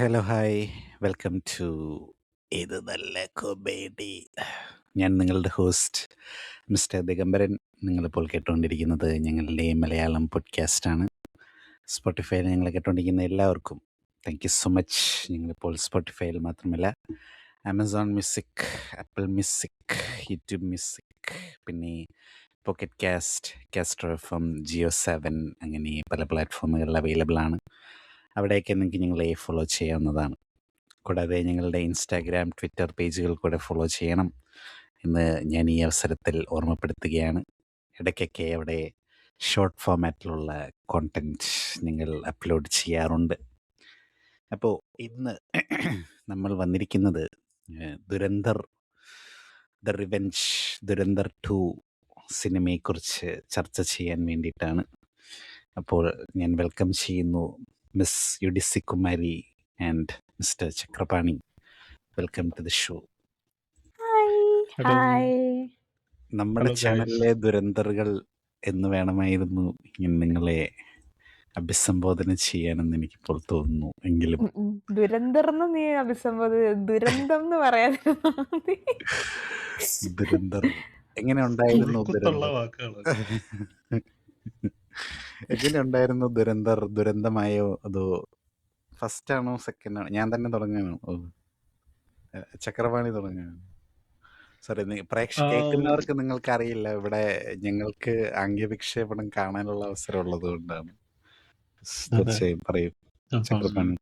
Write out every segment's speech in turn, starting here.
Hello hi welcome to ഇത് നല്ല comedy. ഞാൻ നിങ്ങളുടെ ഹോസ്റ്റ് മിസ്റ്റർ ദിഗംബരൻ. നിങ്ങളിപ്പോൾ കേട്ടുകൊണ്ടിരിക്കുന്നത് ഞങ്ങളുടെ മലയാളം പോഡ്കാസ്റ്റാണ്. സ്പോട്ടിഫൈയിൽ ഞങ്ങൾ കേട്ടുകൊണ്ടിരിക്കുന്ന എല്ലാവർക്കും താങ്ക് യു സോ മച്ച്. ഞങ്ങളിപ്പോൾ സ്പോട്ടിഫൈയിൽ മാത്രമല്ല Amazon music, Apple music, YouTube music, പിന്നെ pocket cast, caster F M, Jio 7 അങ്ങനെ പല പ്ലാറ്റ്ഫോമുകളിൽ അവൈലബിൾ ആണ്. അവിടെയൊക്കെ നിങ്ങൾക്ക് ഞങ്ങളെ ഫോളോ ചെയ്യാവുന്നതാണ്. കൂടാതെ ഞങ്ങളുടെ ഇൻസ്റ്റാഗ്രാം, ട്വിറ്റർ പേജുകൾ കൂടെ ഫോളോ ചെയ്യണം എന്ന് ഞാൻ ഈ അവസരത്തിൽ ഓർമ്മപ്പെടുത്തുകയാണ്. ഇടയ്ക്കൊക്കെ അവിടെ ഷോർട്ട് ഫോമാറ്റിലുള്ള കോണ്ടൻറ്റ് ഞങ്ങൾ അപ്ലോഡ് ചെയ്യാറുണ്ട്. അപ്പോൾ ഇന്ന് നമ്മൾ വന്നിരിക്കുന്നത് ദുരന്തർ ദ റിവെഞ്ച്, ദുരന്തർ 2 സിനിമയെക്കുറിച്ച് ചർച്ച ചെയ്യാൻ വേണ്ടിയിട്ടാണ്. അപ്പോൾ ഞാൻ വെൽക്കം ചെയ്യുന്നു miss UDC Kumari and mister Chakrapani. Welcome to the show. Hi hello hi നമ്മുടെ ഹലോ ഗൈസ്. ചാനലിലെ ദുരന്തറുകൾ എന്ന് വേണമായിരുന്നു ഞാൻ നിങ്ങളെ അഭിസംബോധന ചെയ്യാനെന്ന് എനിക്കിപ്പോൾ തോന്നുന്നു. എങ്കിലും ദുരന്തർന്ന് നീ അഭിസംബോധന ദുരന്തം എന്ന് പറയാതിരുന്നാ മതി. ദുരന്തർ എങ്ങനെ ഉണ്ടായിരുന്നു? കുത്തുള്ള ദുരന്തർ വാക്കുകളൊക്കെ. എങ്ങനെ ഉണ്ടായിരുന്നു? ദുരന്തർ ദുരന്തമായോ അതോ ഫസ്റ്റ് ആണോ സെക്കൻഡ് ആണോ? ഞാൻ തന്നെ തുടങ്ങാനോ? ചക്രപാണി തുടങ്ങാനോ? സോറി, കേൾക്കുന്നവർക്ക് നിങ്ങൾക്ക് അറിയില്ല, ഇവിടെ ഞങ്ങൾക്ക് ആംഗ്യവിക്ഷേപണം കാണാനുള്ള അവസരം ഉള്ളത് കൊണ്ടാണ്. അതെ. തീർച്ചയായും പറയൂ അപ്പം ചക്രപാണി.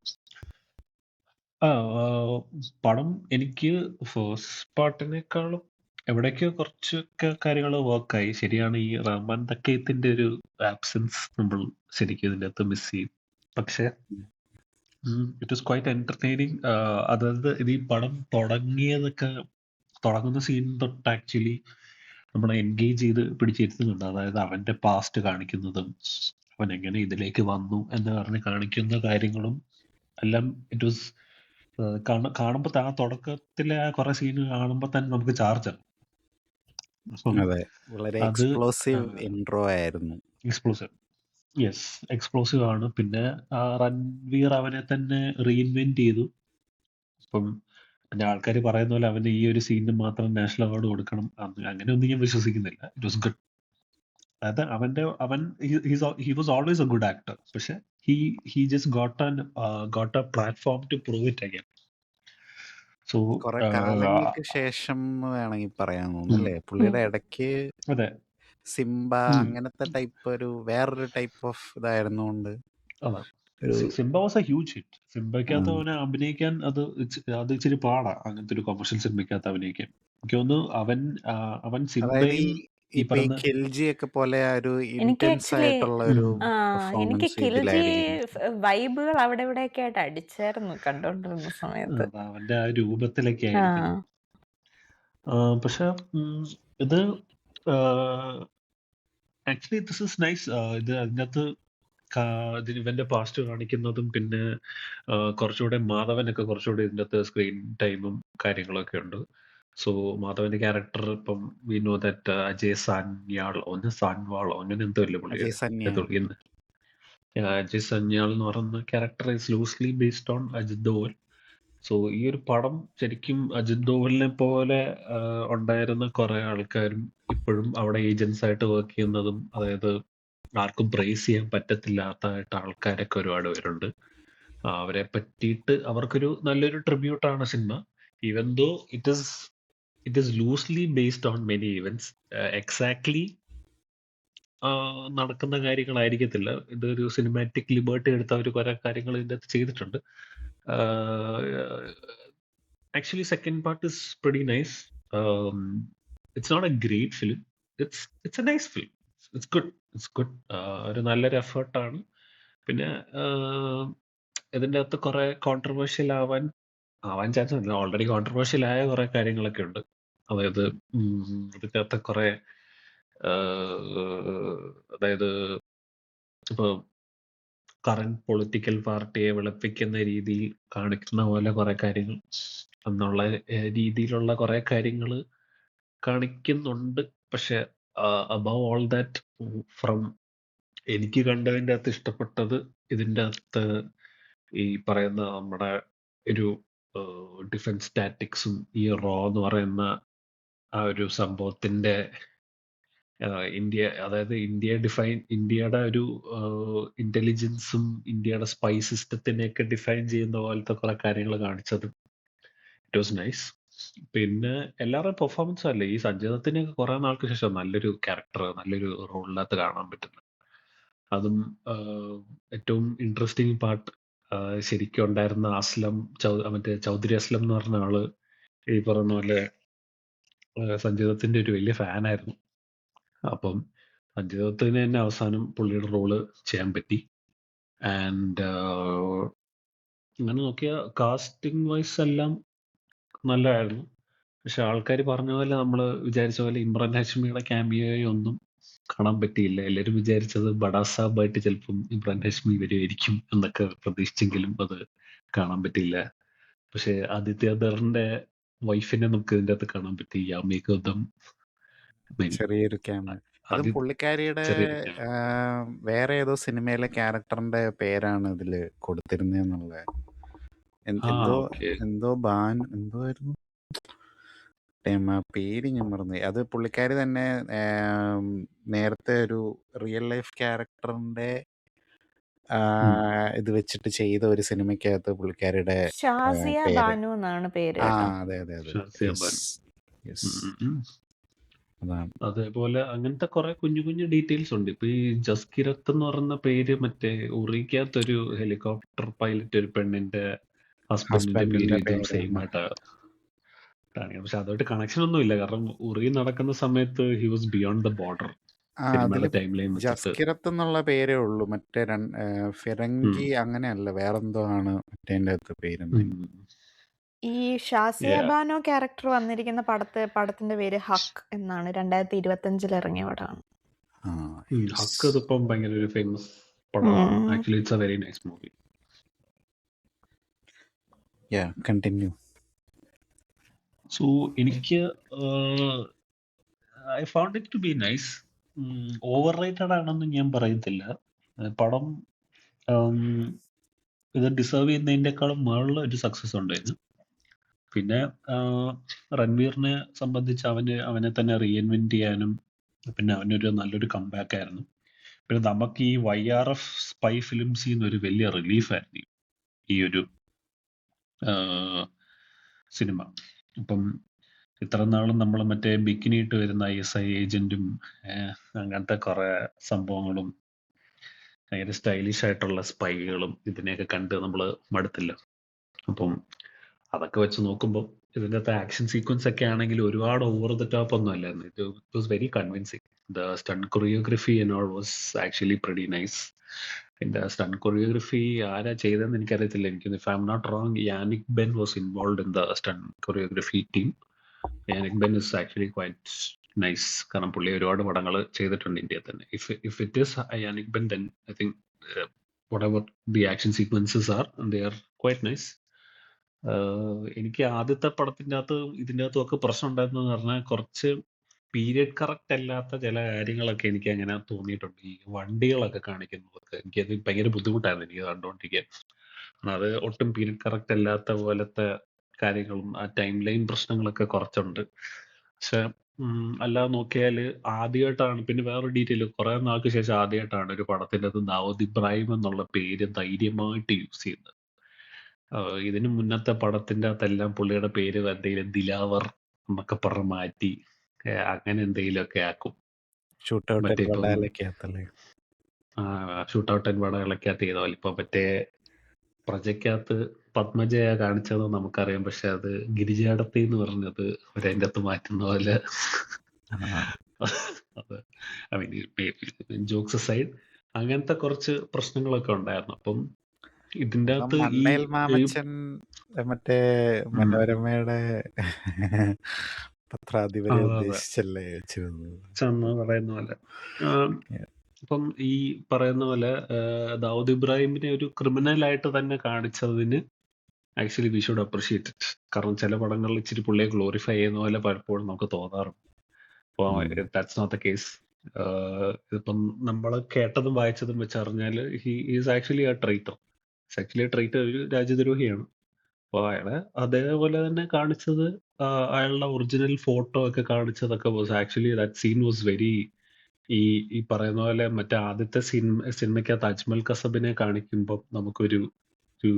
പടം എനിക്ക് ഫസ്റ്റ് പാർട്ടിനേക്കാളും എവിടേക്കോ കുറച്ചൊക്കെ കാര്യങ്ങൾ വർക്കായി. ശരിയാണ്, ഈ റഹ്മാൻ തക്കയത്തിന്റെ ഒരു ആബ്സെൻസ് നമ്മൾ ശരിക്കും ഇതിൻ്റെ അകത്ത് മിസ് ചെയ്യും. പക്ഷേ ഇറ്റ് ഈസ് ക്വൈറ്റ് എന്റർടൈനിങ്. അതായത് ഇത് ഈ പടം തുടങ്ങുന്ന സീൻ തൊട്ട് ആക്ച്വലി നമ്മളെ എൻഗേജ് ചെയ്ത് പിടിച്ചിരുത്തുന്നുണ്ട്. അതായത് അവന്റെ പാസ്റ്റ് കാണിക്കുന്നതും അവൻ എങ്ങനെ ഇതിലേക്ക് വന്നു എന്ന് പറഞ്ഞ് കാണിക്കുന്ന കാര്യങ്ങളും എല്ലാം ഇറ്റ് വാസ് കാണുമ്പോൾ ആ തുടക്കത്തിലെ ആ കുറെ സീൻ കാണുമ്പോൾ തന്നെ നമുക്ക് ചാർജ് ആവും. അപ്പം അതെ, വളരെ അത് എക്സ്പ്ലോസീവ് ഇൻട്രോ ആയിരുന്നു. എക്സ്പ്ലോസീവ്, യെസ്, എക്സ്പ്ലോസീവ് ആണ്. പിന്നെ രൺവീർ അവനെ തന്നെ റീഇൻവെന്റ് ചെയ്തു. അപ്പം പിന്നെ ആൾക്കാർ പറയുന്ന പോലെ അവന് ഈ ഒരു സീനിന് മാത്രം നാഷണൽ അവാർഡ് കൊടുക്കണം, അങ്ങനെയൊന്നും ഞാൻ വിശ്വസിക്കുന്നില്ല. It was good. അതായത് അവൻ he was always a good actor. പക്ഷെ he just got a platform to prove it again. So കുറെ കാലങ്ങൾക്ക് ശേഷം എന്ന് വേണമെങ്കിൽ പറയാൻ തോന്നുന്നല്ലേ. പുള്ളിയുടെ ഇടയ്ക്ക് അതെ, സിംബ അങ്ങനത്തെ ടൈപ്പ് വേറൊരു ടൈപ്പ് ഓഫ് ഇതായിരുന്നുകൊണ്ട് അതാ ഒരു Simba was a huge hit. സിംബയ്ക്കകത്ത് അവനെ അഭിനയിക്കാൻ അത് ഇച്ചിരി പാടാ, അങ്ങനത്തെ ഒരു കൊമേഴ്ഷ്യൽ സിനിമയ്ക്കകത്ത് അഭിനയിക്കാൻ. എനിക്ക് തോന്നുന്നു അവൻ അതായത് സിംബയും ഈ ഇപ്പൊ ഈ പറഞ്ഞ ഖിൽജി ഒക്കെ പോലെ ഒരു എനിക്ക് ഇന്റൻസ് ആക്ച്വലി ആയിട്ടുള്ള ഒരു എനിക്ക് പെർഫോമൻസ് കിൽജി ഇതിലായിരിക്കും. വൈബുകൾ അവിടെ ഇവിടെയൊക്കെ ആയിട്ട് അടിച്ചായിരുന്നു കണ്ടോണ്ടിരുന്ന സമയത്ത്. അവന്റെ ആ രൂപത്തിലൊക്കെ ആ ആയിരിക്കും. പക്ഷെ ഇത് ആക്ച്വലി ദിസ് ഇസ് നൈസ്. ഇത് അതിനകത്ത് ഇവന്റെ പാസ്റ്റ് കാണിക്കുന്നതും പിന്നെ കുറച്ചുകൂടെ മാധവനൊക്കെ കുറച്ചുകൂടെ ഇതിൻ്റെ അകത്ത് സ്ക്രീൻ ടൈമും കാര്യങ്ങളൊക്കെ ഉണ്ട്. സോ മാധവന്റെ ക്യാരക്ടർ ഇപ്പം വി നോ ദാറ്റ് അജയ് സാൻവാളോ അങ്ങനെ എന്തോ ഇല്ല പുള്ളി അജയ് സന്യ. അജയ് സന്യാൾ എന്ന് പറയുന്ന character is loosely based on Ajit Doval. So ഈ ഒരു പടം ശരിക്കും അജിത് ദോവലിനെ പോലെ ഉണ്ടായിരുന്ന കുറെ ആൾക്കാരും ഇപ്പോഴും അവിടെ ഏജൻസ് ആയിട്ട് വർക്ക് ചെയ്യുന്നതും, അതായത് ആർക്കും പ്രൈസ് ചെയ്യാൻ പറ്റത്തില്ലാത്തായിട്ട് ആൾക്കാരൊക്കെ ഒരുപാട് പേരുണ്ട്. അവരെ പറ്റിയിട്ട് അവർക്കൊരു നല്ലൊരു ട്രിബ്യൂട്ടാണ് സിനിമ. Even though it is loosely based on many events. Exactly നടക്കുന്ന കാര്യങ്ങളായിരിക്കത്തില്ല. ഇതൊരു സിനിമാറ്റിക് ലിബർട്ടി എടുത്ത ഒരു കുറെ കാര്യങ്ങൾ ഇതിൻ്റെ അകത്ത് ചെയ്തിട്ടുണ്ട്. Actually, second part is pretty nice. It's not a great film. It's a nice film. It's good. ഒരു നല്ലൊരു എഫേർട്ടാണ്. പിന്നെ ഇതിൻ്റെ അകത്ത് കുറെ കോൺട്രവേഴ്ഷ്യൽ ആവാൻ ചാൻസ് ഉണ്ട്. ഓൾറെഡി കോൺട്രവേഴ്ഷ്യൽ ആയ കുറെ കാര്യങ്ങളൊക്കെ ഉണ്ട്. അതായത് ഇതിൻ്റെ അകത്ത് കുറെ അതായത് ഇപ്പൊ കറന്റ് പൊളിറ്റിക്കൽ പാർട്ടിയെ വെളുപ്പിക്കുന്ന രീതിയിൽ കാണിക്കുന്ന പോലെ കുറെ കാര്യങ്ങൾ എന്നുള്ള രീതിയിലുള്ള കുറെ കാര്യങ്ങൾ കാണിക്കുന്നുണ്ട്. പക്ഷെ അബവ് ഓൾ ദാറ്റ്, ഫ്രം എനിക്ക് കണ്ടതിൻ്റെ അകത്ത് ഇഷ്ടപ്പെട്ടത് ഇതിൻ്റെ അകത്ത് ഈ പറയുന്ന നമ്മുടെ ഒരു ഡിഫൻസ് സ്റ്റാറ്റിക്സും ഈ റോ എന്ന് പറയുന്ന ആ ഒരു സംഭവത്തിന്റെ അതായത് ഇന്ത്യയുടെ ഒരു ഇന്റലിജൻസും ഇന്ത്യയുടെ സ്പൈ സിസ്റ്റത്തിനെയൊക്കെ ഡിഫൈൻ ചെയ്യുന്ന പോലത്തെ കുറെ കാര്യങ്ങൾ കാണിച്ചത് ഇറ്റ് വാസ് നൈസ്. പിന്നെ എല്ലാവരുടെയും പെർഫോമൻസ് അല്ലേ ഈ സഞ്ജയ് ദത്തിനെയൊക്കെ കുറെ നാൾക്ക് ശേഷം നല്ലൊരു ക്യാരക്ടർ നല്ലൊരു റോളിനകത്ത് കാണാൻ പറ്റുന്നത്. അതും ഏറ്റവും ഇൻട്രസ്റ്റിംഗ് പാർട്ട് ശരിക്കും ഉണ്ടായിരുന്ന മറ്റേ ചൗധരി അസ്ലം എന്ന് പറഞ്ഞ ആള് ഈ പറഞ്ഞ പോലെ സഞ്ജയ് ദത്തിന്റെ ഒരു വലിയ ഫാനായിരുന്നു. അപ്പം സഞ്ജയ് ദത്തിന് തന്നെ അവസാനം പുള്ളിയുടെ റോള് ചെയ്യാൻ പറ്റി. ആൻഡ് അങ്ങനെ നോക്കിയ കാസ്റ്റിംഗ് വൈസ് എല്ലാം നല്ലതായിരുന്നു. പക്ഷെ ആൾക്കാർ പറഞ്ഞ പോലെ നമ്മൾ വിചാരിച്ച പോലെ ഇമ്രാൻ ഹാഷ്മിയുടെ ക്യാമിയോയെ ഒന്നും കാണാൻ പറ്റിയില്ല. എല്ലാവരും വിചാരിച്ചത് ബഡാ സാബായിട്ട് ചിലപ്പം ഇമ്രാൻ ഹാഷ്മി വരുമായിരിക്കും എന്നൊക്കെ പ്രതീക്ഷിച്ചെങ്കിലും അത് കാണാൻ പറ്റിയില്ല. പക്ഷെ ആദിത്യ ധറിന്റെ വൈഫിനെ നമുക്ക് ഇതിൻ്റെ അകത്ത് കാണാൻ പറ്റി. യാമി ഗൗതം ചെറിയൊരു ക്യാമിയോ. അതും പുള്ളിക്കാരിയുടെ ചെറിയൊരു cameo. വേറെ ഏതോ സിനിമയിലെ ക്യാരക്ടറിന്റെ പേരാണ് ഇതില് കൊടുത്തിരുന്നേന്നുള്ള എന്തോ okay. എന്തോ ആയിരുന്നു പേര് ഞാൻ മറന്നു. അത് പുള്ളിക്കാരി തന്നെ നേരത്തെ ഒരു റിയൽ ലൈഫ് ക്യാരക്ടറിന്റെ ഇത് വെച്ചിട്ട് ചെയ്ത ഒരു സിനിമയ്ക്കകത്ത് പുള്ളിക്കാരിയുടെ ഷാസിയ പേര് ബാനു എന്നാണ് പേര് ആ കേട്ടോ. അതെ അതെ അതെ ഷാസിയ Yes. ബാനു. Yes. ഉം. അതാണ് അതേപോലെ അങ്ങനത്തെ കുറെ കുഞ്ഞു കുഞ്ഞു ഡീറ്റെയിൽസ് ഉണ്ട്. ഇപ്പൊ ഈ ജസ്കിരത്ത് എന്ന് പറയുന്ന പേര് മറ്റേ ഉറിക്കകത്തൊരു ഹെലികോപ്റ്റർ പൈലറ്റ് ഒരു പെണ്ണിന്റെ ഹസ്ബൻഡിന്റെ പേര് ഹസ്ബൻഡിന്റെ ഇതും സെയിം പേരാണ്. ആയിട്ട് കാണിക്കുന്നത്. പക്ഷെ അതുമായിട്ട് കണക്ഷൻ ഒന്നും ഇല്ല. കാരണം ഉറി നടക്കുന്ന സമയത്ത് he was beyond the border അതില് സിനിമയുടെ ടൈം ലൈൻ വെച്ചിട്ട്. ജസ്കിരത്ത് എന്നുള്ള പേരേ ഉള്ളൂ. മറ്റേ ഫിറങ്കി അങ്ങനെയല്ല, വേറെന്തോ ആണ് മറ്റേ അകത്ത് പേരെന്ന്. ഈ ഷാസിയ Yeah. ബാനോ ക്യാരക്ടർ വന്നിരിക്കുന്ന പടത്തിന്റെ പേര് ഹക്ക് എന്നാണ്. 2025 ഇറങ്ങിയ പടമാണ്. ഹക്ക് ഇതിപ്പം ഭയങ്കര ഒരു ഫേമസ് പടമാണ്. Actually it's a very nice movie. Continue. So എനിക്ക് I found it to be nice. Overrated ആണെന്ന് ഞാൻ പറയത്തില്ല. പടം ഇത് ഡിസേർവ് ചെയ്യുന്നതിൻ്റെക്കാളും മുകളിൽ ഒരു സക്സസ് ഉണ്ടായിരുന്നു. പിന്നെ രൺവീറിനെ സംബന്ധിച്ച് അവനെ തന്നെ റീഇൻവെന്റ് ചെയ്യാനും പിന്നെ അവനൊരു നല്ലൊരു കംബാക്ക് ആയിരുന്നു. പിന്നെ നമുക്ക് ഈ YRF സ്പൈ ഫിലിംസിൽ നിന്ന് ഒരു വലിയ റിലീഫായിരുന്നു ഈ ഒരു സിനിമ. അപ്പം ഇത്ര നാളും നമ്മൾ മറ്റേ ബിക്കിനിയിട്ട് വരുന്ന ISI ഏജന്റും അങ്ങനത്തെ കുറെ സംഭവങ്ങളും ഭയങ്കര സ്റ്റൈലിഷ് ആയിട്ടുള്ള സ്പൈകളും ഇതിനെയൊക്കെ കണ്ട് നമ്മൾ മടുത്തില്ല. അപ്പം അതൊക്കെ വെച്ച് നോക്കുമ്പോൾ ഇതിൻ്റെ അകത്ത് ആക്ഷൻ സീക്വൻസ് ഒക്കെ ആണെങ്കിൽ ഒരുപാട് ഓവർ ദ ടോപ്പ് ഒന്നും അല്ലായിരുന്നു. It was very convincing. The stunt choreography and all was actually pretty nice. എൻ്റെ സ്റ്റണ്ട് കൊറിയോഗ്രഫി ആരാ ചെയ്തതെന്ന് എനിക്കറിയത്തില്ല. എനിക്ക് if I am not wrong Yannick Ben was involve in the stunt choreography team. Yannick Ben is actually quite nice. കാരണം പുള്ളി ഒരുപാട് പടങ്ങൾ ചെയ്തിട്ടുണ്ട് ഇന്ത്യയിൽ തന്നെ. If it is Yannick Ben then I think whatever the action sequences are, they are quite nice. എനിക്ക് ആദ്യത്തെ പടത്തിൻ്റെ ഇതിൻ്റെ അകത്തും ഒക്കെ പ്രശ്നം ഉണ്ടായിരുന്നെന്ന് പറഞ്ഞാൽ കുറച്ച് പീരിയഡ് കറക്റ്റ് അല്ലാത്ത ചില കാര്യങ്ങളൊക്കെ എനിക്ക് അങ്ങനെ തോന്നിയിട്ടുണ്ട്. ഈ വണ്ടികളൊക്കെ കാണിക്കുന്നതൊക്കെ എനിക്കത് ഭയങ്കര ബുദ്ധിമുട്ടായിരുന്നു എനിക്ക് കണ്ടുകൊണ്ടിരിക്കാൻ. അത് ഒട്ടും പീരിയഡ് കറക്റ്റ് അല്ലാത്ത പോലത്തെ കാര്യങ്ങളും ആ ടൈം ലൈൻ പ്രശ്നങ്ങളൊക്കെ കുറച്ചുണ്ട്. പക്ഷെ അല്ലാതെ നോക്കിയാൽ ആദ്യമായിട്ടാണ്. പിന്നെ വേറൊരു ഡീറ്റെയിൽ, കുറെ നാൾക്ക് ശേഷം ആദ്യമായിട്ടാണ് ഒരു പടത്തിൻ്റെ അകത്ത് ദാവൂദ് ഇബ്രാഹിം എന്നുള്ള പേര് ധൈര്യമായിട്ട് യൂസ് ചെയ്യുന്നത്. ഇതിന് മുന്നത്തെ പടത്തിൻ്റെ അകത്തെല്ലാം പുള്ളിയുടെ പേര് എന്തെങ്കിലും ദിലാവർ എന്നൊക്കെ പറഞ്ഞ് മാറ്റി അങ്ങനെ എന്തെങ്കിലുമൊക്കെ ആക്കും. ഷൂട്ട് ഔട്ട് ആൻഡ് വടകളൊക്കെ ചെയ്ത പോലെ ഇപ്പൊ മറ്റേ പ്രജയ്ക്കകത്ത് പത്മജയ കാണിച്ചത് നമുക്കറിയാം. പക്ഷെ അത് ഗിരിജാടത്തി എന്ന് പറഞ്ഞത് അവരതിൻ്റെ അകത്ത് മാറ്റുന്ന പോലെ. ഐ മീൻ ജോക്സ് സൈഡ് അങ്ങനത്തെ കുറച്ച് പ്രശ്നങ്ങളൊക്കെ ഉണ്ടായിരുന്നു. അപ്പം ഇതിൻ്റെ അകത്ത് മണ്ണേൽ മാമച്ചൻ മറ്റേ മനോരമയുടെ പത്രാധിപരെ ഉദ്ദേശിച്ചല്ലേ വെച്ചിരുന്നത് പറയുന്ന പോലെ. അപ്പം ഈ പറയുന്ന പോലെ ദാവൂദ് ഇബ്രാഹിമിനെ ഒരു ക്രിമിനലായിട്ട് തന്നെ കാണിച്ചതിന് actually we should appreciate it. കാരണം ചില പടങ്ങളിൽ ഇച്ചിരി പുള്ളിയെ ഗ്ലോറിഫൈ ചെയ്യുന്ന പോലെ പലപ്പോഴും നമുക്ക് തോന്നാറുണ്ട്. അപ്പോൾ ദാറ്റ്സ് നോട്ട് ദ കേസ്. ഇപ്പം നമ്മൾ കേട്ടതും വായിച്ചതും വെച്ചറിഞ്ഞാൽ he is actually a traitor. Actually ട്രൈറ്റ് ഒരു രാജ്യദ്രോഹിയാണ്. അപ്പോൾ അയാളെ അതേപോലെ തന്നെ കാണിച്ചത്, അയാളുടെ ഒറിജിനൽ ഫോട്ടോ ഒക്കെ കാണിച്ചതൊക്കെ was actually that scene was very, ഈ ഈ പറയുന്ന പോലെ മറ്റേ ആദ്യത്തെ സിനിമയ്ക്കകത്ത് അജ്മൽ കസബിനെ കാണിക്കുമ്പോൾ നമുക്കൊരു ഒരു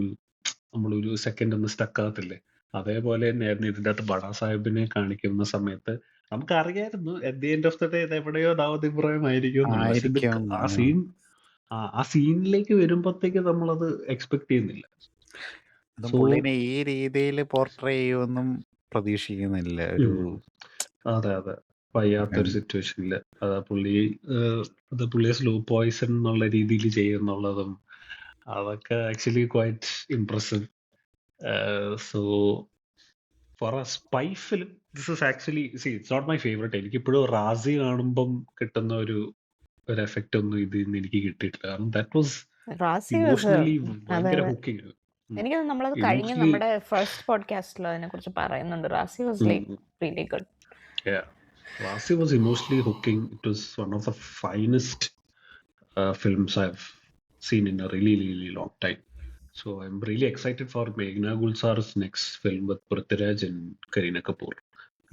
നമ്മളൊരു സെക്കൻഡ് ഒന്ന് സ്റ്റക്ക് ആകത്തില്ലേ, അതേപോലെ തന്നെയായിരുന്നു ഇതിൻ്റെ അകത്ത് ബഡാ സാഹിബിനെ കാണിക്കുന്ന സമയത്ത് നമുക്ക് അറിയായിരുന്നു at the end of the day ഇത് എവിടെയോ ദാവൂദ് ഇബ്രാഹിം ആയിരിക്കും എന്നുള്ളത്. പക്ഷെ ഇത് ആയിരിക്കും. ആ സീൻ ആ സീനിലേക്ക് വരുമ്പോഴത്തേക്ക് നമ്മളത് എക്സ്പെക്ട് ചെയ്യുന്നില്ല. അതും സോ പുള്ളിനെ ഈ രീതിയിൽ പോർട്രേ ചെയ്യുമെന്നും പ്രതീക്ഷിക്കുന്നില്ല. ഒരു അതെ അതെ വയ്യാത്തൊരു സിറ്റുവേഷനിൽ പുള്ളിയെ സ്ലോ പോയിസൺ എന്നുള്ള രീതിയിൽ ചെയ്യുന്നുള്ളതും അതൊക്കെ actually quite impressive. So for a spy film this is actually it's not my favourite. എനിക്കിപ്പോഴും റാസി കാണുമ്പം കിട്ടുന്ന ഒരു എഫക്റ്റ് ഒന്നും ഇതിൽ എനിക്ക് കിട്ടിയിട്ടില്ല. കാരണം ദാറ്റ് വാസ് റാസി ഇമോഷണലി അതെ ഭയങ്കര അതെ ഹുക്കിങ്. എനിക്ക് നമ്മളത് കഴിഞ്ഞ് ഇമോഷണലി നമ്മുടെ ഫസ്റ്റ് പോഡ്കാസ്റ്റിൽ അതിനെ കുറിച്ച് പറയുന്നുണ്ട്. Razi was like really good. Rasi was emotionally hooking. It was one of the finest films I've seen in a really, really long time. So I'm really excited for Meghna Gulzar's next film with Prithviraj and Kareena Kapoor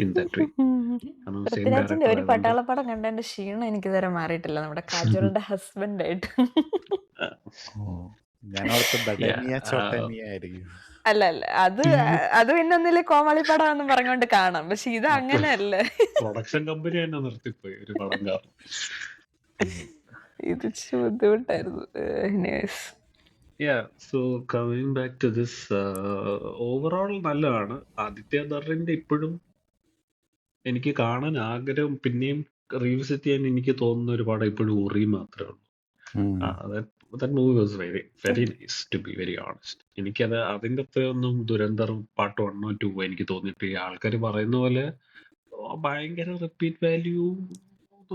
in that way. Same പൃഥ്വിരാജിന്റെ director ഒരു ആയതുകൊണ്ട് പട്ടാളപ്പടം കണ്ടതിന്റെ ക്ഷീണം എനിക്ക് ഇതുവരെ മാറിയിട്ടില്ല, നമ്മുടെ കാജോളിന്റെ husband ആയിട്ട്. ഞാനോർത്ത് yeah, ബഡേമിയ ചോട്ടമിയ ആയിരിക്കും. അല്ല അത് പിന്നെ ഒന്നില്ലേ കോമാളിപ്പടം എന്ന് പറഞ്ഞുകൊണ്ട് കാണാം, പക്ഷെ ഇത് അങ്ങനെയല്ല. പ്രൊഡക്ഷൻ കമ്പനി തന്നെ നിർത്തിപ്പോയി ഒരു പടം കാരണം. ഇത് ഇച്ചിരി ബുദ്ധിമുട്ടായിരുന്നു. Anyways. Yeah, so coming back to this, overall നല്ലതാണ്. ആദിത്യ ധറിന്റെ ഇപ്പോഴും എനിക്ക് കാണാൻ ആഗ്രഹം, പിന്നെയും റീവിസിറ്റ് ചെയ്യാൻ എനിക്ക് തോന്നുന്ന ഒരു പടം ഇപ്പോഴും ഉറി മാത്രമേ ഉള്ളൂ. That movie was very, very nice, to be very honest. എനിക്കത് അതിൻ്റെ ഒന്നും ദുരന്തർ പാർട്ട് 1 or 2 എനിക്ക് തോന്നിയിട്ട് ആൾക്കാർ പറയുന്ന പോലെ ഭയങ്കര റിപ്പീറ്റ് വാല്യൂ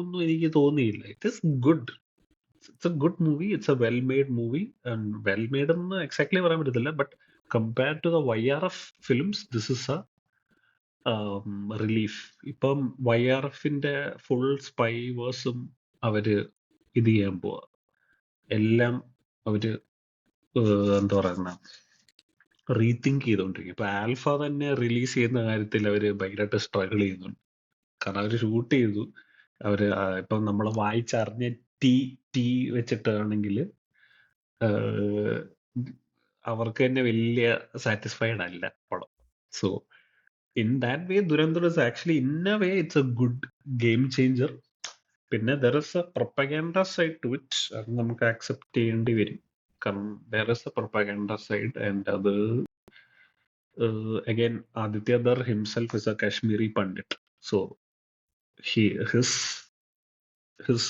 ഒന്നും എനിക്ക് തോന്നിയില്ല. It is good. It's a good movie. It's a well-made movie. And well-made എന്ന് എക്സാക്ട്ലി പറയാൻ പറ്റത്തില്ല, but compared to the YRF films this is a relief. ഇപ്പം YRFിന്റെ ഫുൾ സ്പൈ വേഴ്സും അവര് ഇത് ചെയ്യാൻ പോവാ. എല്ലാം അവര് എന്താ പറയുന്ന റീതിങ്ക് ചെയ്തോണ്ടിരിക്കും. ഇപ്പൊ ആൽഫ തന്നെ റിലീസ് ചെയ്യുന്ന കാര്യത്തിൽ അവര് ഭയങ്കരമായിട്ട് സ്ട്രഗിൾ ചെയ്യുന്നുണ്ട്. കാരണം അവര് ഷൂട്ട് ചെയ്തു, അവര് ഇപ്പം നമ്മൾ വായിച്ചറിഞ്ഞ ടി വെച്ചിട്ടാണെങ്കിൽ അവർക്ക് തന്നെ വലിയ സാറ്റിസ്ഫൈഡ് അല്ല പടം. So in that way Dhurandhar is actually in a way it's a good game changer. പിന്നെ there is a propaganda side to it, അത് നമുക്ക് ആക്സെപ്റ്റ് ചെയ്യേണ്ടി വരും. കാരണം there is a propaganda side. And അത് again Aditya Dhar himself is a Kashmiri Pandit. So his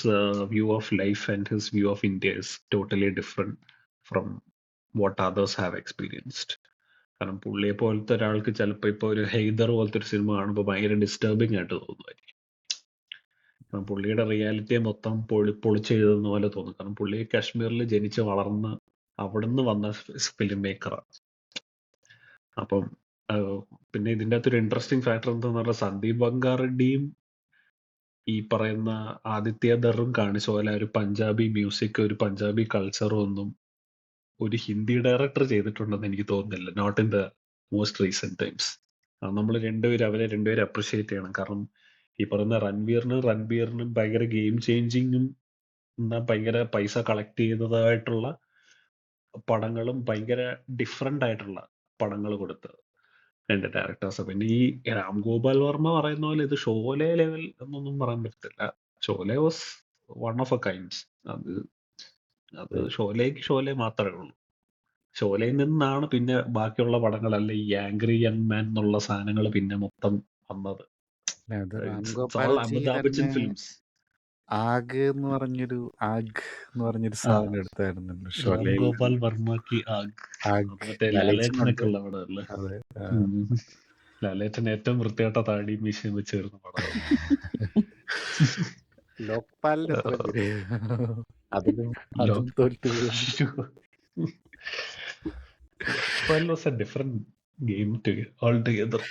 view of life and his view of India is totally different from what others have experienced. കാരണം പുള്ളിയെ പോലത്തെ ഒരാൾക്ക് ചിലപ്പോൾ ഇപ്പോൾ ഒരു ഹെയ്ദർ പോലത്തെ ഒരു സിനിമ കാണുമ്പോൾ ഭയങ്കര ഡിസ്റ്റർബിംഗ് ആയിട്ട് തോന്നുമായിരിക്കും. കാരണം പുള്ളിയുടെ റിയാലിറ്റിയെ മൊത്തം പൊളിച്ചെഴുതുന്ന പോലെ തോന്നും. കാരണം പുള്ളി കാശ്മീരിൽ ജനിച്ച് വളർന്ന് അവിടുന്ന് വന്ന ഫിലിം മേക്കറാണ്. അപ്പം പിന്നെ ഇതിൻ്റെ അകത്തൊരു ഇൻട്രസ്റ്റിംഗ് ഫാക്ടർ എന്താന്ന് പറഞ്ഞാൽ സന്ദീപ് ബംഗാറെഡ്ഡിയും ഈ പറയുന്ന ആദിത്യ ധറും കാണിച്ച പോലെ ഒരു പഞ്ചാബി മ്യൂസിക്, ഒരു പഞ്ചാബി കൾച്ചറും ഒന്നും ഒരു ഹിന്ദി ഡയറക്ടർ ചെയ്തിട്ടുണ്ടെന്ന് എനിക്ക് തോന്നുന്നില്ല. Not in the most recent times. നമ്മൾ അവരെ രണ്ടുപേരും അപ്രിഷിയേറ്റ് ചെയ്യണം. കാരണം ഈ പറയുന്ന റൺബീറിനും ഭയങ്കര ഗെയിം ചേഞ്ചിങ്ങും എന്നാ ഭയങ്കര പൈസ കളക്ട് ചെയ്തതായിട്ടുള്ള പടങ്ങളും ഭയങ്കര ഡിഫറെന്റ് ആയിട്ടുള്ള പടങ്ങൾ കൊടുത്തത് രണ്ട് ഡയറക്ടേഴ്സ്. പിന്നെ ഈ രാം ഗോപാൽ വർമ്മ പറയുന്ന പോലെ ഇത് ഷോലെ ലെവൽ എന്നൊന്നും പറയാൻ പറ്റത്തില്ല. Sholay was one of A kinds. അത് ഷോലെ മാത്രമേ ഉള്ളൂ. ഷോലയിൽ നിന്നാണ് പിന്നെ ബാക്കിയുള്ള പടങ്ങളല്ല ഈ ആംഗ്രി യങ് മാൻ എന്നുള്ള സാധനങ്ങൾ പിന്നെ മൊത്തം വന്നത്. അമിതാഭ് ബച്ചൻ ഫിലിംസ് ആഗ് എന്ന് പറഞ്ഞൊരു സാധനം എടുത്തായിരുന്നല്ലോ ഷോലയിൽ. ഗോപാൽ വർമ്മക്ക് മറ്റേ ലാലേട്ടനൊക്കെ ഉള്ള പടമല്ലേ. ലാലേട്ടൻ ഏറ്റവും വൃത്തിയായിട്ട താടി മീശയും വെച്ച് വരുന്ന പടമാണ്. ലോക്പാലിന്റെ അതും തോറ്റു. Lokpal was a different game altogether.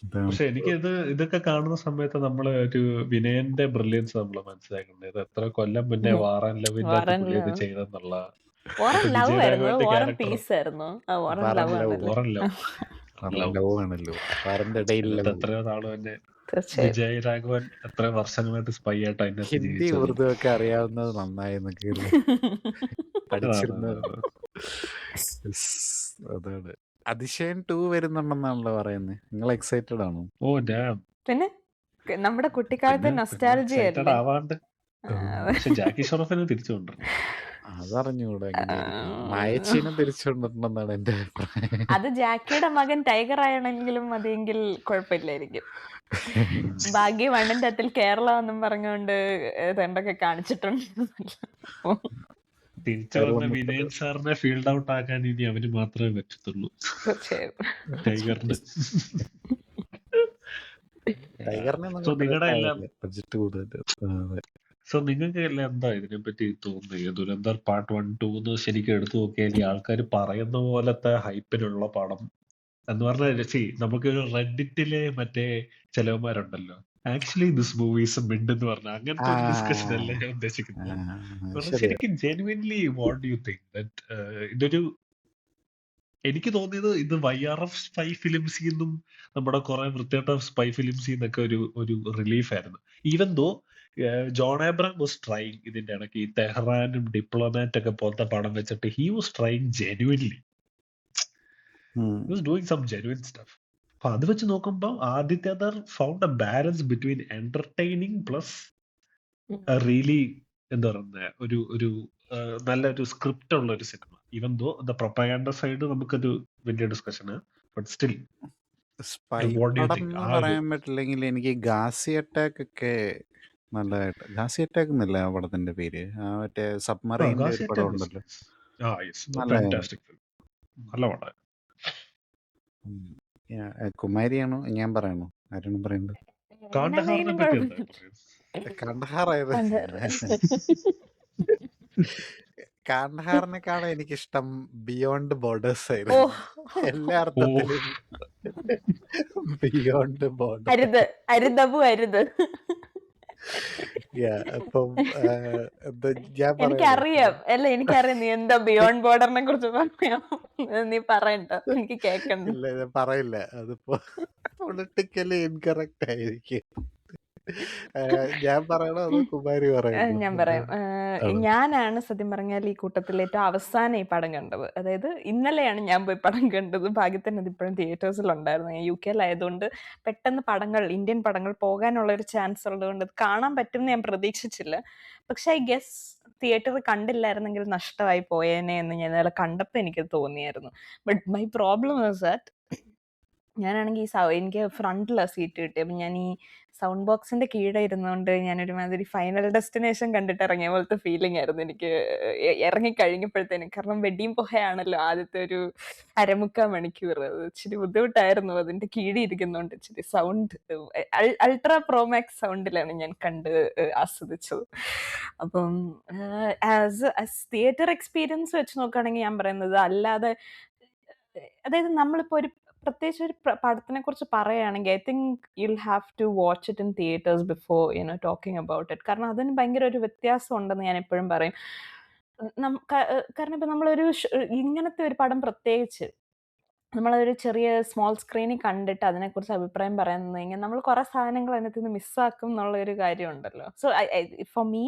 ഇതാണ്. പക്ഷെ എനിക്ക് ഇതൊക്കെ കാണുന്ന സമയത്ത് നമ്മള് ഒരു വിനയന്റെ ബ്രില്യൻസ് നമ്മൾ മനസ്സിലാക്കുന്നത്. ഇത് എത്ര കൊല്ലം മുന്നേ വാർ ആൻഡ് ലവിന്റെ അകത്ത് വാറൻ പുള്ളി ഇത് ലവ് ചെയ്തെന്നുള്ള. വാറൻ മറ്റേ ലവ് ആയിരുന്നു, വിജയരാഘവന്റെ വാറൻ ക്യാരക്ടർ പീസ് ആയിരുന്നു. വാറൻ വാറൻ ലവ് ലവ്, ആണല്ലേ. Warren love Warren love love ആണല്ലോ. വാറിന്റെ ഇടയിൽ അതിനകത്ത് ലവ്. എത്രയോ നാള് തന്നെ തീർച്ചയായും. വിജയരാഘവൻ എത്ര വർഷങ്ങളായിട്ട് സ്പൈ ആയിട്ട് അതിനകത്ത് ഹിന്ദി ജീവിച്ചത്. ഉറുദു ഒക്കെ അറിയാവുന്നത് നന്നായി എന്നൊക്കെ അല്ലേ പഠിച്ചിരുന്നത്. Yes, അതാണ്. അതിശയൻ 2 വരുന്നുണ്ടെന്നാണല്ലോ പറയുന്നത്. നിങ്ങൾ എക്സൈറ്റഡ് ആണോ? ഓ ഡാം. പിന്നെ നമ്മുടെ കുട്ടിക്കാലത്തെ പിന്നെ നൊസ്റ്റാൾജി എക്സൈറ്റഡ് അല്ലേ. ആവാണ്ട്. പക്ഷെ ജാക്കി ഷറഫിനെ തിരിച്ചു കൊണ്ടുവരണം. അതറിഞ്ഞൂടാ എങ്ങനെയായിരിക്കും. മായച്ചീനെ തിരിച്ചുകൊണ്ടിട്ടുണ്ടെന്നാണ് എന്റെ അഭിപ്രായം. അത് ജാക്കിയുടെ മകൻ ടൈഗർ ആണെങ്കിലും മതിയെങ്കിൽ കുഴപ്പമില്ലായിരിക്കും. ഭാഗ്യം വണ്ണിന്റെ അത്തിൽ കേരള എന്നും പറഞ്ഞുകൊണ്ട് എന്തൊക്കെ കാണിച്ചിട്ടുണ്ട്. തിരിച്ചു വന്ന വിനയൻ സാറിനെ ഫീൽഡ് ഔട്ട് ആക്കാൻ ഇനി അവന് മാത്രമേ പറ്റത്തുള്ളൂ. തീർച്ചയായും. ടൈഗറിന്. ടൈഗറിനെ സോ നിങ്ങളുടെ എല്ലാം ബഡ്ജറ്റ് കൂടുതൽ. സോ നിങ്ങൾക്ക് എല്ലാം എന്താ ഇതിനെ പറ്റി തോന്നുന്നത്? ദുരന്തർ പാർട്ട് 1, 2 ശരിക്കും എടുത്തു നോക്കിയാൽ ഈ ആൾക്കാർ പറയുന്ന പോലത്തെ ഹൈപ്പിനുള്ള പടം എന്ന് പറഞ്ഞാൽ നമുക്ക് റെഡിറ്റിലെ മറ്റേ ചെലവന്മാരുണ്ടല്ലോ, ആക്ച്വലി ദിസ് മൂവീസ് മിഡ് എന്ന് പറഞ്ഞ അങ്ങനത്തെ ഒരു ഡിസ്കഷൻ അല്ല ഞാൻ ഉദ്ദേശിക്കുന്നത്. ശരിക്കും genuinely what you think that ഇതൊരു, എനിക്ക് തോന്നിയത് ഇത് YRF സ്പൈ ഫിലിംസിൽ നിന്നും നമ്മുടെ കുറെ വൃത്തിയായിട്ട സ്പൈ ഫിലിംസിൽ നിന്നൊക്കെ ഒരു റിലീഫ് ആയിരുന്നു. Even though John Abraham was trying ഇതിന്റെ ഇടയ്ക്ക് ഈ തെഹ്റാനും ഡിപ്ലോമാറ്റ് ഒക്കെ പോലത്തെ പടം വെച്ചിട്ട് he was trying genuinely, he was doing some genuine stuff. അപ്പൊ അത് വെച്ച് നോക്കുമ്പോൾ Aditya Dhar found a balance between entertaining plus really എന്താ പറയുക ഒരു നല്ലൊരു സ്ക്രിപ്റ്റ് ഉള്ള ഒരു സിനിമ. Even though the propaganda side നമുക്കൊരു വലിയ ഡിസ്കഷന്, ബട്ട് സ്റ്റിൽ സ്പൈ പടം എന്ന് പറയാൻ പറ്റില്ലെങ്കിൽ എനിക്ക് ഗാസി അറ്റാക്ക് ഒക്കെ നല്ലതായിട്ട്. ഗാസി അറ്റാക്ക് എന്നല്ല ആ പടത്തിന്റെ പേര്, മറ്റേ സബ്മറൈൻ്റെ ഒരു പടം ഉണ്ടല്ലോ, നല്ല പടം. കുമാരിയാണോ ഞാൻ പറയണോ? ആരാണ് പറയേണ്ടത്? കാണ്ഡഹാറിനെ പറ്റി എന്താ പറയുന്നത്? കാണ്ഡഹാറിനെക്കാളും എനിക്കിഷ്ടം ബിയോണ്ട് ബോർഡേഴ്സ് ആയിരുന്നു. എല്ലാ അർത്ഥത്തിലും ബിയോണ്ട് ബോർഡർ. അപ്പം എനിക്കറിയാം നീ എന്താ ബിയോണ്ട് ബോർഡറിനെ കുറിച്ച് പറയാം. നീ പറയണ്ട, എനിക്ക് കേക്കണ്ട. ഇല്ല, ഞാൻ പറയില്ല. അതിപ്പോ പൊളിറ്റിക്കലി ഇൻകറക്റ്റ് ആയിരിക്കും. ഞാൻ പറയണോ അതോ കുമാരി പറയണോ? ഞാൻ പറയാം. ഞാനാണ് സത്യം പറഞ്ഞാൽ ഈ കൂട്ടത്തിൽ ഏറ്റവും അവസാനം ഈ പടം കണ്ടത്. അതായത് ഇന്നലെയാണ് ഞാൻ പോയി പടം കണ്ടത്. ഭാഗ്യത്തിന് അതിപ്പോഴും തിയേറ്റേഴ്സിലുണ്ടായിരുന്നു. ഞാൻ UK ആയതുകൊണ്ട് പെട്ടെന്ന് ഇന്ത്യൻ പടങ്ങൾ പോകാനുള്ള ഒരു ചാൻസ് ഉള്ളതുകൊണ്ട് അത് കാണാൻ പറ്റുമെന്ന് ഞാൻ പ്രതീക്ഷിച്ചില്ല. പക്ഷെ ഐ ഗസ് തിയേറ്ററിൽ കണ്ടില്ലായിരുന്നെങ്കിൽ നഷ്ടമായി പോയേനെ എന്ന് ഞാൻ ഇന്നലെ കണ്ടപ്പോൾ എനിക്ക് തോന്നിയായിരുന്നു. But my problem was that ഞാനാണെങ്കിൽ എനിക്ക് ഫ്രണ്ടിലാണ് സീറ്റ് കിട്ടിയത്. അപ്പം ഞാൻ ഈ സൗണ്ട് ബോക്സിന്റെ കീഴെ ഇരുന്നുകൊണ്ട് ഞാനൊരുമാതിരി ഫൈനൽ ഡെസ്റ്റിനേഷൻ കണ്ടിട്ട് ഇറങ്ങിയ പോലത്തെ ഫീലിംഗ് ആയിരുന്നു എനിക്ക് ഇറങ്ങിക്കഴിഞ്ഞപ്പോഴത്തേനും. കാരണം വെഡിങ് പോയാണല്ലോ ആദ്യത്തെ ഒരു 1/4 മണിക്കൂർ. അത് ഇച്ചിരി ബുദ്ധിമുട്ടായിരുന്നു അതിന്റെ കീഴിൽ ഇരിക്കുന്നതുകൊണ്ട്. ഇച്ചിരി സൗണ്ട് അൾട്രാ പ്രോമാക്സ് സൗണ്ടിലാണ് ഞാൻ കണ്ട് ആസ്വദിച്ചത്. അപ്പം ആസ് തിയേറ്റർ എക്സ്പീരിയൻസ് വെച്ച് നോക്കുകയാണെങ്കിൽ ഞാൻ പറയുന്നത്, അല്ലാതെ അതായത് നമ്മളിപ്പോൾ പ്രത്യേകിച്ച് ഒരു പടത്തിനെ കുറിച്ച് പറയുകയാണെങ്കിൽ I think you'll have to watch it in theatres before talking about it. കാരണം അതിന് ഭയങ്കര ഒരു വ്യത്യാസം ഉണ്ടെന്ന് ഞാൻ എപ്പോഴും പറയും. കാരണം ഇപ്പം നമ്മളൊരു ഇങ്ങനത്തെ ഒരു പടം പ്രത്യേകിച്ച് നമ്മളൊരു ചെറിയ സ്മോൾ സ്ക്രീനിൽ കണ്ടിട്ട് അതിനെക്കുറിച്ച് അഭിപ്രായം പറയാൻ നിന്ന് കഴിഞ്ഞാൽ നമ്മൾ കുറേ സാധനങ്ങൾ അതിനകത്ത് നിന്ന് മിസ്സാക്കും എന്നുള്ളൊരു കാര്യമുണ്ടല്ലോ. സോ ഫോർ മീ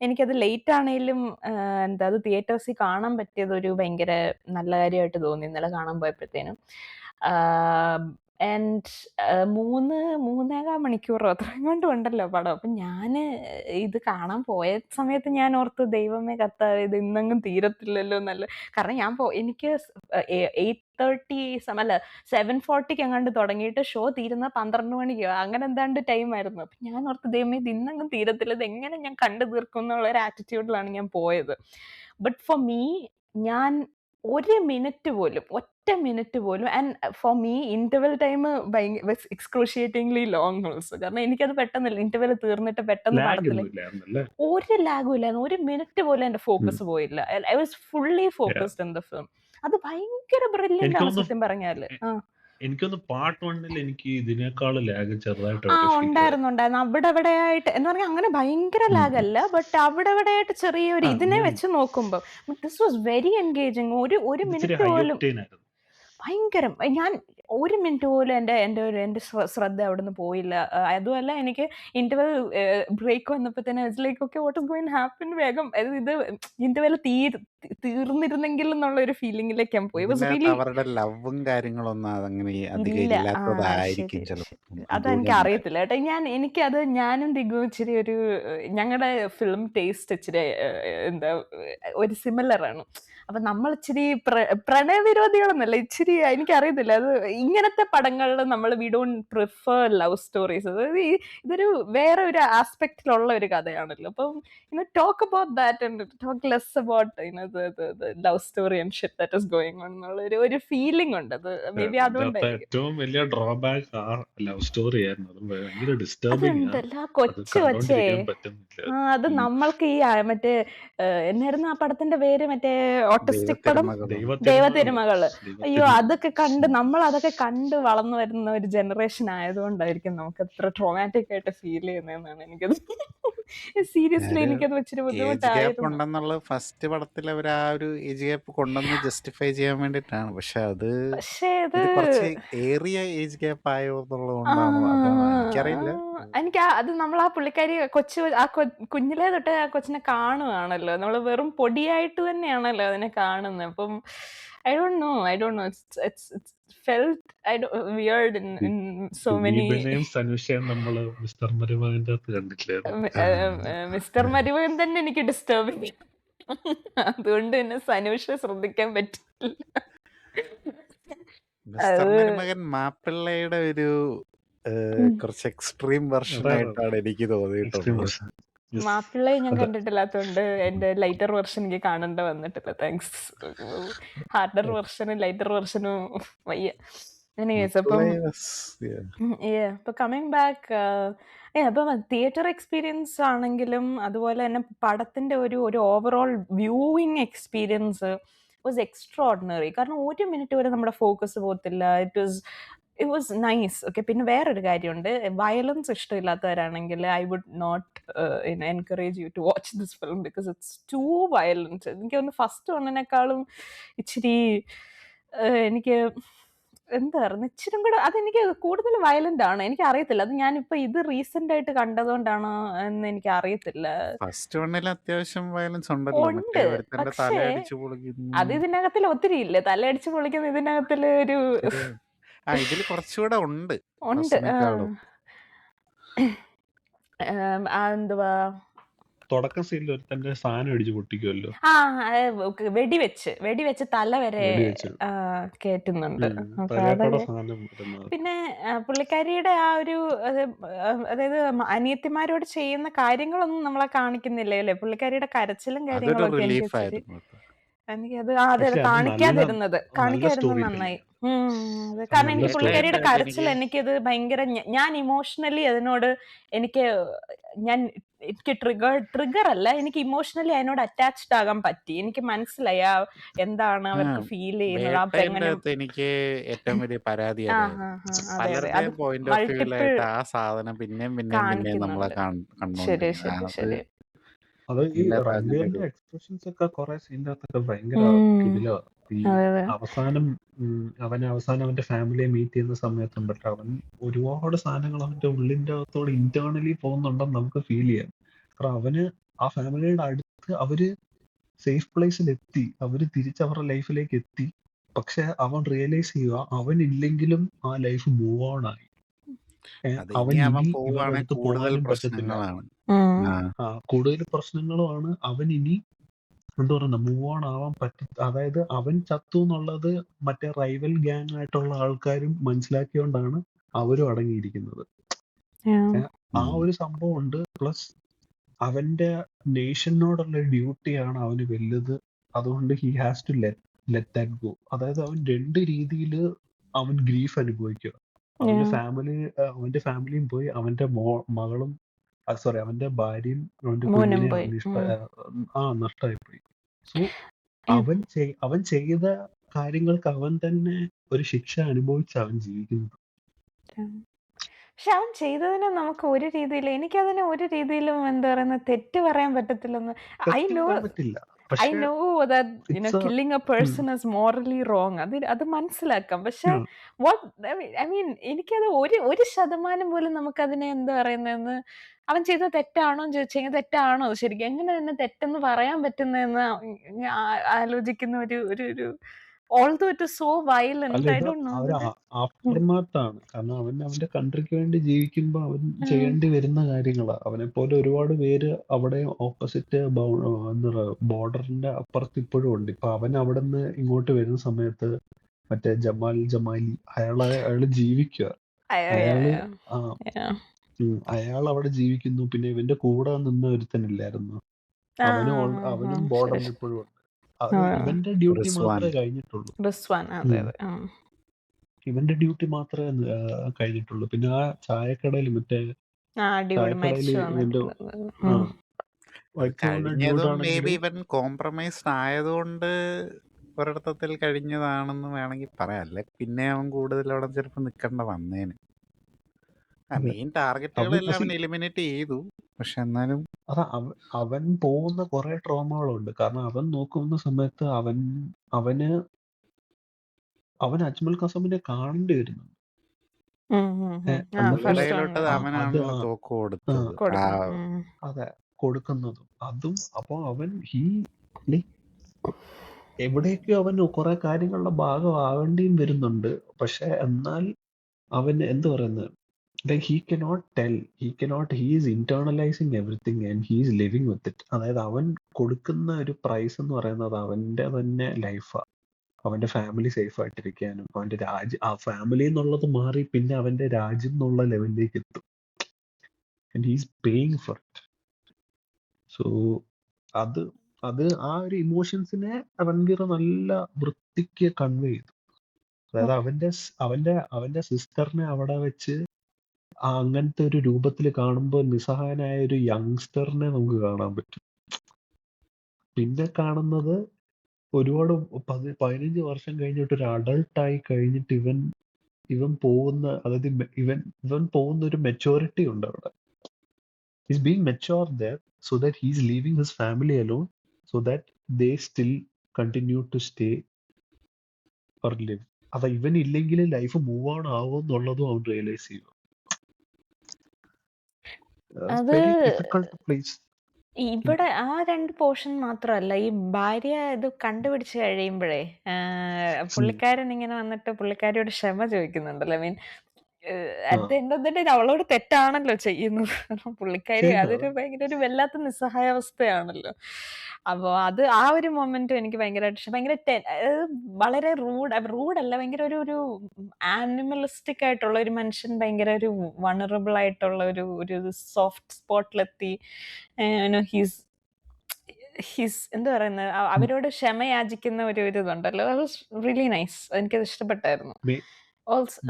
എനിക്കത് ലേറ്റ് ആണെങ്കിലും അത് തിയേറ്റേഴ്സിൽ കാണാൻ പറ്റിയത് ഒരു ഭയങ്കര നല്ല കാര്യമായിട്ട് തോന്നി ഇന്നലെ കാണാൻ പോയപ്പോഴത്തേനും. ആൻഡ് 3.25 മണിക്കൂറോ അത്രയും കൊണ്ട് ഉണ്ടല്ലോ പടം. അപ്പം ഞാൻ ഇത് കാണാൻ പോയ സമയത്ത് ഞാൻ ഓർത്ത്, ദൈവമേ കർത്താവേ, ഇത് ഇന്നെങ്ങും തീരത്തില്ലല്ലോ എന്നല്ല. കാരണം എനിക്ക് 8:30 അല്ല 7:40 എങ്ങാണ്ട് തുടങ്ങിയിട്ട് ഷോ തീരുന്ന 12 മണിക്കോ അങ്ങനെ എന്താണ്ട് ടൈമായിരുന്നു. അപ്പം ഞാൻ ഓർത്ത്, ദൈവമേ ഇത് ഇന്നെങ്ങും തീരത്തില്ല, ഇത് എങ്ങനെ ഞാൻ കണ്ടു തീർക്കും എന്നുള്ളൊരു ആറ്റിറ്റ്യൂഡിലാണ് ഞാൻ പോയത്. ബട്ട് ഫോർ മീ, ഞാൻ ഒറ്റ മിനിറ്റ് പോലും and for me interval time excruciatingly long also. കാരണം എനിക്കത് പെട്ടെന്നില്ല, ഇന്റർവെൽ തീർന്നിട്ട് പെട്ടെന്ന് പടത്തില് ഒരു ലാഗും ഇല്ലായിരുന്നു. 1 മിനിറ്റ് പോലും എന്റെ ഫോക്കസ് പോയില്ല. I was fully focused in the film. അത് ഭയങ്കര ബ്രില്യന്റ് ആണ് സത്യം പറഞ്ഞാല്. എനിക്കൊന്ന് പാർട്ട് 1 എനിക്ക് ഇതിനേക്കാൾ ലാഗ് ചെറുതായിട്ട് ആ എവിടെയോ ഫീൽ ചെയ്തായിരുന്നു. ഉണ്ടായിരുന്നു. അവിടെ എവിടെയായിട്ട് എന്ന് പറഞ്ഞാൽ അങ്ങനെ ഭയങ്കര ഉം. ലാഗ് അല്ല, ബട്ട് അവിടെ എവിടെയായിട്ട് ചെറിയൊരു ഇതിനെ ഞാൻ വെച്ച് നോക്കുമ്പോൾ ദിസ് വാസ് വെരി എൻഗേജിങ്. ഒരു ഇച്ചിരി മിനിറ്റ് ഹൈ പോലും ഒക്ടേൻ ആയിരുന്നു. ഭയങ്കരം. ഞാൻ ഒരു മിനിറ്റ് പോലും എൻ്റെ ശ്രദ്ധ അവിടുന്ന് പോയില്ല. അതുമല്ല, എനിക്ക് ഇന്റർവെൽ ബ്രേക്ക് വന്നപ്പോഴത്തേനും it's like okay what is going happen, വേഗം ഇത് ഇന്റർവെൽ തീർന്നിരുന്നെങ്കിൽ എന്നുള്ള ഒരു ഫീലിംഗിലേക്ക് ഞാൻ പോയി. വാസ് ഇതിനകത്ത് റിയലി അവരുടെ ലവും കാര്യങ്ങളൊന്നും അതങ്ങനെ അധികം ഇല്ല. ഇല്ലാത്തതായിരിക്കും ശരി. ചിലപ്പോൾ. അതെനിക്ക് അതുകൊണ്ട് അറിയത്തില്ല കേട്ടോ. ഞാനും ദിഗു ഇച്ചിരി ഒരു ഞങ്ങളുടെ ഫിലിം ടേസ്റ്റ് ഇച്ചിരി എന്താ ഒരു സിമിലർ ആണ്. അപ്പൊ നമ്മൾ ഇച്ചിരി പ്രണയവിരോധികളെന്നല്ല, ഇച്ചിരി എനിക്കറിയത്തില്ല, അത് ഇങ്ങനത്തെ പടങ്ങളിൽ നമ്മൾ we don't prefer love stories. അതായത് ഇതൊരു വേറെ ഒരു ആസ്പെക്റ്റിലുള്ള ഒരു കഥയാണല്ലോ. അപ്പം talk about that and talk less about love story and shit that is going on എന്നുള്ള ഒരു ഫീലിംഗ് ഉണ്ട്. അത് മേ ബി അതിനകത്ത് അതുകൊണ്ടായിരിക്കും. ഏറ്റവും വലിയ ഡ്രോബാക്ക് ആ ലവ് സ്റ്റോറി ആയിരുന്നു. അത് ഭയങ്കര ഡിസ്റ്റർബിങ് ആ. അതുണ്ടല്ലോ, അത് കൊച്ചേ കണ്ടോണ്ടിരിക്കാൻ പറ്റുന്നില്ല. അത് നമ്മൾക്ക് മറ്റേ എന്നായിരുന്നു ആ പടത്തിന്റെ പേര്, മറ്റേ ഓട്ടിസ്റ്റിക് പടം, ദൈവത്തിരുമകളും ദൈവത്തിരുമകള്. അയ്യോ, ദൈവത്തിരുമകൾ. അതൊക്കെ കണ്ട് നമ്മൾ അതൊക്കെ കണ്ട് വളർന്നു വരുന്ന ഒരു ജനറേഷൻ ആയതുകൊണ്ടായിരിക്കും നമുക്ക് അത്ര ട്രോമാറ്റിക് ആയിട്ട് ഫീൽ ചെയ്യുന്നതെന്നാണ് എനിക്കത്. സീരിയസ്ലി ഒരു എനിക്കത് ഇച്ചിരി ഏജ് ഗ്യാപ്പ് ബുദ്ധിമുട്ടായിരുന്നു. ഉണ്ടെന്നുള്ളത് ഫസ്റ്റ് പടത്തിൽ അവർ ആ ഒരു ഏജ് ഗ്യാപ്പ് കൊണ്ടുവന്ന് ജസ്റ്റിഫൈ ചെയ്യാൻ വേണ്ടിയിട്ടാണ്. പക്ഷെ പക്ഷേ ഇത് ഇത് കുറച്ച് ഏറിയ ഏജ് ഗ്യാപ്പ് ആയോ എന്നുള്ളത് കൊണ്ടാണോ അതാണോ എനിക്കറിയില്ല. എനിക്ക് അത് നമ്മൾ ആ പുള്ളിക്കാരി കുഞ്ഞിലേ തൊട്ട് ആ കൊച്ചിനെ കാണുവാണല്ലോ, നമ്മൾ വെറും പൊടിയായിട്ട് തന്നെയാണല്ലോ അതിനെ കാണുന്നത്. അപ്പം I don't know it's felt weird in so many. ദിലീപിനെയും സനുഷയും നമ്മള് മിസ്റ്റർ മരുമകന്റെ അകത്ത് കണ്ടിട്ടില്ലായിരുന്നു. മിസ്റ്റർ മരുമകൻ തന്നെ എനിക്ക് ഡിസ്റ്റർബിങ്, അതുകൊണ്ട് തന്നെ സനൂഷ ശ്രദ്ധിക്കാൻ പറ്റില്ല. മിസ്റ്റർ മരുമകൻ മാപ്പിള്ളയുടെ ഒരു കുറച്ച് എക്സ്ട്രീം വെർഷൻ ആയിട്ടാണ് എനിക്ക് തോന്നിയിട്ടുള്ളത്. മാപ്പിള്ളയെ ഞാൻ അതെ. കണ്ടിട്ടില്ലാത്തതുകൊണ്ട് എന്റെ ലൈറ്റർ വെർഷൻ എനിക്ക് കാണേണ്ട വന്നിട്ടില്ല. താങ്ക്സ്. ഹാർഡർ വെർഷനും ലൈറ്റർ വെർഷനും വയ്യ. എനിവേസ്, അപ്പം ഇപ്പൊ കമ്മിങ് ബാക്ക്, അപ്പം തിയേറ്റർ എക്സ്പീരിയൻസ് ആണെങ്കിലും അതുപോലെ തന്നെ പടത്തിന്റെ ഒരു overall viewing experience was extraordinary. കാരണം ഒരു മിനിറ്റ് വരെ നമ്മുടെ ഫോക്കസ് പോകത്തില്ല. It was nice. ഓക്കെ, പിന്നെ വേറൊരു കാര്യമുണ്ട്, വയലൻസ് ഇഷ്ടമില്ലാത്തവരാണെങ്കിൽ I would not encourage you to watch this film because it's too violence. എനിക്ക് തോന്നുന്നു ഫസ്റ്റ് വണ്ണിനേക്കാളും ഇച്ചിരി എനിക്ക് എന്തായിരുന്നു ഇച്ചിരി കൂടെ, അതെനിക്ക് കൂടുതൽ വയലന്റ് ആണ്. എനിക്ക് അറിയത്തില്ല, അത് ഞാനിപ്പോ ഇത് റീസെന്റ് ആയിട്ട് കണ്ടതുകൊണ്ടാണോ എന്ന് എനിക്ക് അറിയത്തില്ല. ഫസ്റ്റ് വണ്ണിൽ അത്യാവശ്യം വയലൻസ് ഉണ്ടല്ലോ. ഉണ്ട്, മറ്റേ ഒരുത്തന്റെ പക്ഷേ തലയടിച്ചു പൊളിക്കുന്നു. അത് ഇതിനകത്തിൽ ഒത്തിരി ഇല്ലേ, തലയടിച്ച് പൊളിക്കുന്ന ഇതിനകത്തില് ഒരു ഇതിൽ കുറച്ചുകൂടെ ഉണ്ട് ഉണ്ട്. ഫസ്റ്റിനേക്കാളും. എന്തുവാ, തുടക്ക സീനിൽ ഒരുത്തന്റെ സാധനം അടിച്ച് പൊട്ടിക്കുമല്ലോ. വെടിവെച്ച് തല വരെ വെടിവെച്ച് കേറ്റുന്നുണ്ട്. അപ്പൊ തലയോടെ അതൊക്കെ സാധനം വരുന്നത്. പിന്നെ പുള്ളിക്കാരിയുടെ ആ ഒരു അതായത് അനിയത്തിമാരോട് ചെയ്യുന്ന കാര്യങ്ങളൊന്നും നമ്മളെ കാണിക്കുന്നില്ലേ അല്ലേ. പുള്ളിക്കാരിയുടെ കരച്ചിലും അതൊരു കാര്യങ്ങളും ഒക്കെ എനിക്ക് റിലീഫ് ഇച്ചിരി ആയിരുന്നു കേട്ടോ. എനിക്കത് പക്ഷെ അത് കാണിക്കാതിരുന്നത് നല്ല സ്റ്റോറി നന്നായി. കാരണം നല്ല എനിക്ക് സ്റ്റോറി പുള്ളിക്കാരിയുടെ ലാസ്റ്റായിട്ട് കരച്ചിൽ എനിക്ക് എനിക്കത് ഭയങ്കര ഞാൻ ഇമോഷണലി അതിനോട് എനിക്ക് ട്രിഗർ അല്ല, എനിക്ക് ഇമോഷണലി അതിനോട് അറ്റാച്ച്ഡ് ആകാൻ പറ്റി. എനിക്ക് മനസ്സിലായി എന്താണ് അവർക്ക് ഫീൽ ചെയ്യുന്നത്. ആ വേട്ടേന്റെ പെങ്ങനെ അകത്ത് എനിക്ക് ഏറ്റവും വലിയ പരാതി ആ അതായിരുന്നു. അതെ അത് പലരുടെയും പോയിന്റ് ഓഫ് മൾട്ടിപ്പിൾ വ്യൂലായിട്ട് ആ സാധനം പിന്നെയും നമ്മളെ കാണിക്കുന്നുണ്ട്. ശരി കണ്ടോണ്ടിരുന്നത്. ശരി അത് ശരി. അത് ഈ എല്ലാ റൺവീറിന്റെ സാധനങ്ങളും എക്സ്പ്രഷൻസ് ഒക്കെ കുറെ സീൻ്റെ അകത്തൊക്കെ ഭയങ്കര കിടിലോ. ഈ അതെ അതെ അവസാനം അവന്റെ ഫാമിലിയെ മീറ്റ് ചെയ്യുന്ന സമയത്തുണ്ടല്ലോ, അവൻ ഒരുപാട് സാധനങ്ങൾ അവന്റെ ഉള്ളിന്റെ അകത്തോട് ഇന്റേണലി പോകുന്നുണ്ടെന്ന് നമുക്ക് ഫീൽ ചെയ്യാം. കാരണം അവന് ആ ഫാമിലിയുടെ അടുത്ത് അവര് സേഫ് പ്ലേസിൽ എത്തി, അവര് തിരിച്ച് അവരുടെ ലൈഫിലേക്ക് എത്തി. പക്ഷെ അവൻ റിയലൈസ് ചെയ്യുക അവനില്ലെങ്കിലും ആ ലൈഫ് മൂവ് ഓൺ ആയി. അത് അവൻ ഇനി അവൻ ഇവരുടെ പോവുകയാണെങ്കിൽ അടുത്ത് കൂടുതൽ പോകാനും പറ്റത്തില്ല. പ്രശ്നങ്ങളാണ്. കൂടുതൽ പ്രശ്നങ്ങളുമാണ്. അവൻ ഇനി എന്താ പറയുക, മൂവ് ഓൺ ആവാൻ അതായത് അവൻ ചത്തു എന്നുള്ളത് മറ്റേ റൈവൽ ഗ്യാങ് ആയിട്ടുള്ള ആൾക്കാരും മനസ്സിലാക്കിയോണ്ടാണ് അവരും അടങ്ങിയിരിക്കുന്നത്. ആ ഒരു സംഭവം ഉണ്ട്. പ്ലസ് അവന്റെ നേഷനോടുള്ള ഡ്യൂട്ടിയാണ് അവന് വലുത്. അതുകൊണ്ട് he has to let that go. അതായത് അവൻ രണ്ട് രീതിയിൽ അവൻ ഗ്രീഫ് അനുഭവിക്കുക. അവന്റെ ഫാമിലിയും പോയി, അവന്റെ മകളും അവന്റെ ഭാര്യയും അവന്റെ കുഞ്ഞിനെ പോയി. നഷ്ടമായി പോയി. സോ അവൻ ചെയ്ത കാര്യങ്ങൾക്ക് അവൻ തന്നെ ഒരു ശിക്ഷ അനുഭവിച്ച് അവൻ ജീവിക്കുന്നത്. പക്ഷെ അവൻ ചെയ്തതിന് നമുക്ക് ഒരു രീതിയിൽ എനിക്കതിന് ഒരു രീതിയിലും എന്താ പറയുന്ന തെറ്റ് പറയാൻ പറ്റത്തില്ലെന്ന്. ഐ തെറ്റ് നോ പറയാൻ പറ്റില്ല. ഐ പക്ഷെ know that it's killing A person is morally wrong. അത് മനസ്സിലാക്കാം. പക്ഷെ ഐ മീൻ എനിക്കത് ഒരു ശതമാനം പോലും നമുക്കതിനെ എന്താ പറയുന്നതെന്ന് അവൻ ചെയ്ത തെറ്റാണോ ചോദിച്ചാൽ തെറ്റാണോ ശരിക്കും എങ്ങനെ തന്നെ തെറ്റെന്ന് പറയാൻ പറ്റുന്നതെന്ന് ആലോചിക്കുന്ന ഒരു although it is so violent അല്ല, ഐ ഇത് ഡോണ്ട് നോ. ഒരു ആഫ്റ്റർമാത്താണ്. കാരണം അവൻ അവന്റെ കൺട്രിക്ക് വേണ്ടി ജീവിക്കുമ്പോൾ അവൻ ചെയ്യേണ്ടി വരുന്ന കാര്യങ്ങളാ. അവനെ പോലെ ഒരുപാട് പേര് അവിടെ ഓപ്പോസിറ്റ് ബോർഡറിന്റെ അപ്പുറത്ത് ഇപ്പോഴും ഉണ്ട്. ഇപ്പൊ അവൻ അവിടെ നിന്ന് ഇങ്ങോട്ട് വരുന്ന സമയത്ത് മറ്റേ ജമാലി അയാള് ജീവിക്കുക. അയാള് അയാൾ അവിടെ ജീവിക്കുന്നു. പിന്നെ ഇവന്റെ കൂടെ നിന്ന് ഒരുത്തനില്ലായിരുന്നു, അവനും ബോർഡറിൽ ഇപ്പോഴും ഉണ്ട്. അത് ഇവന്റെ ഡ്യൂട്ടി മാത്രമേ കഴിഞ്ഞിട്ടുള്ളൂ. ഇവന്റെ ഡ്യൂട്ടി മാത്രമേ കഴിഞ്ഞിട്ടുള്ളൂ. പിന്നെ ആ ചായക്കടയിൽ ചായക്കടയിൽ ഇവന്റെ കഴിഞ്ഞതും മേ ബി ഇവൻ കോംപ്രമൈസ്ഡ് ആയതുകൊണ്ട് ഒരിടത്തിൽ കഴിഞ്ഞതാണെന്ന് വേണമെങ്കിൽ പറയാം. അല്ലെ പിന്നെ അവൻ കൂടുതൽ അവിടെ ചിലപ്പോൾ നിൽക്കേണ്ട വന്നേന്. മെയിൻ ടാർഗറ്റുകളെല്ലാം അവൻ എലിമിനേറ്റ് ചെയ്തു. പക്ഷെ എന്നാലും അവൻ പോകുന്ന കുറെ ട്രോമകളുണ്ട്. കാരണം അവൻ നോക്കുന്ന സമയത്ത് അവന് അജ്മൽ കസമിനെ കാണേണ്ടി വരുന്നുണ്ട്. അവനാണല്ലോ തോക്ക് കൊടുത്തത്, അതെ, കൊടുക്കുന്നതും അതും. അപ്പൊ അവൻ എവിടേക്കോ അവൻ കുറെ കാര്യങ്ങളുടെ ഭാഗമാവേണ്ടിയും വരുന്നുണ്ട്. പക്ഷെ എന്നാൽ അവൻ എന്ത് പറയുന്നത്, he is internalizing everything and he is living with it. അതായത് അവൻ കൊടുക്കുന്ന ഒരു പ്രൈസ് എന്ന് പറയുന്നത് അവന്റെ തന്നെ ലൈഫാ. അവന്റെ ഫാമിലി സേഫ് ആയിട്ടിരിക്കാനും അവന്റെ ആ ഫാമിലി എന്നുള്ളത് മാറി പിന്നെ അവന്റെ രാജ്യം എന്നുള്ള ലെവലിലേക്ക് എത്തും. And he's paying for it. So അത് ആ ഒരു ഇമോഷൻസിനെ റൺവീർ നല്ല വൃത്തിക്ക് കൺവേ ചെയ്തു. അതായത് അവന്റെ സിസ്റ്ററിനെ അവിടെ വെച്ച് അങ്ങനത്തെ ഒരു രൂപത്തിൽ കാണുമ്പോൾ നിസ്സഹായനായ ഒരു യങ്സ്റ്ററിനെ നമുക്ക് കാണാൻ പറ്റും. പിന്നെ കാണുന്നത് ഒരുപാട് 15 വർഷം കഴിഞ്ഞിട്ട് ഒരു അഡൾട്ടായി കഴിഞ്ഞിട്ട് ഇവൻ പോകുന്ന, അതായത് ഇവൻ പോകുന്ന ഒരു മെച്ചോറിറ്റി ഉണ്ട് അവിടെ. He's being mature there so that he's leaving his family alone so that they still continue to stay or live. അതാ ഇവൻ ഇല്ലെങ്കിൽ ലൈഫ് മൂവ് ഓൺ ആവും എന്നുള്ളതും അവൻ റിയലൈസ് ചെയ്യും. Very difficult place. ഇവിടെ ആ 2 പോർഷൻ മാത്രമല്ല, ഈ ഭാര്യ ഇത് കണ്ടുപിടിച്ച് കഴിയുമ്പോഴേ പുള്ളിക്കാരൻ ഇങ്ങനെ വന്നിട്ട് പുള്ളിക്കാരിയോട് ക്ഷമ ചോദിക്കുന്നുണ്ടല്ലോ. Mean at the end of the day അവളോട് തെറ്റാണല്ലോ ചെയ്യുന്നത്. പുള്ളിക്കാരി അതൊരു ഭയങ്കര ഒരു വല്ലാത്ത നിസ്സഹായാവസ്ഥയാണല്ലോ. അപ്പൊ അത് ആ ഒരു മൊമെന്റും എനിക്ക് ഭയങ്കര വളരെ റൂഡല്ല, ഭയങ്കര ഒരു ആനിമലിസ്റ്റിക് ആയിട്ടുള്ള ഒരു മനുഷ്യൻ, ഭയങ്കര ഒരു വണറബിൾ ആയിട്ടുള്ള ഒരു സോഫ്റ്റ് സ്പോട്ടിലെത്തി ഹിസ് എന്താ പറയുന്നത്, അവരോട് ക്ഷമ യാചിക്കുന്ന ഒരു ഇതുണ്ടല്ലോ. അത് വാസ് റിയലി നൈസ്. എനിക്കത് ഇഷ്ടപ്പെട്ടായിരുന്നു.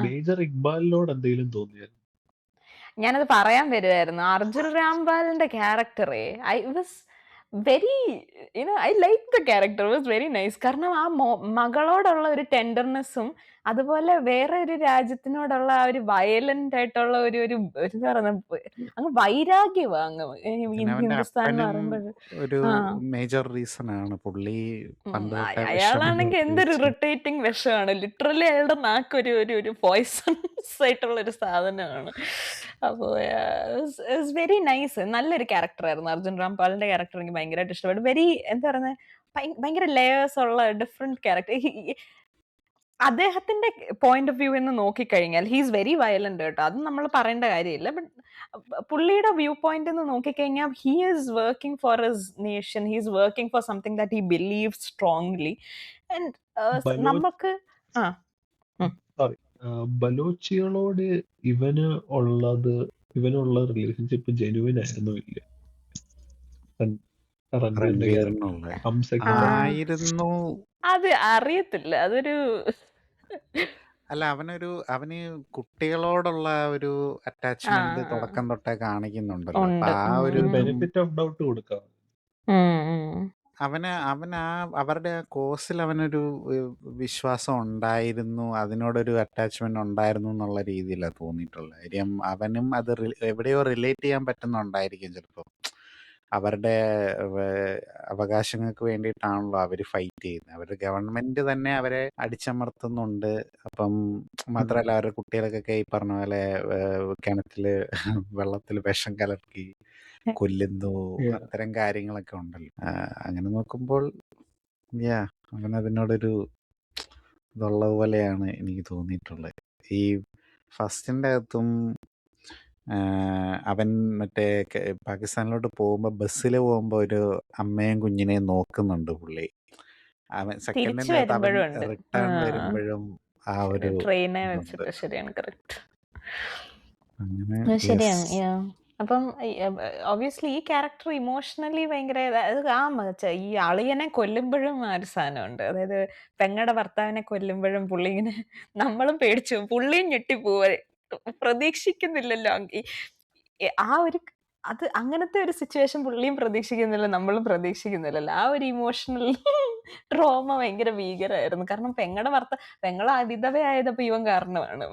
മേജർ ഇക്ബാലിനോട് എന്തെങ്കിലും തോന്നിയായിരുന്നു? ഞാനത് പറയാൻ വരുമായിരുന്നു. അർജുൻ രാംപാലിന്റെ ക്യാരക്ടറെ I like the character, was very nice. കാരണം ആ മകളോടുള്ള ഒരു ടെൻഡർനെസ്സും അതുപോലെ വേറെ ഒരു രാജ്യത്തിനോടുള്ള ആ ഒരു വയലന്റ് ആയിട്ടുള്ള ഒരു എന്താ പറയുക, അങ്ങ് വൈരാഗ്യവാ അങ്ങ് ഹിന്ദുസ്ഥാൻ എന്ന് പറയുമ്പോൾ. ഒരു മേജർ റീസൺ ആണ് പുള്ളി. അയാളാണെങ്കിൽ എന്തൊരു ഇറിറ്റേറ്റിംഗ് വിഷമാണ്. ലിറ്ററലി അയാളുടെ നാക്ക് ഒരു പോയ്സൺസ് ആയിട്ടുള്ള ഒരു സാധനമാണ്. അപ്പോൾ വെരി നൈസ്. നല്ലൊരു ക്യാരക്ടറായിരുന്നു അർജുൻ രാംപാലിന്റെ ക്യാരക്ടർ. എനിക്ക് ഭയങ്കരമായിട്ട് ഇഷ്ടപ്പെട്ടു. വെരി എന്താ പറയുന്നത്, ഭയങ്കര ലെയേഴ്സ് ഉള്ള ഡിഫറെന്റ് ക്യാരക്ടർ. അദ്ദേഹത്തിന്റെ പോയിന്റ് ഓഫ് വ്യൂ എന്ന് നോക്കിക്കഴിഞ്ഞാൽ ഹീസ് വെരി വയലന്റ് കേട്ടോ, അത് നമ്മൾ പറയേണ്ട കാര്യമില്ല. ബട്ട് പുള്ളിയുടെ വ്യൂ പോയിന്റ് എന്ന് നോക്കിക്കഴിഞ്ഞാൽ he is working for his nation, he is working for something that he believe strongly. And നമുക്ക് ബലോച്ചികളോട് ഇവനുള്ള റിലേഷൻഷിപ്പ് ജെനുവിൻ ആയിരുന്നു ഇല്ല? അത് അറിയത്തില്ല. അതൊരു അല്ല, അവന് കുട്ടികളോടുള്ള ഒരു അറ്റാച്ച്മെന്റ് തുടക്കം തൊട്ടേ കാണിക്കുന്നുണ്ടല്ലോ. ആ ഒരു ബെനിഫിറ്റ് ഓഫ് ഡൗട്ട് കൊടുക്കാം. അവന് അവരുടെ ആ കോഴ്സിൽ അവനൊരു വിശ്വാസം ഉണ്ടായിരുന്നു, അതിനോടൊരു അറ്റാച്ച്മെന്റ് ഉണ്ടായിരുന്നു എന്നുള്ള രീതിയിലാണ് തോന്നിയിട്ടുള്ളത്. കാര്യം അവനും അത് എവിടെയോ റിലേറ്റ് ചെയ്യാൻ പറ്റുന്നുണ്ടായിരിക്കും ചിലപ്പോൾ. അവരുടെ അവകാശങ്ങൾക്ക് വേണ്ടിയിട്ടാണല്ലോ അവർ ഫൈറ്റ് ചെയ്യുന്നത്. അവരുടെ ഗവൺമെന്റ് തന്നെ അവരെ അടിച്ചമർത്തുന്നുണ്ട്. അപ്പം മാത്രമല്ല അവരുടെ കുട്ടികൾക്കൊക്കെ ഈ പറഞ്ഞ പോലെ കിണറ്റില് വെള്ളത്തിൽ വിഷം കലർത്തി കൊല്ലുന്നു, അത്തരം കാര്യങ്ങളൊക്കെ ഉണ്ടല്ലോ. അങ്ങനെ നോക്കുമ്പോൾ അവനതിനോടൊരു ഇതുള്ളത് പോലെയാണ് എനിക്ക് തോന്നിയിട്ടുള്ളത്. ഈ ഫസ്റ്റിൻ്റെ അകത്തും അവൻ മറ്റേ പാകിസ്ഥാനിലോട്ട് പോകുമ്പോൾ ബസ്സിൽ പോകുമ്പോൾ ഒരു അമ്മയും കുഞ്ഞിനെയും നോക്കുന്നുണ്ട് പുള്ളി. അവൻ തിരിച്ചു സെക്കൻഡിൻ്റെ അകത്ത് അവൻ വരുമ്പോഴും ഉണ്ട്. റിട്ടേൺ വരുമ്പോഴും ആ ഒരു ട്രെയിനെ ഇതുണ്ട്. വെച്ചിട്ട് ശരിയാണ്, കറക്റ്റ്. അങ്ങനെ ശരിയാണ്. അപ്പം ഒബ്വിയസ്ലി ഈ ക്യാരക്ടർ ഇമോഷണലി ഭയങ്കര ഈ അളിയനെ കൊല്ലുമ്പോഴും ആ ഒരു സാധനമുണ്ട്. അതായത് പെങ്ങടെ ഭർത്താവിനെ കൊല്ലുമ്പോഴും പുള്ളി ഇങ്ങനെ നമ്മളും പേടിച്ചു, പുള്ളിയും ഞെട്ടിപ്പോവെ, പ്രതീക്ഷിക്കുന്നില്ലല്ലോ. ആ ഒരു അത് അങ്ങനത്തെ ഒരു സിറ്റുവേഷൻ പുള്ളിയും പ്രതീക്ഷിക്കുന്നില്ല, നമ്മളും പ്രതീക്ഷിക്കുന്നില്ലല്ലോ. ആ ഒരു ഇമോഷണൽ ട്രോമ ഭയങ്കര ഭീകരമായിരുന്നു. കാരണം പെങ്ങളെ വിധവയായതപ്പോ ഇവൻ കാരണമാണ്.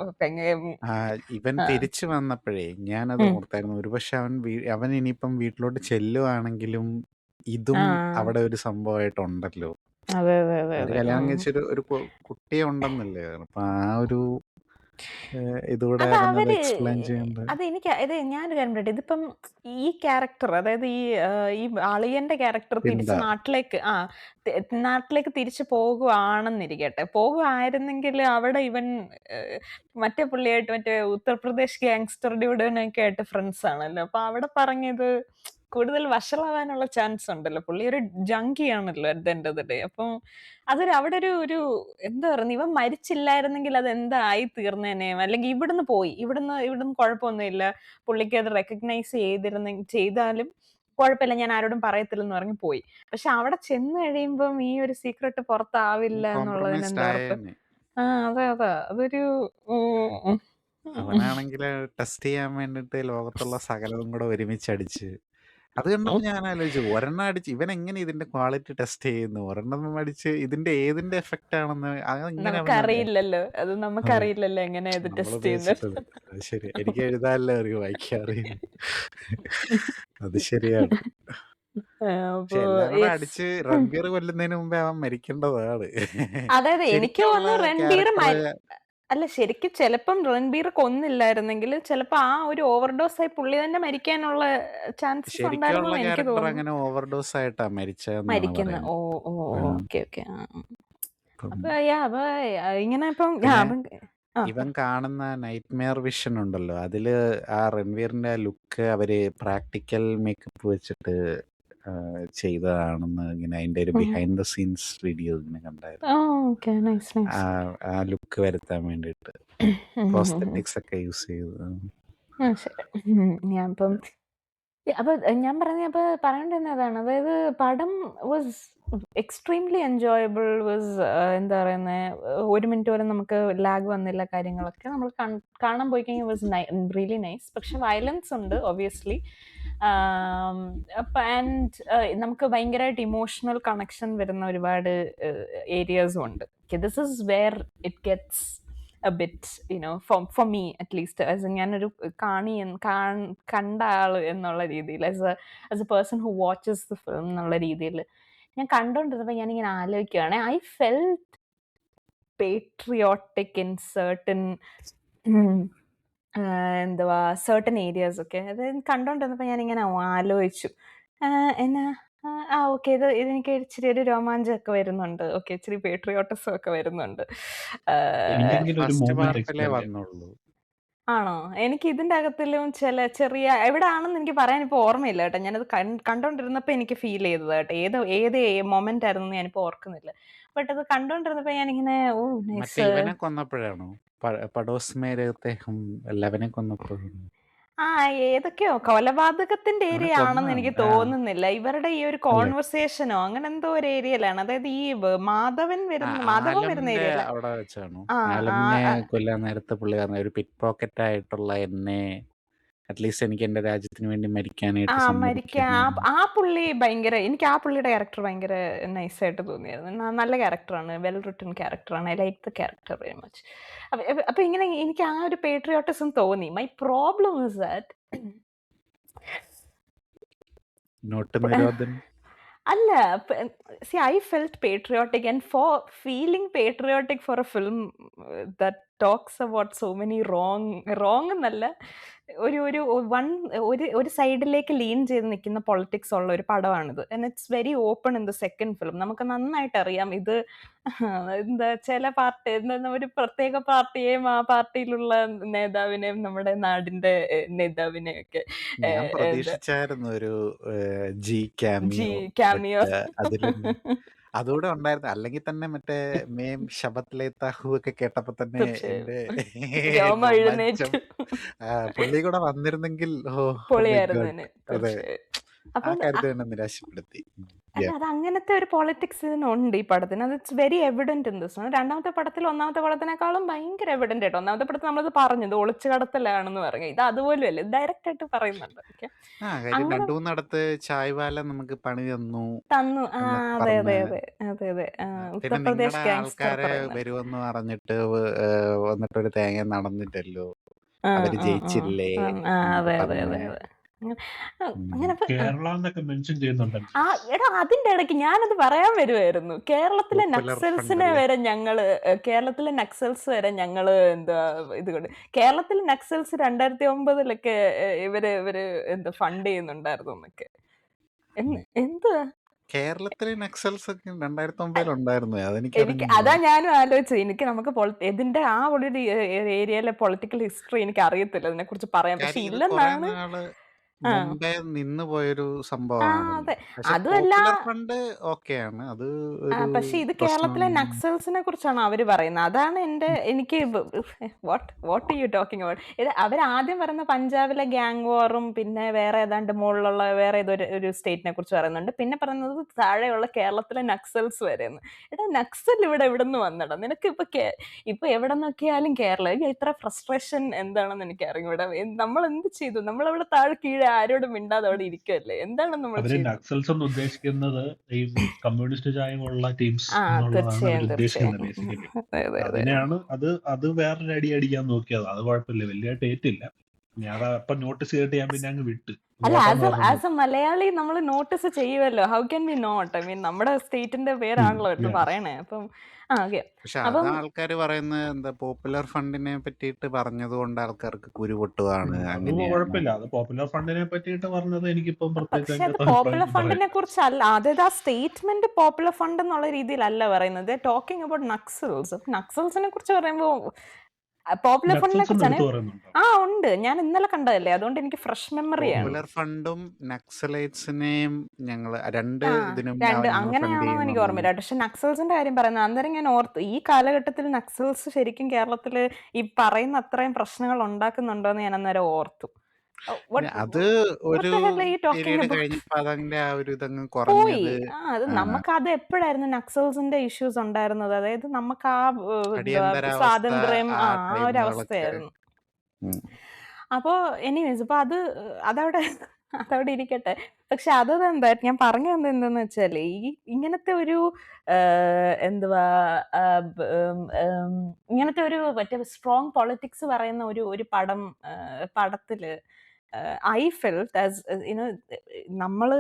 ഇവൻ തിരിച്ചു വന്നപ്പോഴേ ഞാനത് ഓർത്തായിരുന്നു. ഒരുപക്ഷെ അവൻ ഇനിയിപ്പം വീട്ടിലോട്ട് ചെല്ലുവാണെങ്കിലും ഇതും അവിടെ ഒരു സംഭവമായിട്ടുണ്ടല്ലോ. അവര് കല്യാണം കഴിച്ചൊരു ഒരു കുട്ടിയെ ഉണ്ടെന്നല്ലേ. അപ്പൊ ആ ഒരു ഇതുകൂടെ അവനത് എക്സ്പ്ലെയിൻ ചെയ്യേണ്ടത്. ഞാനൊരു കാര്യം പറയട്ടെ, ഇതിപ്പം ഈ ക്യാരക്ടർ, അതായത് ഈ അളിയന്റെ ക്യാരക്ടർ തിരിച്ച് നാട്ടിലേക്ക് തിരിച്ചു പോകുവാണെന്നിരിക്കട്ടെ. പോകുമായിരുന്നെങ്കിൽ അവിടെ ഇവൻ മറ്റേ പുള്ളിയായിട്ട്, മറ്റേ ഉത്തർപ്രദേശ് ഗാങ്സ്റ്റർ ഡ്യൂഡനൊക്കെ ആയിട്ട് ഫ്രണ്ട്സ് ആണല്ലോ. അപ്പൊ അവിടെ പറഞ്ഞത് കൂടുതൽ വഷളാവാനുള്ള ചാൻസ് ഉണ്ടല്ലോ. പുള്ളി ഒരു ജങ്കിയാണല്ലോ at the end of the day. അപ്പം അവിടെ ഒരു എന്താ പറയുക, ഇവൻ മരിച്ചില്ലായിരുന്നെങ്കിൽ അത് എന്തായി തീർന്നേനെയും. അല്ലെങ്കിൽ ഇവിടുന്ന് കുഴപ്പമൊന്നുമില്ല, പുള്ളിക്ക് അത് റെക്കഗ്നൈസ് ചെയ്താലും കുഴപ്പമില്ല, ഞാൻ ആരോടും പറയത്തില്ലെന്ന് പറഞ്ഞ് പോയി. പക്ഷെ അവിടെ ചെന്ന് കഴിയുമ്പം ഈ ഒരു സീക്രട്ട് പുറത്താവില്ല എന്നുള്ളതിന് എന്താ ഉറപ്പ്? അതെ, അതൊരു അവനാണെങ്കിൽ ടെസ്റ്റ് ചെയ്യാൻ വേണ്ടിട്ട് ലോകത്തുള്ള സകലതും കൂടെ ഒരുമിച്ചടിച്ച്, അത് കണ്ടപ്പോ ഞാൻ ആലോചിച്ചു, ഒരെണ്ണം അടിച്ച് ഇവൻ എങ്ങനെ ഇതിന്റെ ക്വാളിറ്റി ടെസ്റ്റ് ചെയ്യുന്നു? ഒരെണ്ണം അടിച്ച് ഇതിന്റെ ഏതിന്റെ എഫക്റ്റ് ആണെന്ന് നമുക്കറിയില്ലല്ലോ. അത് നമുക്കറിയില്ലല്ലോ എങ്ങനെ ഇത് ടെസ്റ്റ് ചെയ്യുന്നത്. ശരി, എനിക്ക് എഴുതാനല്ലേ അറിയൂ, വായിക്കാൻ അറിയില്ല. അത് ശരിയാണ്. പക്ഷെ എല്ലാം കൂടെ അടിച്ച് രൺബീർ കൊല്ലുന്നതിന് മുമ്പേ അവൻ മരിക്കേണ്ടതാണ്. അതായത് എനിക്ക് തോന്നുന്നു രൺബീർ അല്ല, ശരിക്കും ചിലപ്പം രൺബീർ കൊന്നില്ലായിരുന്നെങ്കിൽ ചിലപ്പോ ആ ഒരു ഓവർഡോസ് ആയി പുള്ളി തന്നെ മരിക്കാനുള്ള ചാൻസസ് ഉണ്ടായിരുന്നു എനിക്ക് തോന്നുന്നു. അങ്ങനെ ഓവർഡോസ് ആയിട്ടാ മരിക്കുന്ന. ഓക്കെ. അപ്പൊ ഇങ്ങനെ ഇപ്പം ഇവൻ കാണുന്ന നൈറ്റ്മെയർ വിഷൻ ഉണ്ടല്ലോ, അതില് ആ രൺവീറിന്റെ ലുക്ക് അവര് പ്രാക്ടിക്കൽ മേക്കപ്പ് വെച്ചിട്ട് ചെയ്തതാണെന്ന് ഇങ്ങനെ അതിന്റെ ഒരു ബിഹൈൻഡ് ദ സീൻസ് വീഡിയോ ഇങ്ങനെ കണ്ടായിരുന്നു. ആ ലുക്ക് വരുത്താൻ വേണ്ടിട്ട് പ്രോസ്തെറ്റിക്സ് ഒക്കെ യൂസ് ചെയ്ത്. അപ്പൊ ഞാൻ പറയേണ്ടിരുന്നതാണ്, അതായത് പടം വാസ് എക്സ്ട്രീംലി എൻജോയബിൾ. എന്താ പറയുന്നത്, 1 മിനിറ്റ് പോലും നമുക്ക് ലാഗ് വന്നില്ല. കാര്യങ്ങളൊക്കെ നമ്മൾ കാണാൻ പോയി കഴിഞ്ഞാൽ വാസ് റിയലി നൈസ്. പക്ഷെ വയലൻസ് ഉണ്ട് ഒബ്വിയസ്ലി. ആൻഡ് നമുക്ക് ഭയങ്കരമായിട്ട് ഇമോഷണൽ കണക്ഷൻ വരുന്ന ഒരുപാട് ഏരിയാസും ഉണ്ട്. This is where it gets a bit, for me at least, as ഞാനൊരു കണ്ട ആള് എന്നുള്ള രീതിയിൽ, as a person who watches the film എന്നുള്ള രീതിയിൽ ഞാൻ കണ്ടോണ്ടിരുന്നപ്പോൾ ഞാനിങ്ങനെ ആലോചിക്കുകയാണ്, I felt patriotic in certain certain areas ഒക്കെ. അത് കണ്ടോണ്ടിരുന്നപ്പോൾ ഞാനിങ്ങനെ ആലോചിച്ചു, എന്നാ ഓക്കെ, ഇതെനിക്ക് ഇച്ചിരി ഒരു രോമാഞ്ചമൊക്കെ വരുന്നുണ്ട്. ഓക്കെ, ഇച്ചിരി പേട്രിയോട്ടിസം ഒക്കെ വരുന്നുണ്ട്. ആണോ? എനിക്ക് ഇതിന്റെ അകത്തിലും ചെറിയ എവിടെയാണെന്ന് എനിക്ക് പറയാൻ ഇപ്പൊ ഓർമ്മയില്ല കേട്ടോ. ഞാനത് കണ്ടോണ്ടിരുന്നപ്പോ എനിക്ക് ഫീൽ ചെയ്തത് കേട്ടോ. ഏത് മൊമെന്റ് ആയിരുന്നു ഞാനിപ്പോ ഓർക്കുന്നില്ല. ബട്ട് അത് കണ്ടോണ്ടിരുന്നപ്പോ ഞാനിങ്ങനെ ഇവനെ കൊന്നപ്പോഴാണോ, പടോസ് മേരെ എല്ലാവനെ കൊന്നപ്പോഴും ഏതൊക്കെയോ കൊലപാതകത്തിന്റെ ഏരിയ ആണെന്ന് എനിക്ക് തോന്നുന്നില്ല. ഇവരുടെ ഈ ഒരു കോൺവെർസേഷനോ അങ്ങനെ എന്തോ ഒരു ഏരിയയിലാണ്. അതായത് ഈ മാധവൻ വരുന്ന ഏരിയയിലാണ്. അവിടെ വെച്ചാണോ ആലമിനെ കൊല്ലാൻ നേരത്തെ പുള്ളി പറഞ്ഞ ഒരു പിറ്റ് പോക്കറ്റ് ആയിട്ടുള്ള എന്നെ അറ്റ്ലീസ്റ്റ് എനിക്ക് എൻ്റെ രാജ്യത്തിന് വേണ്ടി മരിക്കാനായിട്ട് മരിക്കാൻ സമ്മതിക്കുന്നു. ആ പുള്ളി ഭയങ്കര, എനിക്ക് ആ പുള്ളിയുടെ ക്യാരക്ടർ ഭയങ്കര നൈസായിട്ട് തോന്നിയായിരുന്നു. നല്ല ക്യാരക്ടറാണ്, വെൽ റിട്ടൺ ക്യാരക്ടറാണ്. I like the character very much. അപ്പൊ ഇങ്ങനെ എനിക്ക് ആ ഒരു പേട്രിയോട്ടിസം തോന്നി. My problem is that not നിരോധൻ. അല്ല, see, I felt patriotic, and for feeling patriotic for a film that talks about so many wrong എന്നല്ല, ഒരു സൈഡിലേക്ക് ലീൻ ചെയ്ത് നിൽക്കുന്ന പൊളിറ്റിക്സ് ഉള്ള ഒരു പടമാണിത്. And it's very open in the second film. നമുക്ക് നന്നായിട്ട് അറിയാം ഇത് എന്താ ചില പാർട്ടി, എന്താ ഒരു പ്രത്യേക പാർട്ടിയെയും ആ പാർട്ടിയിലുള്ള നേതാവിനെയും നമ്മുടെ നാടിന്റെ നേതാവിനെയും ഒക്കെ ഞാൻ പ്രതീക്ഷിച്ചായിരുന്നു ഒരു ജി ക്യാമിയോ അതിലൊന്നും അതുകൂടെ ഉണ്ടായിരുന്നു. അല്ലെങ്കിൽ തന്നെ മറ്റേ മേം ശബത്തിലേത്ത ഹൂ ഒക്കെ കേട്ടപ്പോ തന്നെ എന്റെ രോമ രോമാഞ്ചം എഴുന്നേറ്റ് പുള്ളി കൂടെ വന്നിരുന്നെങ്കിൽ പൊളിയായിരുന്നേനെ. അതെ, ആ അപ്പം കാര്യത്തിൽ എന്നെ നിരാശപ്പെടുത്തി. അല്ല, അത് അങ്ങനത്തെ ഒരു പൊളിറ്റിക്സ് ഇതിനുണ്ട് ഈ പടത്തിന്. അത് it's very evident in this. രണ്ടാമത്തെ പടത്തിൽ ഒന്നാമത്തെ പടത്തിനേക്കാളും ഭയങ്കര എവിഡന്റ് ആയിട്ട്. ഒന്നാമത്തെ പടത്തിൽ നമ്മളത് പറഞ്ഞു, ഇത് ഒളിച്ചു കടത്തലാണെന്ന് പറഞ്ഞു. ഇത് അതുപോലും അല്ല, ഡയറക്റ്റ് ആയിട്ട് പറയുന്നുണ്ട്. ഓക്കെ, കാര്യം അങ്ങനെ രണ്ടു മൂന്നിടത്ത് ചായ്വാല നമുക്ക് പണി തന്നു. അതെ അതെ അതെ അതെ അതെ. പിന്നെ ഉത്തർപ്രദേശ് നിങ്ങളുടെ ഗാങ്സ്റ്റർ ആൾക്കാരെ പറയുന്നത്. വരുമെന്ന് പറഞ്ഞിട്ട് വന്നിട്ടൊരു തേങ്ങ നടന്നില്ലല്ലോ, അവര് ജയിച്ചില്ലേ അതെ എന്നൊക്കെ അതെ അതെ പറഞ്ഞ്. അതെ. അങ്ങനെ കേരള എന്നൊക്കെ മെൻഷൻ ചെയ്യുന്നുണ്ടല്ലോ. എടാ, അതിന്റെ ഇടയ്ക്ക് ഞാനത് പറയാൻ വരുമായിരുന്നു. കേരളത്തിലെ പോപ്പുലർ നക്സൽസിനെ ഫണ്ട് വരെ കേരളത്തിലെ നക്സൽസ് വരെ ഞങ്ങള് എന്താ ഇതുകൊണ്ട്, കേരളത്തിലെ നക്സൽസ് 2009 ഇവര് എന്താ ഫണ്ട് ചെയ്യുന്നുണ്ടായിരുന്നു എന്നൊക്കെ. എന്ത് കേരളത്തിലെ നക്സൽസ് ഒക്കെ 2009 ഉണ്ടായിരുന്നു, എനിക്ക് അതെനിക്കറിഞ്ഞില്ല. അതാ ഞാനും ആലോചിച്ചത്. എനിക്ക് നമുക്ക് ഇതിന്റെ ആ ഒരു ഏരിയയിലെ പൊളിറ്റിക്കൽ ഹിസ്റ്ററി എനിക്ക് അറിയത്തില്ല, അതിനെ കുറിച്ച് പറയാം. പക്ഷെ കാര്യം ഇത് കുറെ ഇല്ലെന്നാണ്. നാള് ആ മുമ്പേ നിന്ന് പോയൊരു സംഭവമാണ്. അതെ. പക്ഷെ അതുമല്ല, പോപ്പുലർ ഫണ്ട് ഓക്കെയാണ്, അത് ഒരു പക്ഷെ ഇത് കേരളത്തിലെ പ്രശ്നമൊന്നും. നക്സൽസിനെ കുറിച്ചാണ് അവര് പറയുന്നത്. അതാണ് എനിക്ക് വാട്ട് യു ടോക്കിംഗ് അബൌട്ട്. ഇത് അവരാദ്യം പറയുന്ന പഞ്ചാബിലെ ഗ്യാങ് വാറും പിന്നെ വേറെ ഏതാണ്ട് മുകളിലുള്ള വേറെ ഏതൊരു സ്റ്റേറ്റിനെ കുറിച്ച് പറയുന്നുണ്ട്. പിന്നെ പറയുന്നത് താഴെയുള്ള കേരളത്തിലെ നക്സൽസ് വരെയെന്ന്. എടാ, നക്സൽ ഇവിടെ എവിടെ നിന്ന് വന്നടാ നിനക്ക്? ഇപ്പൊ എവിടെ നോക്കിയാലും കേരളം. ഇത്ര ഫ്രസ്ട്രേഷൻ എന്താണെന്ന് എനിക്ക് അറിഞ്ഞൂടാ. നമ്മൾ എന്ത് ചെയ്തു? നമ്മളവിടെ താഴെ കീഴെ ആരോടും മിണ്ടാതെ അവിടെ ഇരിക്കുമല്ലേ? എന്താണ് നമ്മൾ അവര് ചെയ്തത്? നക്സൽസ് എന്ന് ഉദ്ദേശിക്കുന്നത് ഈ കമ്മ്യൂണിസ്റ്റ് ചായമുള്ള ടീംസ് എന്നുള്ളതാണ് അവർ തീർച്ചയായും ഉദ്ദേശിക്കുന്നത് തീർച്ചയായും. ബേസിക്കലി. അതെ അതെ അതെ. അതിനെയാണ് അത് വേറൊരു അടി അടിക്കാൻ നോക്കിയത്. അത് കുഴപ്പമില്ല, വലിയതായിട്ട് ഏറ്റില്ല. ഞാൻ അപ്പൊ നോട്ടീസ് ചെയ്തിട്ട് ഞാൻ പിന്നെ അങ്ങ് വിട്ട്. അല്ല, നോക്കാന്ന് പറഞ്ഞു. ആസ് എ മലയാളി നമ്മൾ നോട്ടീസ് ചെയ്യുമല്ലോ. How can we not? I mean, നമ്മുടെ സ്റ്റേറ്റിന്റെ പേരാണല്ലോ എടുത്ത് Yeah. പറയണേ. അപ്പം ഓക്കെ. പക്ഷെ അപ്പം അത് ആൾക്കാര് പറയുന്നത് എന്താ, പോപ്പുലർ ഫണ്ടിനെ പറ്റിയിട്ട് പറഞ്ഞത് കൊണ്ട് ആൾക്കാർക്ക് കുരുപൊട്ടുവാണ്, അത് അങ്ങനെയാണ്. കുഴപ്പമില്ല. അത് പോപ്പുലർ ഫണ്ടിനെ പറ്റിയിട്ട് പറഞ്ഞത് എനിക്കിപ്പം പ്രത്യേകിച്ച് പക്ഷെ അത് അതിന്റെ പോപ്പുലർ അഭിപ്രായം ഫണ്ടിനെ പറയാം. കുറിച്ചല്ല. അതായത് ആ സ്റ്റേറ്റ്മെന്റ് പോപ്പുലർ ഫണ്ട് എന്നുള്ള രീതിയിലല്ല പറയുന്നത്. Talking about Naxals. നക്സൽസിനെ കുറിച്ച് പറയുമ്പോൾ പോപ്പുലർ ഫണ്ടിനെ നക്സൽസ് കുറിച്ചാണ്. എടുത്തു പറയുന്നുണ്ടോ? ഉണ്ട്. ഞാൻ ഇന്നലെ കണ്ടതല്ലേ, അതുകൊണ്ട് എനിക്ക് ഫ്രഷ് മെമ്മറിയാണ്. പോപ്പുലർ ഫണ്ടും നക്സലൈറ്റ്സിനെയും ഞങ്ങൾ രണ്ട് ഇതിനും രണ്ട് ഞങ്ങൾ ഫണ്ട് അങ്ങനെയാണോ എന്ന് എനിക്ക് ഓർമ്മയില്ല. ചെയ്യുന്നുണ്ട്. പക്ഷെ നക്സൽസിന്റെ കാര്യം പറയുന്നത് അന്നേരം ഞാൻ ഓർത്തു, ഈ കാലഘട്ടത്തിൽ നക്സൽസ് ശരിക്കും കേരളത്തിൽ ഈ പറയുന്ന അത്രയും പ്രശ്നങ്ങൾ ഉണ്ടാക്കുന്നുണ്ടോ എന്ന് ഞാൻ അന്നേരം ഓർത്തു. അത് ഒരു പീരീഡ് കഴിഞ്ഞപ്പോ അതിന്റെ ആ ഒരു ഇതങ്ങ് പോയി. കുറഞ്ഞത്. അത് നമുക്ക് അത് എപ്പോഴായിരുന്നു നക്സൽസിന്റെ ഇഷ്യൂസ് ഉണ്ടായിരുന്നത്? അതായത് നമുക്ക് ആ അടിയന്തരാവസ്ഥ സ്വാതന്ത്ര്യം ആ ആ ഒരു ടൈമുകളൊക്കെ. അവസ്ഥയായിരുന്നു. അപ്പോ എനിവേസ് ഇപ്പൊ അതവിടെ ഇരിക്കട്ടെ. പക്ഷെ അതെന്താ ഞാൻ പറഞ്ഞു വന്നത് എന്താന്ന് വെച്ചാല്, ഇങ്ങനത്തെ ഒരു എന്തുവാ ഇങ്ങനത്തെ ഒരു മറ്റേ സ്ട്രോങ് പൊളിറ്റിക്സ് പറയുന്ന ഒരു പടത്തില് ഐ ഫെൽറ്റ് ആസ് യുനോ, നമ്മള്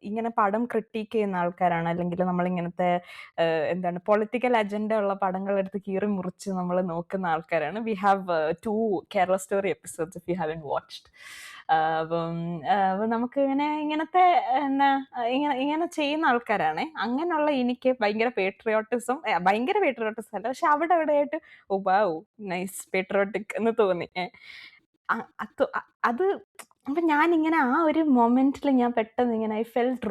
ഇങ്ങനെ പടം ക്രിട്ടിക്ക് ചെയ്യുന്ന ആൾക്കാരാണ്, അല്ലെങ്കിൽ നമ്മൾ ഇങ്ങനത്തെ എന്താണ് പൊളിറ്റിക്കൽ അജണ്ട ഉള്ള പടങ്ങൾ എടുത്ത് കീറി മുറിച്ച് നമ്മൾ നോക്കുന്ന ആൾക്കാരാണ്. We have 2 Kerala story episodes if you haven't watched. അപ്പം നമുക്ക് ഇങ്ങനത്തെ ഇങ്ങനെ ചെയ്യുന്ന ആൾക്കാരാണ്. അങ്ങനെയുള്ള എനിക്ക് ഭയങ്കര പേട്രിയോട്ടിസം അല്ല, പക്ഷെ അവിടെ ആയിട്ട് ഓ വാവ് നൈസ് പേട്രിയോട്ടിക് എന്ന് തോന്നി. അത് അപ്പൊ ഞാനിങ്ങനെ ആ ഒരു മൊമെന്റിൽ ഞാൻ പെട്ടെന്ന് ഇങ്ങനെ ഐ ഫെൽറ്റ്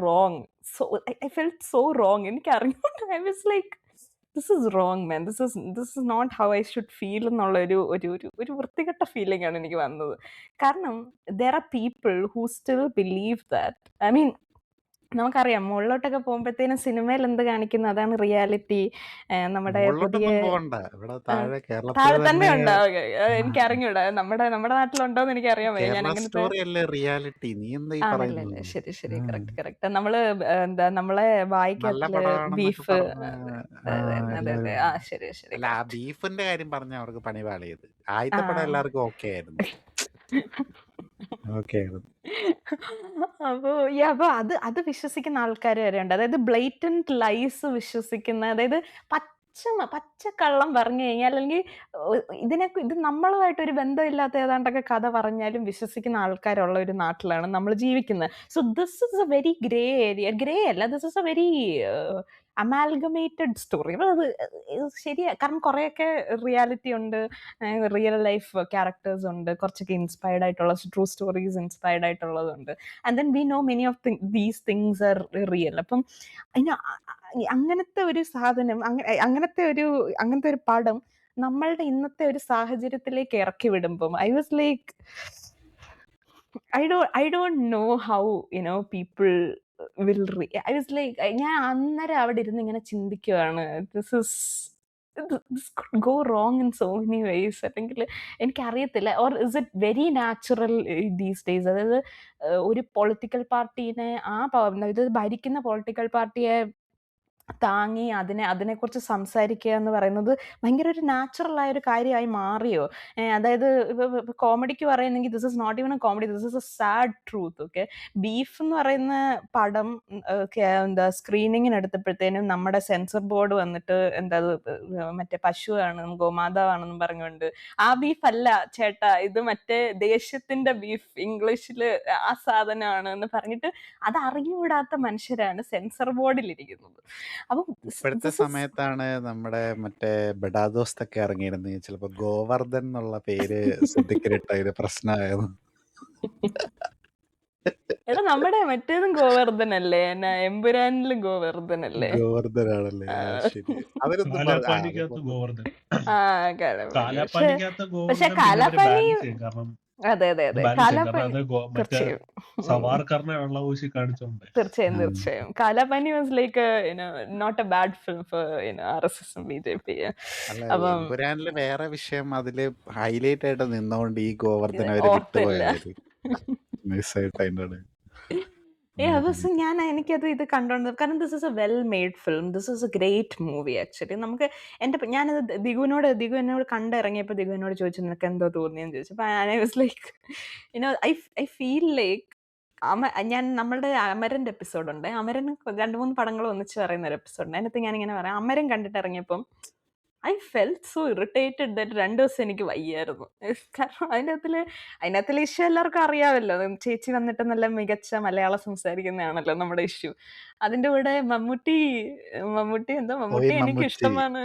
സോ റോങ്. എനിക്ക് അറിഞ്ഞോണ്ട് I was like, this is wrong man, this is not how I should feel എന്നുള്ള ഒരു വൃത്തികെട്ട ഫീലിംഗ് ആണ് എനിക്ക് വന്നത്. കാരണം there are people who still believe that, I mean, നമുക്കറിയാം മുകളിലോട്ടൊക്കെ പോകുമ്പോഴത്തേനും സിനിമയിൽ എന്ത് കാണിക്കുന്നു അതാണ് റിയാലിറ്റി. നമ്മുടെ പുതിയ മുകളിലോട്ടൊന്നും പോകണ്ട, ഇവിടെ താഴെ കേരളത്തിൽ താഴെ തന്നെ തന്നെ ഉണ്ടാവുക. എനിക്ക് അറിഞ്ഞൂടാ, നമ്മുടെ നമ്മുടെ നാട്ടിലുണ്ടോന്ന് എനിക്ക് അറിയാൻ വയ്യ. ഞാൻ കേരള അങ്ങനത്തെ സ്റ്റോറി അല്ലേ റിയാലിറ്റി, നീ എന്താ ഈ ആണല്ലേ? പറയുന്നത്? ശരി ശരി, ആ, കറക്റ്റ് കറക്റ്റ്. നമ്മള് നമ്മളെ നല്ല വായിക്കത്തില് പടമാണെന്നൊക്കെ ബീഫ്. പറഞ്ഞ് അതെ അതെ എല്ലാവരും ആ ശരി ശരി, അല്ല, ആ കറക്റ്റ്. ബീഫിന്റെ കാര്യം പറഞ്ഞ അവർക്ക് പണി പാളിയത്. ആ ആദ്യത്തെ പടം എല്ലാവർക്കും ഓക്കെ ആയിരുന്നു. ഓക്കെ ആയിരുന്നു. അപ്പൊ അത് അത് വിശ്വസിക്കുന്ന ആൾക്കാർ വരെ ഉണ്ട്. അതായത് ബ്ലേറ്റന്റ് ലൈസ് വിശ്വസിക്കുന്ന, അതായത് പച്ചക്കള്ളം പറഞ്ഞു കഴിഞ്ഞാൽ, അല്ലെങ്കിൽ ഇത് നമ്മളുമായിട്ട് ഒരു ബന്ധമില്ലാത്ത ഏതാണ്ടൊക്കെ കഥ പറഞ്ഞാലും വിശ്വസിക്കുന്ന ആൾക്കാരുള്ള ഒരു നാട്ടിലാണ് നമ്മൾ ജീവിക്കുന്നത്. So this is a very grey area. Grey അല്ല, this is a very amalgamated story. അത് ശരിയാ, കാരണം കുറെയൊക്കെ റിയാലിറ്റി ഉണ്ട്, റിയൽ ലൈഫ് ക്യാരക്ടേഴ്സ് ഉണ്ട്, കുറച്ചൊക്കെ ഇൻസ്പയർഡ് ആയിട്ടുള്ള ട്രൂ സ്റ്റോറീസ് ഇൻസ്പയർഡ് ആയിട്ടുള്ളതുണ്ട്. And then we know many of these things are real. അപ്പം അതിന് അങ്ങനത്തെ ഒരു സാധനം, അങ്ങനത്തെ ഒരു പടം നമ്മളുടെ ഇന്നത്തെ ഒരു സാഹചര്യത്തിലേക്ക് ഇറക്കി വിടുമ്പം I was like, I don't know how, people will I was like, ഞാൻ അന്നേരം അവിടെ ഇരുന്ന് ഇങ്ങനെ ചിന്തിക്കുവാണ്, this could go wrong in so many ways. അല്ലെങ്കിൽ എനിക്കറിയത്തില്ല, or is it very natural these days. അതായത് ഒരു പൊളിറ്റിക്കൽ പാർട്ടീനെ ഇത് ഭരിക്കുന്ന പൊളിറ്റിക്കൽ പാർട്ടിയെ താങ്ങി അതിനെക്കുറിച്ച് സംസാരിക്കുക എന്ന് പറയുന്നത് ഭയങ്കര ഒരു നാച്ചുറൽ ആയ ഒരു കാര്യമായി മാറിയോ? അതായത് ഇപ്പൊ കോമഡിക്ക് പറയുന്നെങ്കിൽ this is not even a comedy, this is a sad truth. Okay, beef എന്ന് പറയുന്ന പടം എന്താ സ്ക്രീനിങ്ങിന് എടുത്തപ്പോഴത്തേനും നമ്മുടെ സെൻസർ ബോർഡ് വന്നിട്ട് മറ്റേ പശുവാണ്, ഗോമാതാവാണെന്നും പറഞ്ഞുകൊണ്ട്, ആ ബീഫ് അല്ല ചേട്ടാ, ഇത് മറ്റേ ദേശത്തിന്റെ ബീഫ്, ഇംഗ്ലീഷില് ആ സാധനമാണ് എന്ന് പറഞ്ഞിട്ട് അത് അറിഞ്ഞുകൂടാത്ത മനുഷ്യരാണ് സെൻസർ ബോർഡിലിരിക്കുന്നത്. അപ്പം ഇപ്പോഴത്തെ സമയത്താണ് നമ്മുടെ മറ്റേ ബഡാദോസ്തൊക്കെ ഇറങ്ങിയിരുന്നത്, ചിലപ്പോ ഗോവർദ്ധൻ എന്നുള്ള പേര് ശ്രദ്ധിക്കലിട്ട ഇത് പ്രശ്നമായിരുന്നു. എടാ, നമ്മുടെ മറ്റേതും ഗോവർദ്ധനല്ലേ, എമ്പുരാനിലും ഗോവർദ്ധനല്ലേ? ഗോവർദ്ധനാണല്ലേ? ശരി, അവരൊന്നും കാലാപ്പാനിക്കകത്ത് ഗോവർദ്ധൻ, ആ കാലാപ്പാനിക്കകത്ത് പക്ഷെ ഗോവർദ്ധൻ കാലാപ്പാനി, ബാൻ ചെയ്യും. കാരണം അതെ അതെ അതെ, കാലാപ്പാനി മറ്റേ തീർച്ചയായും സവാർക്കറിനെ വെള്ളപൂശി കാണിച്ചോണ്ട്. തീർച്ചയായും Kaalapani was like not a bad film for RSS BJP. അല്ല, എമ്പുരാനില് വേറെ വിഷയം അതില് ഹൈലൈറ്റ് ആയിട്ട് നിന്നോണ്ട് ഈ ഗോവർദ്ധന അവര് ഓർത്തില്ല. വിട്ടുപോയത് മിസ്സായിട്ട് അതിൻ്റെ എനിക്കത് ഇത് കണ്ടോണ്ട്, കാരണം this is A well made film, this is A great movie actually. ഞാനത് ദിഗു എന്നോട് കണ്ടിറങ്ങിയപ്പോൾ ദിഗു എന്നോട് ചോദിച്ചു, നിനക്ക് എന്തോ തോന്നിയെന്ന് ചോദിച്ചപ്പോൾ I was like, I feel like ഞാൻ നമ്മളുടെ അമരൻ്റെ എപ്പിസോഡുണ്ട്, അമരൻ 2-3 പടങ്ങൾ ഒന്നിച്ച് പറയുന്ന ഒരു എപ്പിസോഡുണ്ട്. അതിനകത്ത് ഞാനിങ്ങനെ പറയാം, അമരൻ കണ്ടിട്ട് ഇറങ്ങിയപ്പം I felt so irritated that 2 ദിവസം എനിക്ക് വയ്യായിരുന്നു. കാരണം അതിനകത്തിലെ ഇഷ്യൂ എല്ലാവർക്കും അറിയാമല്ലോ. ചേച്ചി വന്നിട്ട് നല്ല മികച്ച മലയാളം സംസാരിക്കുന്നതാണല്ലോ നമ്മുടെ ഇഷ്യൂ. അതിൻ്റെ കൂടെ മമ്മൂട്ടി എനിക്ക് ഇഷ്ടമാണ്.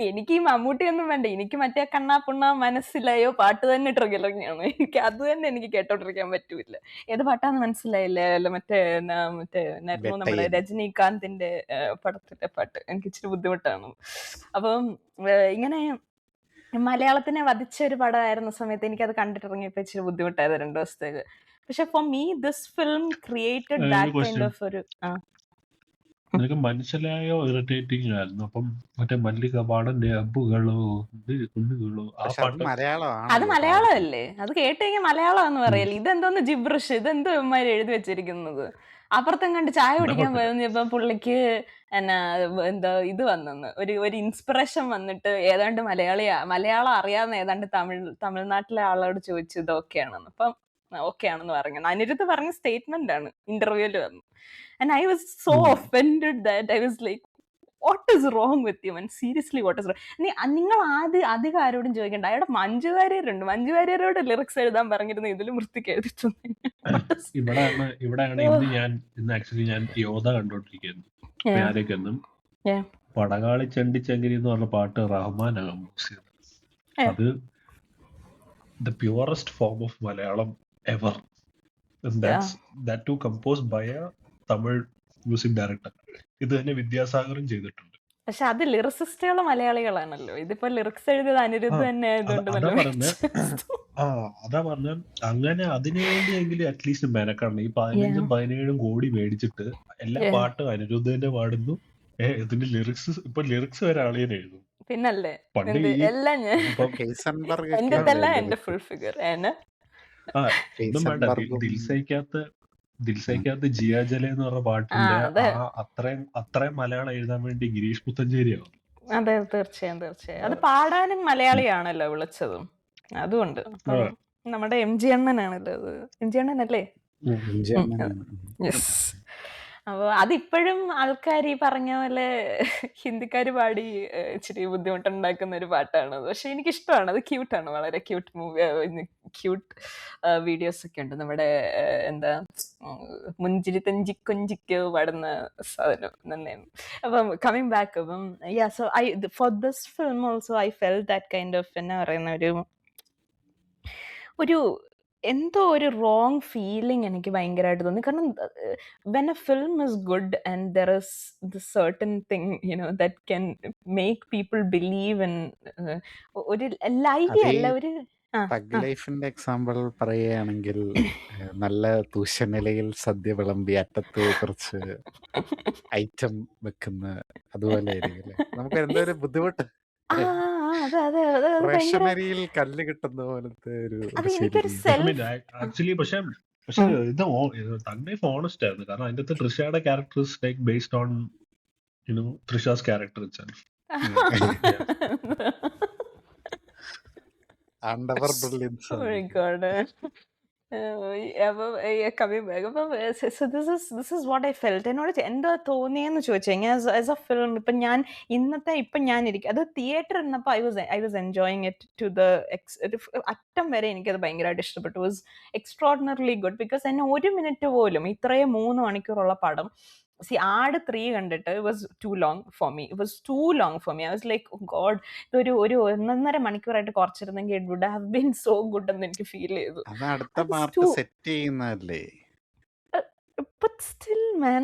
എനിക്ക് ഈ മമ്മൂട്ടി ഒന്നും വേണ്ട, എനിക്ക് മറ്റേ കണ്ണാ പുണ്ണ മനസ്സിലായോ പാട്ട് തന്നെ ട്രിഗറിങ്ങാണ്. എനിക്ക് അത് തന്നെ എനിക്ക് കേട്ടോണ്ടിരിക്കാൻ പറ്റൂല. ഏത് പാട്ടാന്ന് മനസ്സിലായില്ല. അല്ല മറ്റേ നമ്മുടെ രജനീകാന്തിന്റെ പടത്തിലെ പാട്ട് എനിക്ക് ഇച്ചിരി ബുദ്ധിമുട്ടാണ്. അപ്പം ഇങ്ങനെ മലയാളത്തിനെ വധിച്ച ഒരു പടമായിരുന്ന സമയത്ത് എനിക്കത് കണ്ടിട്ടിറങ്ങിയപ്പോ ഇച്ചിരി ബുദ്ധിമുട്ടായത് 2 ദിവസത്തേക്ക്. പക്ഷെ for me this film created that kind of ഒരു നിനക്ക് മനസ്സിലായോ ഇറിറ്റേറ്റിംഗ് ആയിരുന്നു? അപ്പം മറ്റേ മല്ലിക പാടന്റെ അബ്ബുകളോ കുഞ്ഞുകളോ ആ പാട്ട് അത് മലയാളമല്ലേ? അത് കേട്ട് കഴിഞ്ഞാൽ മലയാളം എന്ന് പറയല്ലേ? ഇതെന്തോന്ന് ജിബ്രിഷ്, ഇതെന്തോ ഇവന്മാര് എഴുതി വെച്ചിരിക്കുന്നത്. അപ്പുറത്തും കണ്ട് ചായ കുടിക്കാൻ പോയപ്പോ പുള്ളിക്ക് ഇത് വന്നെന്ന് ഒരു ഇൻസ്പിറേഷൻ വന്നിട്ട് ഏതാണ്ട് മലയാളം അറിയാവുന്ന ഏതാണ്ട് തമിഴ്നാട്ടിലെ ആളോട് ചോദിച്ചു ഇത് ഓക്കെയാണെന്ന്. അപ്പം ഓക്കെ ആണെന്ന് പറഞ്ഞു. അനിരുദ്ധ് പറഞ്ഞ സ്റ്റേറ്റ്മെന്റ് ആണ് ഇന്റർവ്യൂല് വന്നു. And I was so offended that I was like, what is wrong with you, man? Seriously, what is wrong? നിങ്ങൾ അധികം ആരോടും ചോദിക്കണ്ട. അവിടെ മഞ്ജു വാര്യരോട് ലിറിക്സ് എഴുതാൻ പറഞ്ഞിരുന്നു, ഇതിലും വൃത്തിക്ക് എഴുതിട്ടുണ്ട്. ഇവിടെയാണ് ഇന്ന് ആക്ച്വലി ഞാൻ യോധ കണ്ടോണ്ടിരിക്കുന്നു. പടകാളി ചെണ്ടിച്ചെങ്കിരി എന്ന് പറഞ്ഞ പാട്ട് റഹ്മാനാണ് കമ്പോസ് ചെയ്തത്. അത് the purest form of Malayalam ever. And that too composed by a Tamil music director. ഇത് തന്നെ വിദ്യാസാഗറും ചെയ്തിട്ടുണ്ട്. പക്ഷെ അത് ലിറിസിസ്റ്റുകൾ മലയാളികളാണല്ലോ. ഇതിപ്പോ ലിറിക്സ് എഴുതിയത് ആ അനിരുദ്ധ് തന്നെ അതാ ആയതുകൊണ്ട് അതാ നല്ല പറഞ്ഞ മെച്ചം. അതാ പറഞ്ഞ അങ്ങനെ അതിനു വേണ്ടിയെങ്കിലും അറ്റ്ലീസ്റ്റ് മെനക്കണം. ഈ 15-17 കോടി മേടിച്ചിട്ട് എല്ലാ പാട്ടും അനിരുദ്ധന്റെ പാടുന്നു. ഇതിന്റെ ലിറിക്സ് വരെ ആളിയനെ എഴുതും. പിന്നല്ലേ പണ്ട് എന്ത് ഈ എല്ലാം ഞാൻ ഇപ്പം ഹെയ്സൺബർഗ് എന്റെ ഒക്കെ തല്ല അല്ലേ എന്റെ ഫുൾ ഫിഗർ ഏന ആ ഒന്നും വേണ്ട. ഹെയ്സൺബർഗും ദിൽസയ്ക്കകത്ത് ജിയാ ജല എന്ന് പറഞ്ഞ പാട്ടിന്റെ അതെ അത്രയും മലയാളം എഴുതാൻ വേണ്ടി ഗിരീഷ് പുത്തഞ്ചേരിയാവും. അതെ തീർച്ചയായും അത് പാടാനും മലയാളിയാണല്ലോ വിളിച്ചതും അതുകൊണ്ട്. അപ്പം നമ്മുടെ എം ജി അണ്ണനാണല്ലോ അത്. എം ജി അണ്ണനല്ലേ? യെസ്. അപ്പോൾ അതിപ്പോഴും ആൾക്കാർ ഈ പറഞ്ഞ പോലെ ഹിന്ദിക്കാർ പാടി ഇച്ചിരി ബുദ്ധിമുട്ടുണ്ടാക്കുന്ന ഒരു പാട്ടാണത്. പക്ഷെ എനിക്കിഷ്ടമാണ്. അത് ക്യൂട്ടാണ്, വളരെ ക്യൂട്ട് ക്യൂട്ട് വീഡിയോസ് ഒക്കെ ഉണ്ട്. നമ്മുടെ എന്താ മുഞ്ചിരി തെഞ്ചി കൊഞ്ചിക്ക് പാടുന്ന സാധനം നന്നായിരുന്നു. അപ്പം കമ്മിങ് ബാക്ക്, അപ്പം so I for this film also I felt that kind of എന്നാ പറയുന്ന ഒരു എന്തോ ഒരു റോങ് ഫീലിംഗ് എനിക്ക് ഭയങ്കരമായിട്ട് തോന്നി. കാരണം when A film is good and there is the certain thing that can make people believe in ഒരു ലൈവി അല്ല ഒരു തഗ് ലൈഫിന്റെ എക്സാമ്പിൾ പറയുകയാണെങ്കിൽ നല്ല തൂശനിലയിൽ സദ്യ വിളമ്പി അറ്റത്ത് കുറച്ച് ഐറ്റം വെക്കുന്ന അതുപോലെ ആയിരിക്കും. നമുക്ക് എന്തോ ഒരു ബുദ്ധിമുട്ട്, റേഷനരിയിൽ കല്ല് കിട്ടുന്ന പോലത്തെ ഒരു ആക്ച്വലി. പക്ഷെ ഇത് തന്നെ ഓണസ്റ്റ് ആയിരുന്നു. കാരണം അതിന്റെ അകത്ത് തൃഷയുടെ character like based on Trisha's character itself. Underwear brilliance. Oh my god. Coming back, so this is what I felt. എന്നോട് എന്താ തോന്നിയെന്ന് ചോദിച്ചാൽ ആസ് എ ഫിലിം ഇപ്പം ഞാൻ ഇരിക്കും അത് തിയേറ്റർ ഇരുന്നപ്പോൾ I was enjoying it to the അറ്റം വരെ. എനിക്കത് ഭയങ്കരമായിട്ട് ഇഷ്ടപ്പെട്ടു. Was എക്സ്ട്രോർഡിനറിലി good. ബിക്കോസ് എന്നെ ഒരു മിനിറ്റ് പോലും ഇത്രയും 3 മണിക്കൂറുള്ള പടം ആട് 3 കണ്ടിട്ട് it was too long for me. I was like, oh god, ഇതൊരു 1.5 മണിക്കൂറായിട്ട് കുറച്ചിരുന്നെങ്കിൽ it would have been so good എന്ന് എനിക്ക് ഫീൽ ചെയ്തു. അത് അടുത്ത പാർട്ട് സെറ്റ് ചെയ്യുന്നതല്ലേ? But still, man,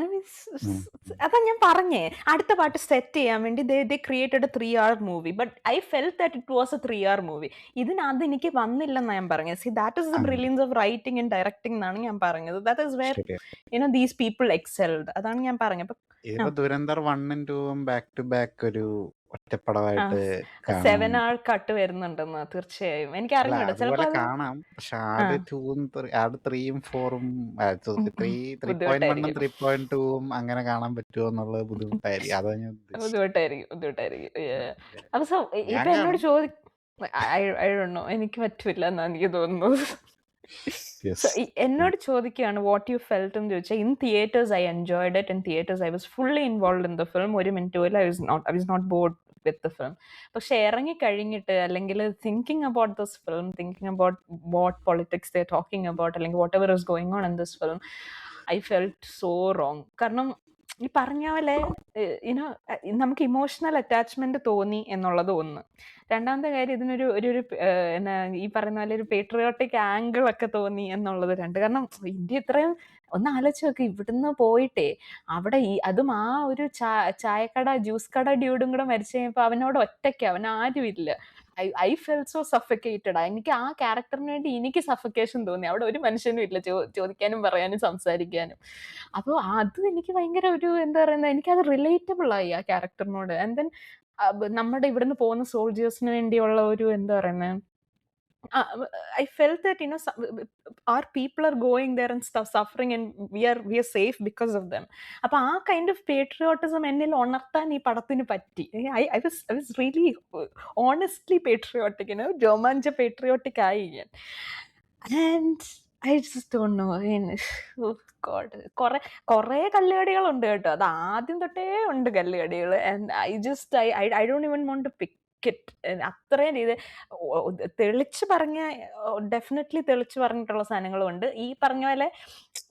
അതാ ഞാൻ പറഞ്ഞേ, അടുത്ത പാട്ട് സെറ്റ് ചെയ്യാൻ വേണ്ടി they created a 3-hour movie, but I felt that it was a 3-hour movie. ഇതിനകത്ത് എനിക്ക് വന്നില്ലെന്നാണ് ഞാൻ പറഞ്ഞത്. See, that is the brilliance of writing and directing എന്നാണ് ഞാൻ പറഞ്ഞത്. That is where these people excelled. അതാണ് ഞാൻ പറഞ്ഞത്. ദുരന്തർ 1 ഉം 2 ഉം ബാക്ക് ടു ബാക്ക് ഒരു ഒറ്റപ്പടമായിട്ട് 7-hour കട്ട് വരുന്നുണ്ടെന്ന് തീർച്ചയായും എനിക്ക് അറിഞ്ഞൂടാ. ചിലപ്പോ കാണാം. പക്ഷെ ആട് 2ഉം 3ഉം 4ഉം 3.1ഉം 3.2ഉം അങ്ങനെ കാണാൻ പറ്റുമോ എന്നുള്ളത് ബുദ്ധിമുട്ടായിരിക്കും. അപ്പൊ ഇപ്പൊ എന്നോട് എനിക്ക് പറ്റൂല എന്നാണ് എനിക്ക് തോന്നുന്നത്. എന്നോട് ചോദിക്കുകയാണ് വാട്ട് യു ഫെൽറ്റ് എന്ന് ചോദിച്ചാൽ, in theatres I enjoyed it. In theatres I was fully involve in the film. ഒരു മിനിറ്റ് പോലും I was not bored with the film. പക്ഷെ ഇറങ്ങി കഴിഞ്ഞിട്ട് അല്ലെങ്കിൽ thinking about this film, thinking about what politics they talking about അല്ലെങ്കിൽ whatever is going on in this film, I felt so wrong. കാരണം ഈ പറഞ്ഞ പോലെ നമുക്ക് ഇമോഷണൽ അറ്റാച്ച്മെന്റ് തോന്നി എന്നുള്ളത് ഒന്ന്. രണ്ടാമത്തെ കാര്യം, ഇതിനൊരു എന്നാ ഈ പറയുന്ന പോലെ ഒരു പേട്രിയോട്ടിക് ആംഗിൾ ഒക്കെ തോന്നി എന്നുള്ളത് 2. കാരണം ഇന്ത്യ ഇത്രയും ഒന്ന് ആലോചിച്ച് നോക്ക്, ഇവിടുന്ന് പോയിട്ടേ അവിടെ അതും ആ ഒരു ചായക്കട ജ്യൂസ് കട ഡ്യൂഡും കൂടെ മരിച്ചു കഴിഞ്ഞപ്പോൾ അവനോട് ഒറ്റയ്ക്ക്, അവൻ ആരുമില്ല. I felt so suffocated. എനിക്ക് ആ ക്യാരക്ടറിന് വേണ്ടി എനിക്ക് സഫക്കേഷൻ തോന്നി. അവിടെ ഒരു മനുഷ്യനും ഇല്ല ചോദിക്കാനും പറയാനും സംസാരിക്കാനും. അപ്പോൾ അത് എനിക്ക് ഭയങ്കര ഒരു എന്താ പറയുന്നത്, എനിക്കത് റിലേറ്റബിൾ ആയി ആ ക്യാരക്ടറിനോട്. ആൻഡ് ദെൻ നമ്മുടെ ഇവിടുന്ന് പോകുന്ന സോൾജേഴ്സിന് വേണ്ടിയുള്ള ഒരു എന്താ പറയുന്നത്, I felt that our people are going there and suffering and we are safe because of them. അപ്പൊ ആ കൈൻഡ് ഓഫ് പേട്രിയോട്ടിസം എന്നിൽ ഉണർത്താൻ ഈ പടത്തിന് പറ്റി. I was really honestly patriotic, രോമാഞ്ച പേട്രിയോട്ടിക് ആയി ഞാൻ. And I just don't know. Oh God. കുറെ കല്ലുകടികളുണ്ട് കേട്ടോ. അത് ആദ്യം തൊട്ടേ ഉണ്ട് കല്ലുകടികൾ. And I don't even want to pick it. അത്രയും രീതി ഡെഫിനറ്റ്ലി തെളിച്ച് പറഞ്ഞിട്ടുള്ള സാധനങ്ങളും ഉണ്ട്. ഈ പറഞ്ഞ പോലെ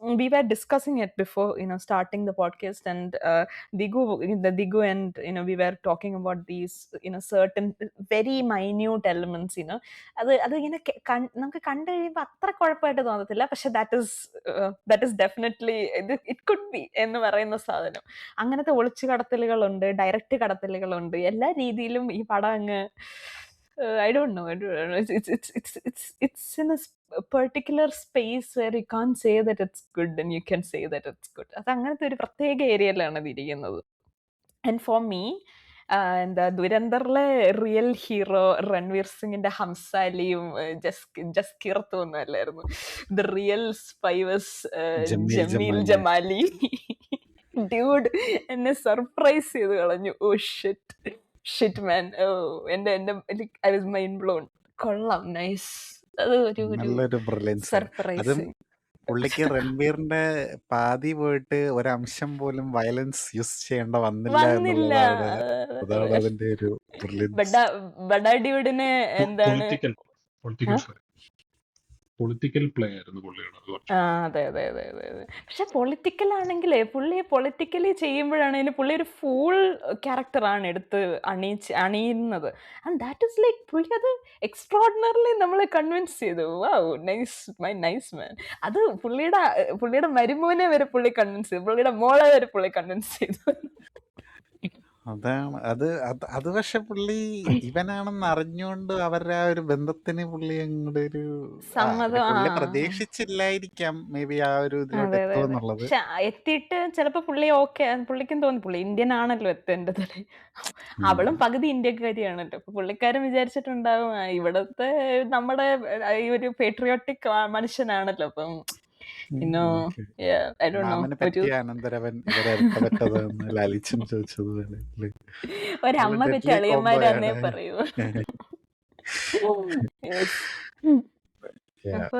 we were discussing it before, starting the podcast, and Digu and we were talking about these, certain very minute elements, അത് ഇങ്ങനെ നമുക്ക് കണ്ടു കഴിയുമ്പോൾ അത്ര കുഴപ്പമായിട്ട് തോന്നത്തില്ല, പക്ഷെ that is definitely it could be എന്ന് പറയുന്ന സാധനം. അങ്ങനത്തെ ഒളിച്ചു കടത്തലുകളുണ്ട്, ഡയറക്റ്റ് കടത്തലുകളുണ്ട്, എല്ലാ രീതിയിലും ഈ പടം അങ്ങ് I don't know. It's in a particular space where you can't say that it's good and you can say that it's good. അത് അങ്ങനത്തെ ഒരു പ്രത്യേക ഏരിയയിലാണ് ഇത് ഇരിക്കുന്നത്. ആൻഡ് ഫോർ മീ, എന്താ ദുരന്തറിലെ റിയൽ ഹീറോ രൺവീർ സിംഗിന്റെ ഹംസാലിയും ജസ്കീർത്തും ഒന്നും അല്ലായിരുന്നു. The real spy was Jameel Jamali. Dude എന്നെ സർപ്രൈസ് ചെയ്ത് കളഞ്ഞു. Oh shit man, I was mind blown. കൊള്ളാം, നൈസ്. അത് നല്ലൊരു ബ്രില്യൻസ്. അതും സർപ്രൈസിങ്. പുള്ളിക്ക് രൺവീറിന്റെ പാതി പോയിട്ട് ഒരംശം പോലും വയലൻസ് യൂസ് ചെയ്യേണ്ട വന്നില്ല വന്നില്ല. എന്നുള്ളതാണ് അതാണ് അതിന്റെ ഒരു ബ്രില്യൻസ്. ബഡാ ഡ്യൂഡിനെ എന്താണ്, പൊളിറ്റിക്കൽ പ്ലേ ആയിരുന്നു പുള്ളിയുടെ. അതെ. പക്ഷെ പൊളിറ്റിക്കൽ ആണെങ്കിലേ പുള്ളിയെ പൊളിറ്റിക്കലി ചെയ്യുമ്പോഴാണെങ്കിലും പുള്ളി ഒരു ഫൂൾ ക്യാരക്ടറാണ് എടുത്ത് അണിയുന്നത്. ആൻഡ് ദാറ്റ് ഇസ് ലൈക്ക്, പുള്ളി അത് എക്സ്ട്രോർഡിനറിലി നമ്മളെ കൺവിൻസ് ചെയ്തു. വാവ്, നൈസ് മാൻ. അത് പുള്ളിയുടെ മരുമോനെ വരെ പുള്ളി കൺവിൻസ് ചെയ്തു, പുള്ളിയുടെ മോളെ വരെ പുള്ളി കൺവിൻസ് ചെയ്തു. അതാണ് അത് പക്ഷെ പുള്ളി ഇവനാണെന്ന് അറിഞ്ഞുകൊണ്ട് അവരുടെ ആ ഒരു ബന്ധത്തിന് പുള്ളി അങ്ങോട്ട് ഒരു പുള്ളി പ്രതീക്ഷിച്ചില്ലായിരിക്കാം മേ ബി ആ ഒരു ഇതിലോട്ട് എത്തുമെന്നുള്ളത്. എത്തിയിട്ട് ചിലപ്പോ പുള്ളിക്കും തോന്നി പുള്ളി ഇന്ത്യൻ ആണല്ലോ എത്തേണ്ടത്. അവളും പകുതി ഇന്ത്യക്കാരിയാണല്ലോ. അപ്പൊ പുള്ളിക്കാരൻ വിചാരിച്ചിട്ടുണ്ടാവും ഇവിടത്തെ നമ്മുടെ ഈ ഒരു പേട്രിയോട്ടിക് മനുഷ്യനാണല്ലോ. അപ്പം ലാലിച്ചൻ ചോദിച്ചതുപോലെ ഒരമ്മ പറ്റി അളിയന്മാരാന്നേ പറയൂ. അപ്പൊ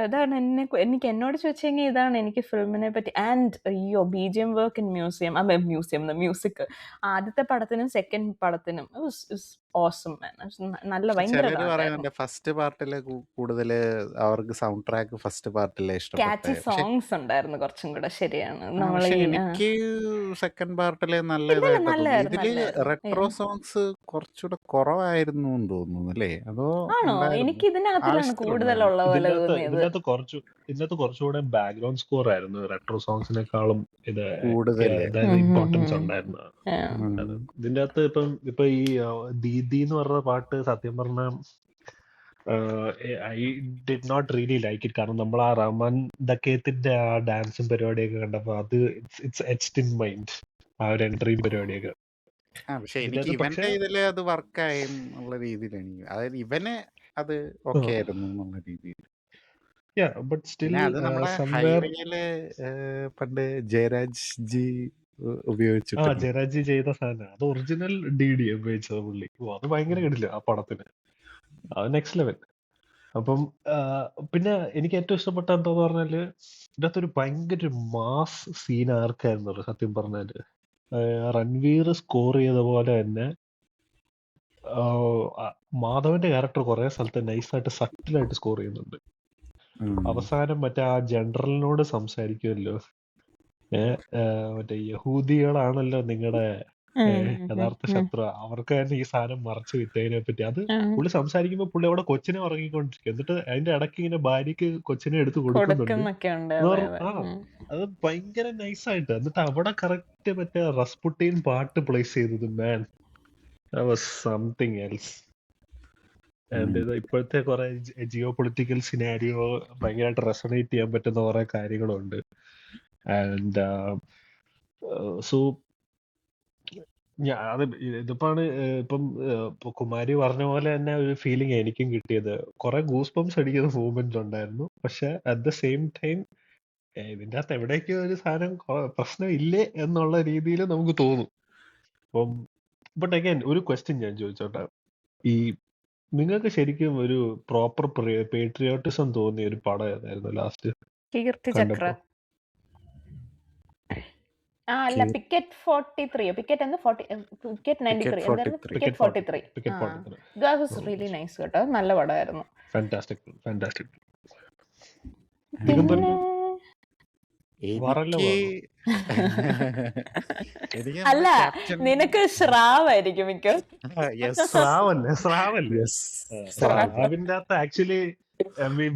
അതാണ് എനിക്ക് എന്നോട് ചോദിച്ചെങ്കിൽ ഇതാണ് എനിക്ക് ഫിലിമിനെ പറ്റി. ആൻഡ് അയ്യോ, BGM വർക്ക് ഇൻ മ്യൂസിക് ആദ്യത്തെ പടത്തിനും സെക്കൻഡ് പടത്തിനും ഓസം, നല്ല ഭയങ്കര ഫസ്റ്റ് പാർട്ടില് കൂടുതൽ അവർക്ക് സൗണ്ട് ട്രാക്ക് ഫസ്റ്റ് പാർട്ടിലെ ക്യാച്ചി സോങ്സ് ഉണ്ടായിരുന്നു കുറച്ചും കൂടെ. ശരിയാണ്. എനിക്ക് സെക്കൻഡ് പാർട്ടില് നല്ല ഇതില് റെട്രോ സോങ്സ് കുറച്ചുകൂടെ കുറവായിരുന്നു എന്ന് തോന്നുന്നു അല്ലേ? അതോ ആണോ? എനിക്ക് ഇതിനകത്തിലാണ് കൂടുതലുള്ള പോലെ തോന്നിയത്. ഇതിനകത്ത് കുറച്ചുകൂടെ ബാക്ക്ഗ്രൗണ്ട് സ്കോർ ആയിരുന്നു റെട്രോ സോങ്സിനെക്കാളും ഇത് കൂടുതൽ ഇമ്പോർട്ടൻസ് ഉണ്ടായിരുന്നു. ഇതിന്റെ അകത്ത് ഇപ്പൊ ഈ ദീദി എന്ന് പറഞ്ഞ പാട്ട് സത്യം പറഞ്ഞ I did not really like it. കാരണം നമ്മൾ ആ റഹ്മാൻ ദക്കേത്തിന്റെ ആ ഡാൻസും പരിപാടിയൊക്കെ കണ്ടപ്പോ അത് ഇറ്റ്സ് എച്ച്ഡ് ഇൻ മൈൻഡ്, ആ ഒരു എൻട്രിയും പരിപാടിയൊക്കെ. പക്ഷെ എനിക്ക് ഇവന്റെ ഇതില് അത് വർക്കായി എന്നുള്ള രീതിയിൽ എനിക്ക്, അതായത് ഇവന് അത് ഓക്കെ ആയിരുന്നു എന്നുള്ള രീതിയിൽ. അത് നമ്മളെ ഹൈവേയില് പണ്ട് ജയരാജ് ജി ഉപയോഗിച്ചിട്ടുണ്ട്. ജയരാജ് ജി ചെയ്ത സാധനം അത് ഒറിജിനൽ DD ഉപയോഗിച്ചത് പുള്ളി. അത് ഭയങ്കര കിടില്ല ആ പടത്തിന്, അത് നെക്സ്റ്റ് ലെവൽ. അപ്പം പിന്നെ എനിക്ക് ഏറ്റവും ഇഷ്ടപ്പെട്ട എന്താന്ന് പറഞ്ഞാല് ഇതിനകത്തൊരു ഭയങ്കര മാസ് സീൻ ആർക്കായിരുന്നു സത്യം പറഞ്ഞാല്. രൺവീർ സ്കോർ ചെയ്ത പോലെ തന്നെ മാധവന്റെ ക്യാരക്ടർ കുറെ സ്ഥലത്ത് നൈസായിട്ട് സട്ടിലായിട്ട് സ്കോർ ചെയ്യുന്നുണ്ട്. അവസാനം മറ്റേ ആ ജനറലിനോട് സംസാരിക്കുമല്ലോ, മറ്റേ യഹൂദികളാണല്ലോ നിങ്ങളുടെ യഥാർത്ഥ ശത്രു, അവർക്ക് തന്നെ ഈ സാധനം മറച്ചു വിറ്റതിനെ പറ്റി അത് പുള്ളി സംസാരിക്കുമ്പോ പുള്ളി അവിടെ കൊച്ചിനെ ഉറങ്ങിക്കൊണ്ടിരിക്കും. എന്നിട്ട് അതിന്റെ ഇടയ്ക്ക് ഇങ്ങനെ ഭാര്യക്ക് കൊച്ചിനെ എടുത്ത് കൊടുക്കുന്നുണ്ട്. അത് ഭയങ്കര നൈസായിട്ട്. എന്നിട്ട് അവിടെ കറക്റ്റ് മറ്റേ റസ്പുട്ടീൻ പാട്ട് പ്ലേസ് ചെയ്തത്, മാൻ സംതിങ് എൽസ്. ഇപ്പോഴത്തെ കുറെ ജിയോ പൊളിറ്റിക്കൽ സിനാരിയോ ഭയങ്കരമായിട്ട് റെസണേറ്റ് ചെയ്യാൻ പറ്റുന്ന കുറെ കാര്യങ്ങളുണ്ട്. ആൻഡ് സോ അത് ഇതിപ്പാണ് ഇപ്പം കുമാരി പറഞ്ഞ പോലെ തന്നെ ഒരു ഫീലിംഗ് എനിക്കും കിട്ടിയത്. കുറെ ഗൂസ് ബംസ് അടിക്കുന്ന മൂവ്മെന്റ് ഉണ്ടായിരുന്നു. പക്ഷെ അറ്റ് ദ സെയിം ടൈം ഇതിന്റെ അകത്ത് എവിടേക്കോ ഒരു സാധനം പ്രശ്നം ഇല്ലേ എന്നുള്ള രീതിയിൽ നമുക്ക് തോന്നും. അപ്പം ബട്ട് അഗൈൻ ഒരു ക്വസ്റ്റ്യൻ ഞാൻ ചോദിച്ചോട്ടെ, ഈ നിങ്ങൾക്ക് ശരിക്കും ഒരു പ്രോപ്പർ പേട്രിയോട്ടിസം തോന്നിയ ഒരു പടം ഏതായിരുന്നു ലാസ്റ്റ് കണ്ടപ്പോ? അല്ല, picket 43 picket 93 picket 43 that was really nice കേട്ടോ. നല്ല പടമായിരുന്നു. ഫാന്റാസ്റ്റിക്. ദിഗംബരന് എനിക്ക് എനിക്ക് അല്ല, നമ്മുടെ ക്യാപ്റ്റൻ നിനക്ക് ശ്രാവായിരിക്കും മിക്ക. സ്രാവല്ലേ സ്രാവല്ലേ യെസ് സ്രാവിന്റെ അകത്ത് actually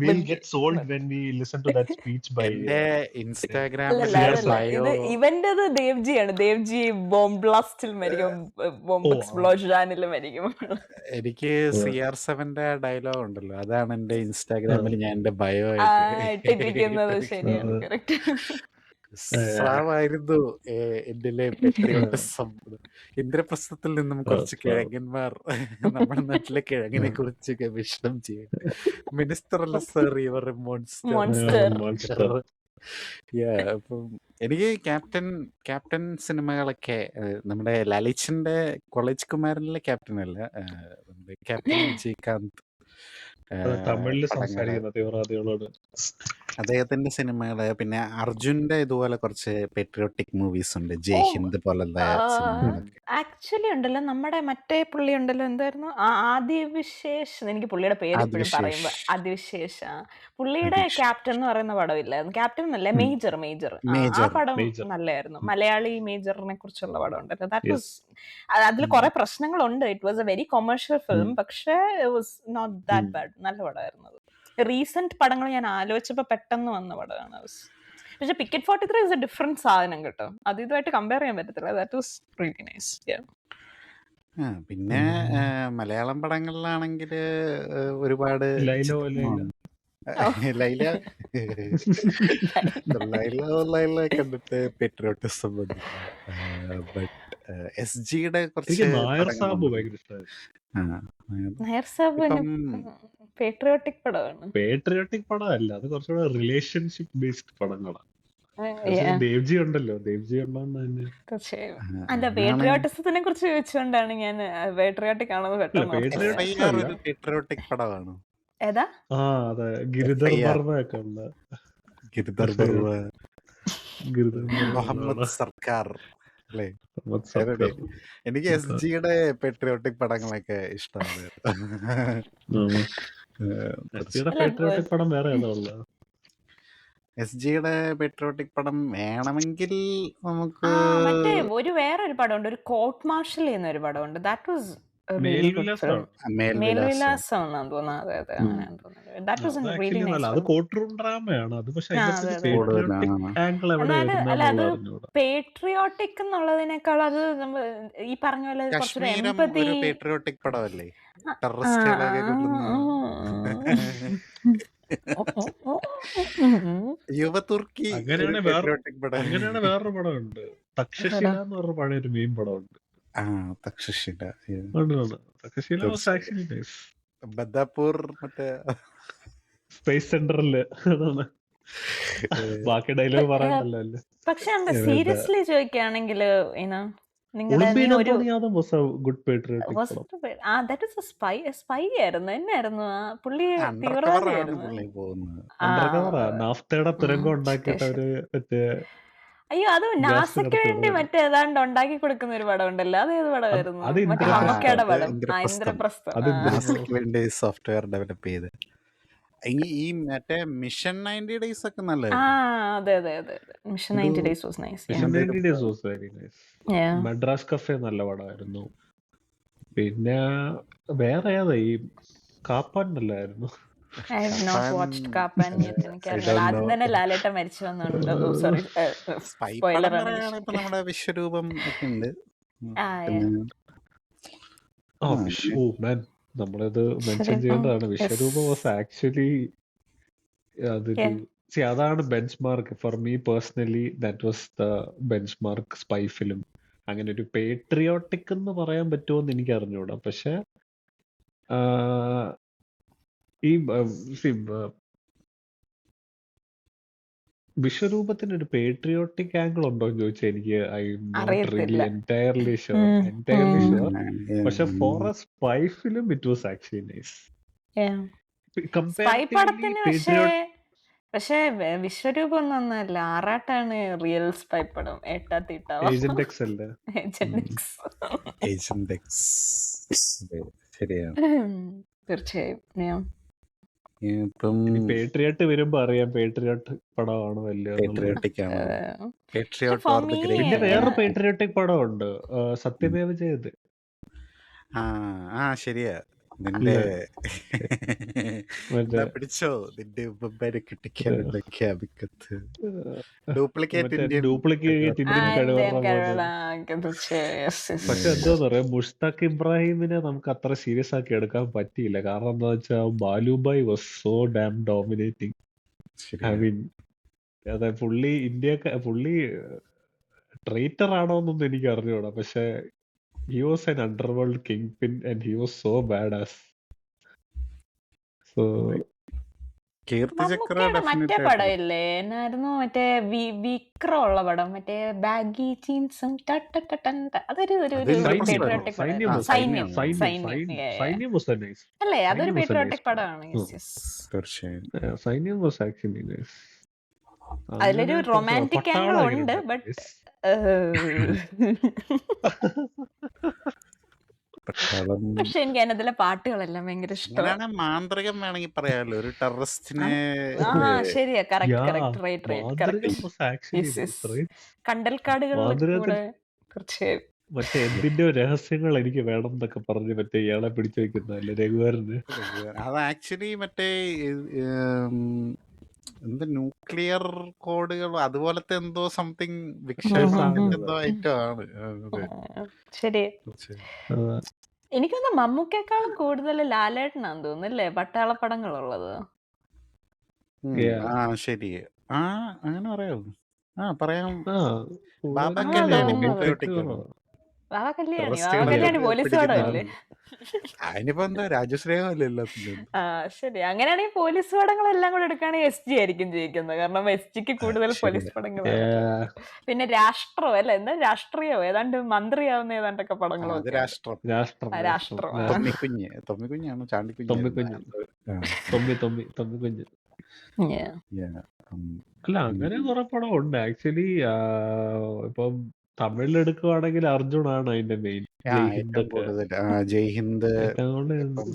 we'll get sold when we listen to that speech by എന്റെ അല്ലല്ല, ഇൻസ്റ്റാഗ്രാമിലെ അതല്ല, ബയോ ഇത് ഇവന്റേത് ദേവ്ജിയാണ്. ദേവ്ജി ബോംബ് ബ്ലാസ്റ്റിൽ മരിക്കും, ബോംബ് എക്സ്പ്ലോഷനിൽ മരിക്കും. എനിക്ക് CR7 ഡയലോഗ് ഉണ്ടല്ലോ, അതാണ് എന്റെ ഇൻസ്റ്റാഗ്രാമിൽ ഞാൻ എന്റെ ബയോ ഇട്ടിരിക്കുന്നത് ആയിട്ട് ശരിയാണ്, കറക്റ്റ്. സ്രാവായിരുന്നു എന്റിലെ പെട്രിയോട്ടിസം. ഇന്ദ്രപ്രസ്ഥത്തിൽ നിന്നും കുറച്ച് കിഴങ്ങന്മാർ നമ്മുടെ നാട്ടിലെ കിഴങ്ങിനെ കുറിച്ച് ഗവേഷണം ചെയ്യും. മിനിസ്റ്റർ അല്ല സർ, ഇവർ മോൺസ്റ്റർ. അപ്പം എനിക്ക് ക്യാപ്റ്റൻ സിനിമകളൊക്കെ നമ്മുടെ ലാലിച്ചിന്റെ കോളേജ് കുമാരനിലെ ക്യാപ്റ്റൻ അല്ല, നമ്മുടെ ക്യാപ്റ്റൻ വിജയകാന്ത് തമിഴില് പടങ്ങള്, സംസാരിക്കുന്ന തീവ്രവാദികളോട് അദ്ദേഹത്തിന്റെ സിനിമകള്, പിന്നെ അർജുന്റെ ഇതുപോലെ കുറച്ച് പെട്രിയോട്ടിക് മൂവീസ് ഉണ്ട്, ജയ് ഹിന്ദ് പോലത്തെ സിനിമകളൊക്കെ. ആക്ച്വലി ഉണ്ടല്ലോ, നമ്മുടെ മറ്റേ പുള്ളി ഉണ്ടല്ലോ, എന്തായിരുന്നു, ആദിവിശേഷ്. എനിക്ക് പുള്ളിയുടെ പേര് ഇപ്പോഴും പറയുമ്പോ ആദിവിശേഷ്. പുള്ളിയുടെ ക്യാപ്റ്റൻ എന്ന് പറയുന്ന പടമില്ലായിരുന്നു, ക്യാപ്റ്റൻ എന്നല്ല, മേജർ. ആ മേജർ പടം മേജർ നല്ലായിരുന്നു. മലയാളി മേജറിനെ കുറിച്ചുള്ള പടം ഉണ്ടല്ലോ. ദാറ്റ് വാസ്, അതിൽ കുറെ പ്രശ്നങ്ങളുണ്ട്. It was a very commercial film, പക്ഷേ it was not that bad. നല്ല പടമായിരുന്നു അത്. റീസെന്റ് പടങ്ങൾ ഞാൻ ആലോചിച്ചപ്പോ പെട്ടെന്ന് വന്ന പടമാണ്. പക്ഷെ പിക്കറ്റ് 43 ഇസ് എ ഡിഫറെന്റ് സാധനം കേട്ടോ, അത് ഇതുമായിട്ട് കമ്പയർ ചെയ്യാൻ പറ്റത്തില്ല. That was really nice. പിന്നെ മലയാളം പടങ്ങളിലാണെങ്കിൽ ഒരുപാട് ലൈലോ ലൈല ലൈല ലൈല കണ്ടിട്ട് പെട്രിയോട്ടിസം വന്നില്ല. ബട്ട് SGയുടെ എനിക്ക് കുറച്ച് നായർ പടങ്ങൾ സാബ് വന്നു. ഭയങ്കര ഇഷ്ടമായിരുന്നു. നായർ സാബ് ഇപ്പം പേട്രിയോട്ടിക് പടമാണ്. പേട്രിയോട്ടിക് പടമല്ല, അത് കുറച്ചുകൂടെ റിലേഷൻഷിപ്പ് ബേസ്ഡ് പടങ്ങളാണ്. ദേവ്ജി ഉണ്ടല്ലോ, ദേവ്ജി ഉണ്ടോന്ന് തന്നെ. തീർച്ചയായും. ആ, അല്ല, അതാണ് പേട്രിയോട്ടിസത്തിനെ കുറിച്ച് ചോദിച്ചുകൊണ്ടാണ് ഞാൻ പേട്രിയോട്ടിക് ആണെന്ന് അല്ല പെട്ടെന്ന് ഓർത്തത്. പേട്രിയോട്ടിക് FIR അല്ല. ഒരു പെട്രിയോട്ടിക് പടമാണ്. ഏതാ? അതെ, ഗിരിധർ FIR ബർമ ഒക്കെ ഉണ്ട്. ഗിരിധർ FIR ബർവ, ഗിരിധർ മുഹമ്മദ് സർക്കാർ അല്ലേ? ബർമ അവരുടെ സർക്കാർ. എനിക്ക് SGയുടെ പെട്രിയോട്ടിക് പടങ്ങളൊക്കെ ഇഷ്ടമാണ്. കുറച്ച് എസ്പിയുടെ അല്ല, പേട്രിയോട്ടിക് പടം വേറെ ഏതാ ഉള്ളത്? SGയുടെ പെട്രിയോട്ടിക് പടം വേണമെങ്കിൽ നമുക്ക് മറ്റേ വേറൊരു പടമുണ്ട്, ഒരു കോർട്ട് മാർഷൽ ചെയ്യുന്ന ഒരു പടമുണ്ട്. That was really good film. മേൽവിലാസമാണ്. മേൽവിലാസം. മേൽവിലാസം എന്നാണ് തോന്നുന്നത്. അതെ അതെ, അങ്ങനെയാണ് തോന്നുന്നത്. ദാറ്റ് വാസ് അത് എ റിയലി ആക്ച്വലി നല്ല, നൈസ് അത് ഫിലിം. കോർട്ട് റൂം ഡ്രാമയാണ് അത്. പക്ഷെ അതെ അതിന്റെ അതെ. പേട്രിയോട്ടിക് കൂടുതലാണ്. ആംഗിൾ എവിടെ അല്ല അത് വരുന്നുള്ള അത് അറിഞ്ഞൂടാ. പേട്രിയോട്ടിക് എന്നുള്ളതിനേക്കാൾ അത് നമ്മൾ ഈ പറഞ്ഞ പോലെ കുറച്ചൊരു കശ്മീരം എമ്പതി. ഒരു പേട്രിയോട്ടിക് പടമല്ലേ? ടെററിസ്റ്റുകളെയൊക്കെ കൊല്ലുന്ന യുവതുർക്കി ഒരു അങ്ങനെയാണെങ്കിൽ പേട്രിയോട്ടിക് പടം. അങ്ങനെയാണെങ്കിൽ വേറൊരു പടമുണ്ട്, തക്ഷശില എന്ന് പറഞ്ഞ പഴയ ഒരു മെയിൻ പടമുണ്ട്. Takshashila, Takshashila was actually nice. Badapur മറ്റേ സ്പേസ് സെന്ററില് ബാക്കി ഡയലോഗ് പറയണ്ടല്ലോ അല്ലേ. പക്ഷെ സീരിയസ്ലി ചോദിക്കുകയാണെങ്കിൽ നിങ്ങളുടെ ഒളിമ്പിയൻ ഒരു Antony Yadav was a good patriotic പടം. ദാറ്റ് ഇസ് സ്പൈ ആയിരുന്നു. എന്നായിരുന്നു പുള്ളി? അണ്ടർ കവറാണ് തീവ്രവാദിയായിരുന്നു. പുള്ളി പോകുന്നത്. അണ്ടർ കവറാ, നാഫ്തയുടെ തുരങ്കം ഉണ്ടാക്കിയിട്ട് അവര് മറ്റേ അയ്യോ, അത് ഗ്യാസ് നാസയ്ക്ക് കടത്തി വേണ്ടി വിടുന്നത്. മറ്റേ ഏതാണ്ട് ഉണ്ടാക്കി കൊടുക്കുന്ന ഒരു പടം ഉണ്ടല്ലോ, അത് ഏത് പടമായിരുന്നു? അത് മറ്റേ ഇന്ദ്രപ്രസ്ഥം. മമ്മൂക്കയുടെ അത് പടം. ഇന്ദ്രപ്രസ്ഥം. ഇന്ദ്രപ്രസ്ഥം. അത് ഇന്ദ്രപ്രസ്ഥം. നാസയ്ക്ക് വേണ്ടി സോഫ്റ്റ്വെയർ ഡെവലപ്പ് ചെയ്ത് ഈ മറ്റേ മിഷൻ 90 ഡേയ്സ് ഒക്കെ നല്ലതായിരുന്നു. അതെ അതെ അതെ അതെ. മിഷൻ ഒരു 90 days was nice. Mission 90 days was very nice. Madras cafe നല്ല പടമായിരുന്നു. പിന്നെ വേറെ ഏതാ, ഈ കാപ്പാൻ നല്ലായിരുന്നു. I have not watched Kappan yet. എനിക്കറിയില്ല. ആദ്യം തന്നെ ലാലേട്ടൻ മരിച്ചു വന്നുണ്ട്. സോറി, സ്പൈ സ്പോയിലർ പടം ആണ്. പറയുകയാണെങ്കിൽ ഇപ്പൊ നമ്മുടെ വിശ്വരൂപം ഒക്കെ ഉണ്ട്. yeah. പിന്നെ ഓ മാൻ, നമ്മളിത് മെൻഷൻ ചെയ്യേണ്ടതാണ്. വിശ്വരൂപം വാസ് ആക്ച്വലി അതൊരു അതാണ് bench mark for me personally. That was the bench mark spy film. അങ്ങനെ ഒരു പേട്രിയോട്ടിക് എന്ന് പറയാൻ പറ്റുമോ എന്ന് എനിക്ക് അറിഞ്ഞൂടാ. പക്ഷെ ഈ വിശ്വരൂപത്തിന് ഒരു പേട്രിയോട്ടിക് ആംഗിൾ ഉണ്ടോ എന്ന് ചോദിച്ചാൽ എനിക്ക് I not really entirely sure. പക്ഷെ for a spy film it was actually nice. Spy പടത്തിന് പക്ഷേ വിശ്വരൂപം ഒന്നല്ല, ആറാട്ടാണ് റിയൽ സ്പൈ പടം. ഏജന്റ് എക്സ് അല്ലേ? ഏജന്റ് എക്സ് ശരിയാണ്. തീർച്ചയായും. ഇപ്പം ഇനി പേട്രിയറ്റ് വരുമ്പോ അറിയാം പേട്രിയറ്റ് പടമാണോ അല്ലയോ എന്നുള്ളത്. പേട്രിയോട്ടിക് ആണ്. പക്ഷെ patriot for or the me പിന്നെ ഗ്രേറ്റ് വേറൊരു പേട്രിയോട്ടിക് പടമുണ്ട്, സത്യമേവ ജയതേ. ആ ആ ശരിയാ. നിന്റെ അല്ലേ? മറ്റേ എന്നാ പിടിച്ചോ നിന്റെ ഉമ്മനെ കിട്ടിക്കാനുള്ള ക്യാബിക്കത്ത് ഡ്യൂപ്ലിക്കേറ്റ് മറ്റേ ഇന്ത്യൻ ഡ്യൂപ്ലിക്കേറ്റ് ഇന്ത്യൻ ഇന്ത്യൻ കഴിവറ പോലെ. പക്ഷെ എന്താന്ന് പറയാ, മുഷ്താഖ് ഇബ്രാഹിമിനെ നമുക്ക് അത്ര സീരിയസ് ആക്കി എടുക്കാൻ പറ്റിയില്ല. കാരണം എന്താ വെച്ചാൽ Balubhai was so damn dominating. I ശരിയാ. മീൻ അതെ, പുള്ളി ട്രൈറ്റർ ആണോ എന്നൊന്നും എനിക്ക് അറിഞ്ഞൂടാ. പക്ഷെ he was an underworld kingpin and he was so badass. So കീർത്തി ചക്ര മമ്മൂക്കയുടെ മറ്റേ ഡെഫിനറ്റ് പടം ആയിട്ട് ഇല്ലേ എന്നായിരുന്നു, മറ്റേ വിക്രം ഉള്ള പടം, മറ്റേ ബാഗി ജീൻസും അതൊരു ഒരു അത് ഒരു ഇന്ദ്രപ്രസ്ഥം പേട്രിയോട്ടിക് സൈന്യം പടമായിരുന്നു. സൈന്യം സൈന്യം സൈന്യം yeah, yeah. സൈന്യം was a nice. അല്ലേ, അതൊരു സൈന്യം was a nice പേട്രിയോട്ടിക് പടം. പടമാണ്. Yes yes. തീർച്ചയായും. സൈന്യം was actually nice. അതിലൊരു അങ്ങനെ റൊമാൻറ്റിക് ആംഗിൾ പട്ടാള ഉണ്ട്, agreement. But Yes. പട്ടാളം പക്ഷെ എനിക്ക് അതിനകത്തിലെ പാട്ടുകളെല്ലാം ഭയങ്കര ഇഷ്ടമാണ്. അങ്ങനെയാണ് മാന്ത്രികം വേണമെങ്കിൽ പറയാമല്ലോ. ഒരു ടെററിസ്റ്റിനെ ശരിയാ, correct Yeah, correct right right മാന്ത്രികം correct. was actually yes nice, yes. right? കണ്ടൽക്കാടുകളിലൊക്കെ മാന്ത്രികത്തിൽ കൂടെ തീർച്ചയായും. മറ്റേ എന്തിന്റെ രഹസ്യങ്ങൾ എനിക്ക് വേണം എന്നൊക്കെ പറഞ്ഞ് മറ്റേ ഇയാളെ പിടിച്ചു വെക്കുന്നതല്ലേ രഘുവരന്. അത് ആക്ച്വലി മറ്റേ എന്ത് ന്യൂക്ലിയർ കോഡുകൾ അതുപോലത്തെ എന്തോ സംതിങ് എന്തോ ഐറ്റം ആണ്. അതെ, ശരി. തീർച്ചയായും. എനിക്കൊന്ന് മമ്മൂക്കേക്കാളും കൂടുതൽ ലാലേട്ടനാന്ന് തോന്നുന്നല്ലേ പട്ടാള പടങ്ങളുള്ളത്. ആ ശരി. ആ അങ്ങനെ പറയാമോ? ആ പറയാം. ആ ബാബ ആ, കല്യാണി തോന്നുന്നു. patriotic ആണ്. വാവ കല്യാണി ടെററിസ്റ്റുകളെ പോലീസ് പിടിക്കുന്ന പടമല്ലേ? അതിനിപ്പോ എന്താ രാജ്യസ്നേഹമല്ലേ എല്ലാത്തിനും. ആ ശരി, അങ്ങനെയാണെങ്കിൽ പോലീസ് പടങ്ങളെല്ലാം കൂടെ എടുക്കുകയാണെങ്കിൽ SG ആയിരിക്കും ജയിക്കുന്നത്. കാരണം SGക്ക് കൂടുതൽ പോലീസ് പടങ്ങളാണ്. പിന്നെ രാഷ്ട്രം അല്ല, എന്താ രാഷ്ട്രീയോ ഏതാണ്ട് മന്ത്രിയാവുന്ന ഏതാണ്ടൊക്കെ അത് പടങ്ങളൊക്കെ. രാഷ്ട്രം. രാഷ്ട്രം. തൊമ്മിക്കുഞ്ഞാണോ ചാണ്ടിക്കുഞ്ഞ്? തൊമ്മിക്കുഞ്ഞ്. Yeah. അല്ല അങ്ങനെ കുറെ പടം ഉണ്ട് ആക്ച്വലി. ഇപ്പം തമിഴിൽ എടുക്കുവാണെങ്കിൽ അർജുനാണ് അതിന്റെ മെയിൻ. ഏറ്റവും കൂടുതൽ ജയ്ഹിന്ദ്,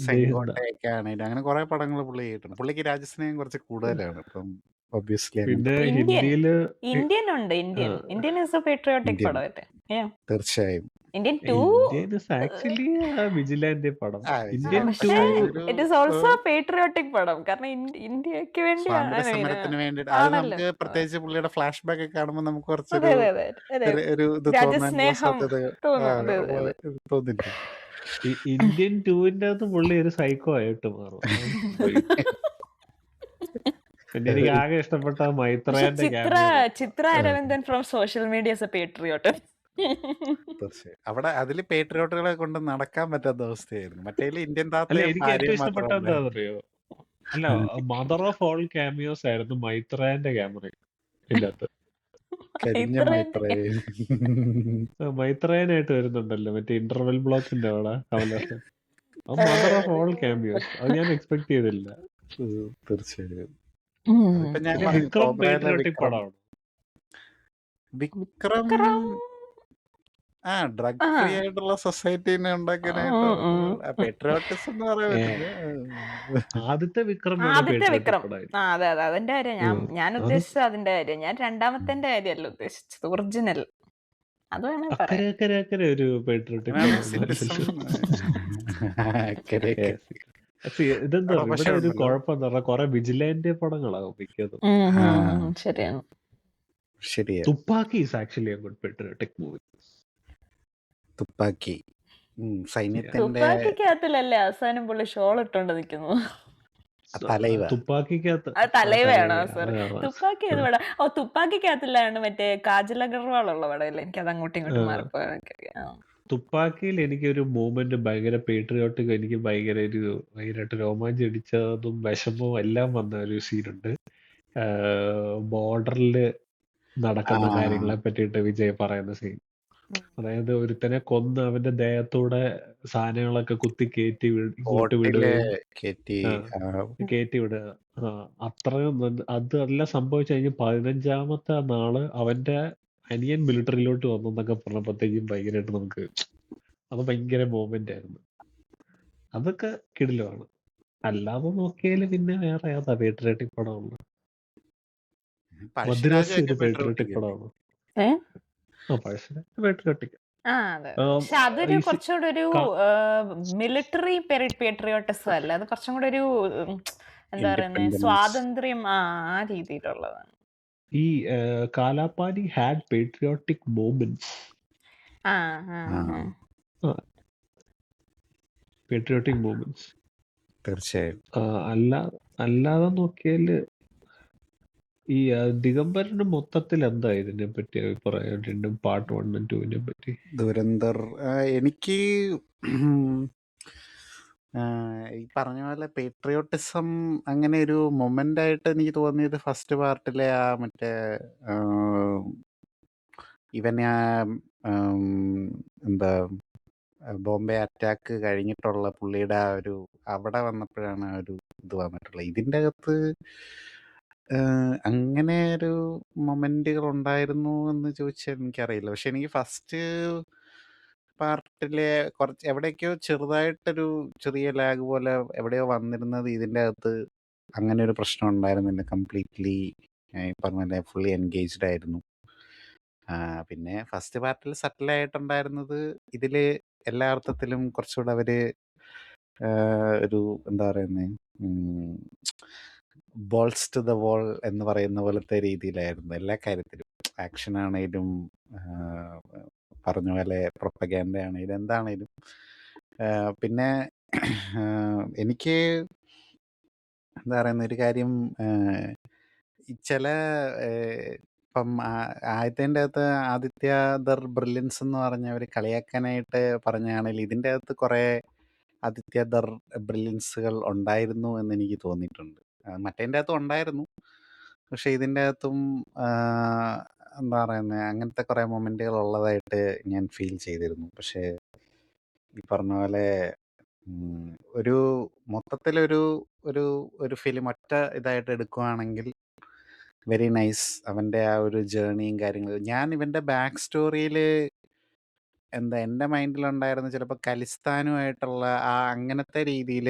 സെങ്കോട്ടയൊക്കെ ആണെങ്കിൽ അങ്ങനെ കുറെ പടങ്ങൾ പുള്ളി ചെയ്തിട്ടുണ്ട്. പുള്ളിക്ക് രാജ്യസ്നേഹം കുറച്ച് കൂടുതലാണ്. ഇപ്പം ഒബ്വിയസ്ലി പിന്നെ ഇന്ത്യൻ ഉണ്ട്. ഇന്ത്യൻ ഇസ് എ പേട്രിയോട്ടിക് പടം അല്ലേ? തീർച്ചയായും. ഇന്ത്യൻ 2 ആക്ച്വലി വിജിലാൻഡ് പടം. Indian it is also patriotic പടം. കാരണം ഇന്ത്യക്ക് സ്വാതന്ത്ര്യ സമരത്തിന് വേണ്ടിട്ട് അത് നമുക്ക് പ്രത്യേകിച്ച് പുള്ളിയുടെ ഫ്ലാഷ് ബാക്ക് ഒക്കെ കാണുമ്പോൾ നമുക്ക് കുറച്ചൊരു ഒരു ഇത് രാജ്യസ്നേഹം തോന്നില്ല. ഇന്ത്യൻ 2-ന്റെ അകത്ത് പുള്ളി ഒരു സൈക്കോ ആയിട്ട് മാറും. പിന്നെ എനിക്ക് ആകെ ഇഷ്ടപ്പെട്ട മൈത്രേന്റെ Chitra Aravindan from social media patriot. തീർച്ചയായും. അവിടെ അതില് പേട്രിയോട്ടുകളെ കൊണ്ട് നടക്കാൻ പറ്റാത്ത അവസ്ഥയായിരുന്നു. മറ്റേ ഇന്ത്യൻ എനിക്ക് ഏറ്റവും ഇഷ്ടപ്പെട്ട എന്താണെന്ന് അറിയോ? അല്ല, മദർ ഓഫ് ഓൾ ക്യാമിയോസ് ആയിരുന്നു മൈത്രേന്റെ ക്യാമറ ഇതിനകത്ത്. മൈത്രേനായിട്ട് വരുന്നുണ്ടല്ലോ മറ്റേ ഇന്റർവെൽ ബ്ലോക്കിന്റെ അവിടെ Kamal Haasan. Mother of all cameos അത് ഞാൻ എക്സ്പെക്ട് ചെയ്തില്ല. തീർച്ചയായും. വിക്രം പേട്രിയോട്ടിക് പടമാണ്. വിക്രം ഡ്രഗ് ഫ്രീ ആയിട്ടുള്ള സൊസൈറ്റിനെ ഉണ്ടാക്കാനായിട്ട് പേട്രിയോട്ടിസം എന്ന് പറയാൻ ആദ്യത്തെ വിക്രം. അതെ അതെ, അതിന്റെ കാര്യം ഞാൻ ഉദ്ദേശിച്ചത്. അതിന്റെ കാര്യം ഞാൻ രണ്ടാമത്തെ കാര്യമല്ല ഉദ്ദേശിച്ചത്, ഒറിജിനൽ. അത് വേണേ പറയാം. ഒരു പേട്രിയോട്ടിക് ഇതെന്താ ഇവിടെ ഒരു കുഴപ്പം എന്താ പറഞ്ഞാൽ കുറെ വിജിലാൻഡ് പടങ്ങളാകും മിക്കതും. ശരിയാണ്. Thuppakki is actually a good patriotic movie. Thuppakki തുപ്പാക്കിക്കകത്തിലല്ലേ അവസാനം പുള്ളി ഷോൾ ഇട്ടോണ്ട് നിൽക്കുന്നു. തുപ്പാക്കിക്കകത്ത് തലൈവയാണോ? സോറി, തുപ്പാക്കി ഏത് പടം? തുപ്പാക്കിക്കകത്തിലാണ് മറ്റേ കാജൽ അഗർവാൾ ഉള്ള പടമല്ലേ? എനിക്ക് അത് അങ്ങോട്ടും ഇങ്ങോട്ടും മാറിപ്പോയാ. തുപ്പാക്കിയിൽ എനിക്കൊരു മൂമെന്റ് ഭയങ്കര പേട്രിയോട്ടിക്, എനിക്ക് ഭയങ്കരമായിട്ട് രോമാഞ്ചം അടിച്ചതും വിഷമവും എല്ലാം വന്ന ഒരു സീനുണ്ട്. ബോർഡറിൽ നടക്കുന്ന കാര്യങ്ങളെ പറ്റിയിട്ട് വിജയ് പറയുന്ന സീൻ. അതായത് ഒരുത്തനെ കൊന്ന് അവന്റെ ദേഹത്തൂടെ സാധനങ്ങളൊക്കെ കുത്തി കയറ്റി വിടുക. അത്രയും അതെല്ലാം സംഭവിച്ചു കഴിഞ്ഞ് 15ാമത്തെ നാള് അവന്റെ അനിയൻ മിലിറ്ററിയിലോട്ട് വന്നെന്നൊക്കെ പറഞ്ഞപ്പോഴത്തേക്കും ഭയങ്കരമായിട്ട് നമുക്ക് അത് ഭയങ്കര മൊമെന്റ് ആയിരുന്നു. അതൊക്കെ കിടിലമാണ്. അല്ലാതെ നോക്കിയാല് പിന്നെ വേറെ ഏതാ പേട്രിയോട്ടിക് പടമുള്ളത്? മദ്രാസ് പഴശ്ശിരാജയൊക്കെ ഒരു പേട്രിയോട്ടിക് പെട്രോട്ടിക് അല്ലേ? പടമാണ്. ഏ പഴശ്ശിരാജ പേട്രിയോട്ടിക്. ആ അതെ പക്ഷെ അതൊരു ഈ കുറച്ചുകൂടെ ഒരു മിലിറ്ററി പേട്രിയോട്ടിസം അല്ല, അത് കുറച്ചും കൂടെ ഒരു എന്താ പറയുന്നത്, ഇൻഡിപെൻഡൻസ്. സ്വാതന്ത്ര്യം ആ രീതിയിലുള്ളതാണ്. ഈ കാലാപാനി ഹാഡ് പേട്രിയോട്ടിക് മൂമെന്റ്സ്. ആ ആ ആ. പേട്രിയോട്ടിക് മൂമെന്റ്സ് തീർച്ചയായും. അല്ലാതെ നോക്കിയാല് ഈ ദിഗംബരന് മൊത്തത്തിൽ എന്താ ഇതിനെ പറ്റി അഭിപ്രായം? രണ്ടും പാർട്ട് 1 and 2 പറ്റി. ദുരന്തർ എനിക്ക് ഈ പറഞ്ഞ പോലെ പേട്രിയോട്ടിസം അങ്ങനെ ഒരു മൊമെന്റ് ആയിട്ട് എനിക്ക് തോന്നിയത് ഫസ്റ്റ് പാർട്ടിലെ ആ മറ്റേ ഇവൻ എന്താ ബോംബെ അറ്റാക്ക് കഴിഞ്ഞിട്ടുള്ള പുള്ളിയുടെ ആ ഒരു അവിടെ വന്നപ്പോഴാണ് ആ ഒരു ഇത് വന്നിട്ടുള്ളത്. ഇതിൻ്റെ അകത്ത് അങ്ങനെ ഒരു മൊമെന്റുകൾ ഉണ്ടായിരുന്നു എന്ന് ചോദിച്ചാൽ എനിക്കറിയില്ല. പക്ഷെ എനിക്ക് ഫസ്റ്റ് പാർട്ടിലെ കുറച്ച് എവിടേക്കോ ചെറുതായിട്ടൊരു ചെറിയ ലാഗ് പോലെ എവിടെയോ വന്നിരുന്നത് ഇതിൻ്റെ അകത്ത് അങ്ങനെ ഒരു പ്രശ്നം ഉണ്ടായിരുന്നില്ല. കംപ്ലീറ്റ്ലി പറഞ്ഞ ഫുള്ളി എൻഗേജ്ഡ് ആയിരുന്നു. പിന്നെ ഫസ്റ്റ് പാർട്ടിൽ സെറ്റിൽ ആയിട്ടുണ്ടായിരുന്നത് ഇതിൽ എല്ലാ അർത്ഥത്തിലും കുറച്ചുകൂടെ അവര് ഒരു എന്താ പറയുന്നത്, ബോൾസ് ടു ദ വോൾ എന്ന് പറയുന്ന പോലത്തെ രീതിയിലായിരുന്നു എല്ലാ കാര്യത്തിലും. ആക്ഷൻ ആണേലും പറഞ്ഞ പോലെ പ്രൊപ്പഗാൻഡ ആണേലും എന്താണേലും. പിന്നെ എനിക്ക് എന്താ പറയുന്ന ഒരു കാര്യം, ചില ഇപ്പം ആദ്യത്തിൻ്റെ അകത്ത് ആദിത്യ ദർ ബ്രില്യൻസ് എന്ന് പറഞ്ഞ ഒരു കളിയാക്കാനായിട്ട് പറഞ്ഞാണെങ്കിൽ ഇതിൻ്റെ അകത്ത് കുറേ ആദിത്യ ദർ ബ്രില്യൻസുകൾ ഉണ്ടായിരുന്നു എന്ന് എനിക്ക് തോന്നിയിട്ടുണ്ട്. മറ്റേൻ്റെ അകത്തും ഉണ്ടായിരുന്നു, പക്ഷെ ഇതിൻ്റെ അകത്തും എന്താ പറയുന്നത് അങ്ങനത്തെ കുറേ മൊമെൻറ്റുകൾ ഉള്ളതായിട്ട് ഞാൻ ഫീൽ ചെയ്തിരുന്നു. പക്ഷേ ഈ പറഞ്ഞ പോലെ ഒരു മൊത്തത്തിലൊരു ഒരു ഒരു ഫിലിം ഒറ്റ ഇതായിട്ട് എടുക്കുകയാണെങ്കിൽ വെരി നൈസ്. അവൻ്റെ ആ ഒരു ജേർണിയും കാര്യങ്ങളും ഞാൻ ഇവൻ്റെ ബാക്ക് സ്റ്റോറിയിൽ എന്താ എൻ്റെ മൈൻഡിലുണ്ടായിരുന്ന ചിലപ്പോൾ ഖലിസ്ഥാനുമായിട്ടുള്ള ആ അങ്ങനത്തെ രീതിയിൽ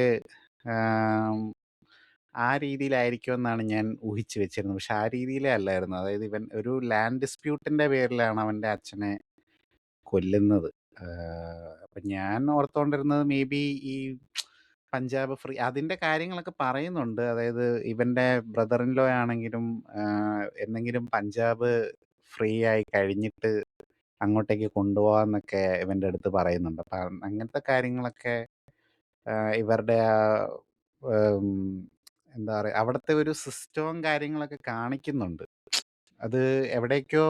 ആ രീതിയിലായിരിക്കുമെന്നാണ് ഞാൻ ഊഹിച്ച് വെച്ചിരുന്നത്. പക്ഷെ ആ രീതിയിലേ അല്ലായിരുന്നു. അതായത് ഇവൻ ഒരു ലാൻഡ് ഡിസ്പ്യൂട്ടിൻ്റെ പേരിലാണ് അവൻ്റെ അച്ഛനെ കൊല്ലുന്നത്. അപ്പം ഞാൻ ഓർത്തുകൊണ്ടിരുന്നത് മേ ബി ഈ പഞ്ചാബ് ഫ്രീ അതിൻ്റെ കാര്യങ്ങളൊക്കെ പറയുന്നുണ്ട്. അതായത് ഇവൻ്റെ ബ്രദർ ഇൻ ലോ ആണെങ്കിലും എന്തെങ്കിലും പഞ്ചാബ് ഫ്രീ ആയി കഴിഞ്ഞിട്ട് അങ്ങോട്ടേക്ക് കൊണ്ടുപോകാമെന്നൊക്കെ ഇവൻ്റെ അടുത്ത് പറയുന്നുണ്ട്. അപ്പം അങ്ങനത്തെ കാര്യങ്ങളൊക്കെ ഇവരുടെ എന്താ പറയുക അവിടുത്തെ ഒരു സിസ്റ്റവും കാര്യങ്ങളൊക്കെ കാണിക്കുന്നുണ്ട്. അത് എവിടേക്കോ